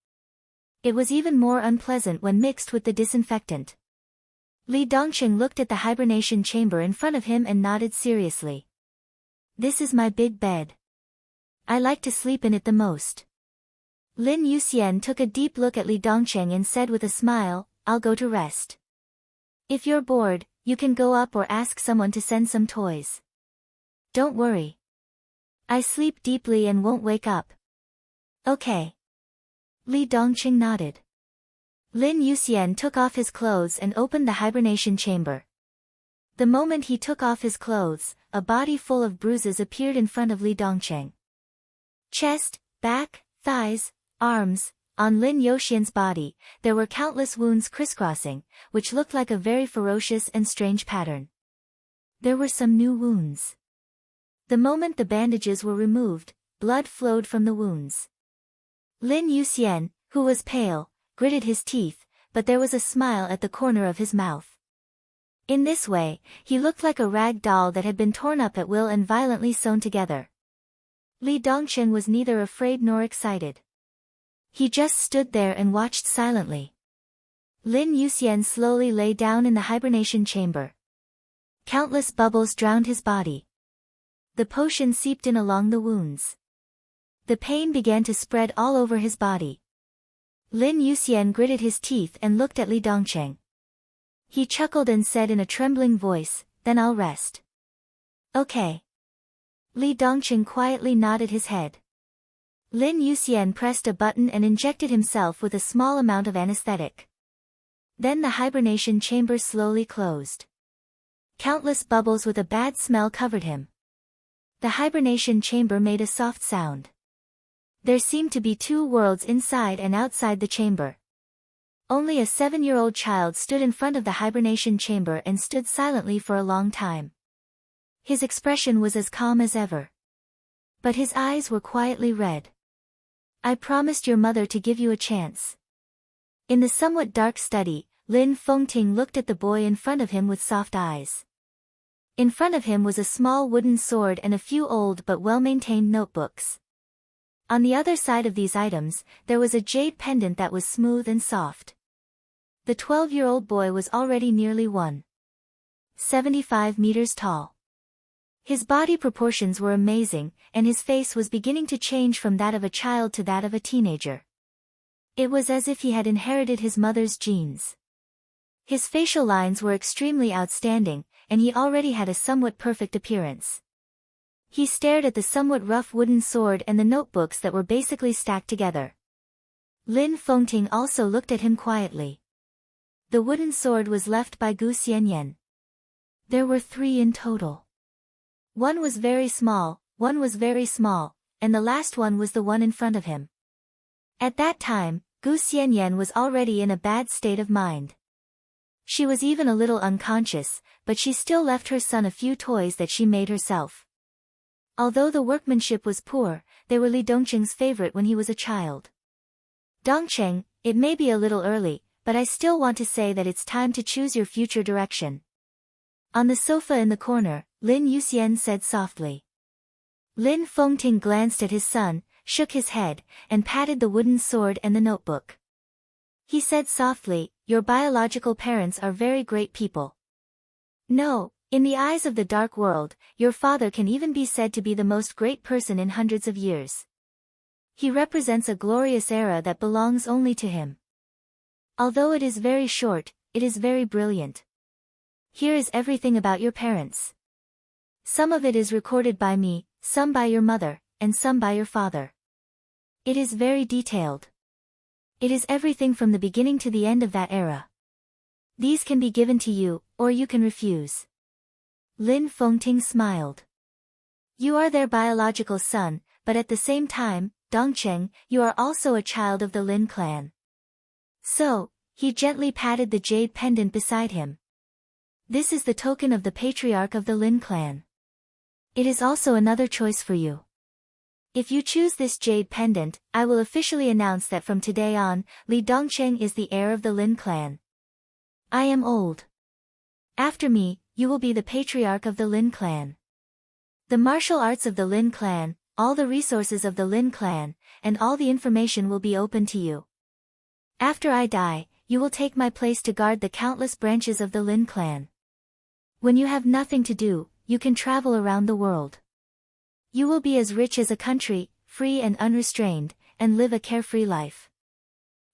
It was even more unpleasant when mixed with the disinfectant. Li Dongqing looked at the hibernation chamber in front of him and nodded seriously. "This is my big bed. I like to sleep in it the most. Lin Yuxian took a deep look at Li Dongcheng and said with a smile, I'll go to rest. If you're bored, you can go up or ask someone to send some toys. Don't worry. I sleep deeply and won't wake up. Okay. Li Dongcheng nodded. Lin Yuxian took off his clothes and opened the hibernation chamber. The moment he took off his clothes, a body full of bruises appeared in front of Li Dongcheng. Chest, back, thighs, arms, on Lin Yuxian's body, there were countless wounds crisscrossing, which looked like a very ferocious and strange pattern. There were some new wounds. The moment the bandages were removed, blood flowed from the wounds. Lin Yuxian, who was pale, gritted his teeth, but there was a smile at the corner of his mouth. In this way, he looked like a rag doll that had been torn up at will and violently sewn together. Li Dongcheng was neither afraid nor excited. He just stood there and watched silently. Lin Yuxian slowly lay down in the hibernation chamber. Countless bubbles drowned his body. The potion seeped in along the wounds. The pain began to spread all over his body. Lin Yuxian gritted his teeth and looked at Li Dongcheng. He chuckled and said in a trembling voice, then I'll rest. Okay. Li Dongcheng quietly nodded his head. Lin Yuxian pressed a button and injected himself with a small amount of anesthetic. Then the hibernation chamber slowly closed. Countless bubbles with a bad smell covered him. The hibernation chamber made a soft sound. There seemed to be two worlds inside and outside the chamber. Only a 7-year-old child stood in front of the hibernation chamber and stood silently for a long time. His expression was as calm as ever. But his eyes were quietly red. I promised your mother to give you a chance. In the somewhat dark study, Lin Fengting looked at the boy in front of him with soft eyes. In front of him was a small wooden sword and a few old but well-maintained notebooks. On the other side of these items, there was a jade pendant that was smooth and soft. The 12-year-old boy was already nearly 1.75 meters tall. His body proportions were amazing, and his face was beginning to change from that of a child to that of a teenager. It was as if he had inherited his mother's genes. His facial lines were extremely outstanding, and he already had a somewhat perfect appearance. He stared at the somewhat rough wooden sword and the notebooks that were basically stacked together. Lin Fengting also looked at him quietly. The wooden sword was left by Gu Xianyan. There were 3 in total. One was very small, one was very small, and the last one was the one in front of him. At that time, Gu Xianyan was already in a bad state of mind. She was even a little unconscious, but she still left her son a few toys that she made herself. Although the workmanship was poor, they were Li Dongcheng's favorite when he was a child. Dongcheng, it may be a little early, but I still want to say that it's time to choose your future direction. On the sofa in the corner, Lin Yuxian said softly. Lin Fengting glanced at his son, shook his head, and patted the wooden sword and the notebook. He said softly, your biological parents are very great people. No. In the eyes of the dark world, your father can even be said to be the most great person in hundreds of years. He represents a glorious era that belongs only to him. Although it is very short, it is very brilliant. Here is everything about your parents. Some of it is recorded by me, some by your mother, and some by your father. It is very detailed. It is everything from the beginning to the end of that era. These can be given to you, or you can refuse. Lin Fengting smiled. You are their biological son, but at the same time, Dongcheng, you are also a child of the Lin clan. So, he gently patted the jade pendant beside him. This is the token of the patriarch of the Lin clan. It is also another choice for you. If you choose this jade pendant, I will officially announce that from today on, Li Dongcheng is the heir of the Lin clan. I am old. After me, you will be the patriarch of the Lin clan. The martial arts of the Lin clan, all the resources of the Lin clan, and all the information will be open to you. After I die, you will take my place to guard the countless branches of the Lin clan. When you have nothing to do, you can travel around the world. You will be as rich as a country, free and unrestrained, and live a carefree life.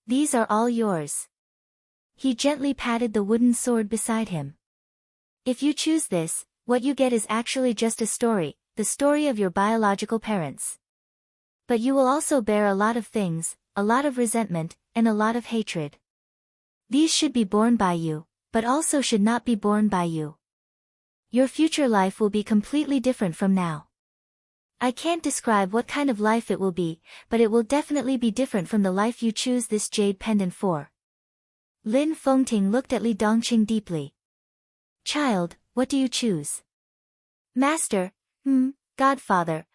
These are all yours. He gently patted the wooden sword beside him. If you choose this, what you get is actually just a story, the story of your biological parents. But you will also bear a lot of things, a lot of resentment, and a lot of hatred. These should be borne by you, but also should not be borne by you. Your future life will be completely different from now. I can't describe what kind of life it will be, but it will definitely be different from the life you choose this jade pendant for. Lin Fengting looked at Li Dongqing deeply. Child, what do you choose? Master, Godfather,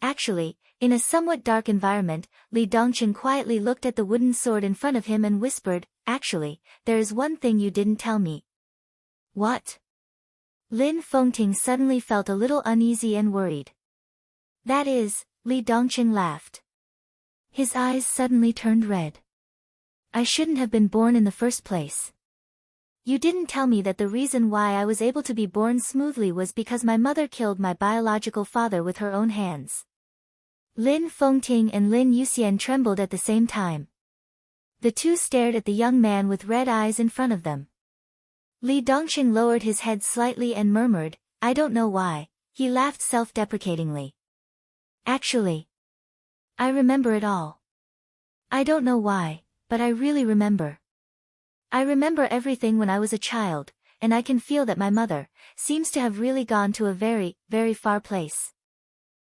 actually, in a somewhat dark environment, Li Dongqing quietly looked at the wooden sword in front of him and whispered, actually, there is one thing you didn't tell me. What? Lin Fengting suddenly felt a little uneasy and worried. That is, Li Dongqing laughed. His eyes suddenly turned red. I shouldn't have been born in the first place. You didn't tell me that the reason why I was able to be born smoothly was because my mother killed my biological father with her own hands. Lin Fengting and Lin Yuxian trembled at the same time. The two stared at the young man with red eyes in front of them. Li Dongqing lowered his head slightly and murmured, I don't know why. He laughed self-deprecatingly. Actually, I remember it all. I don't know why, but I really remember. I remember everything when I was a child, and I can feel that my mother seems to have really gone to a very, very far place.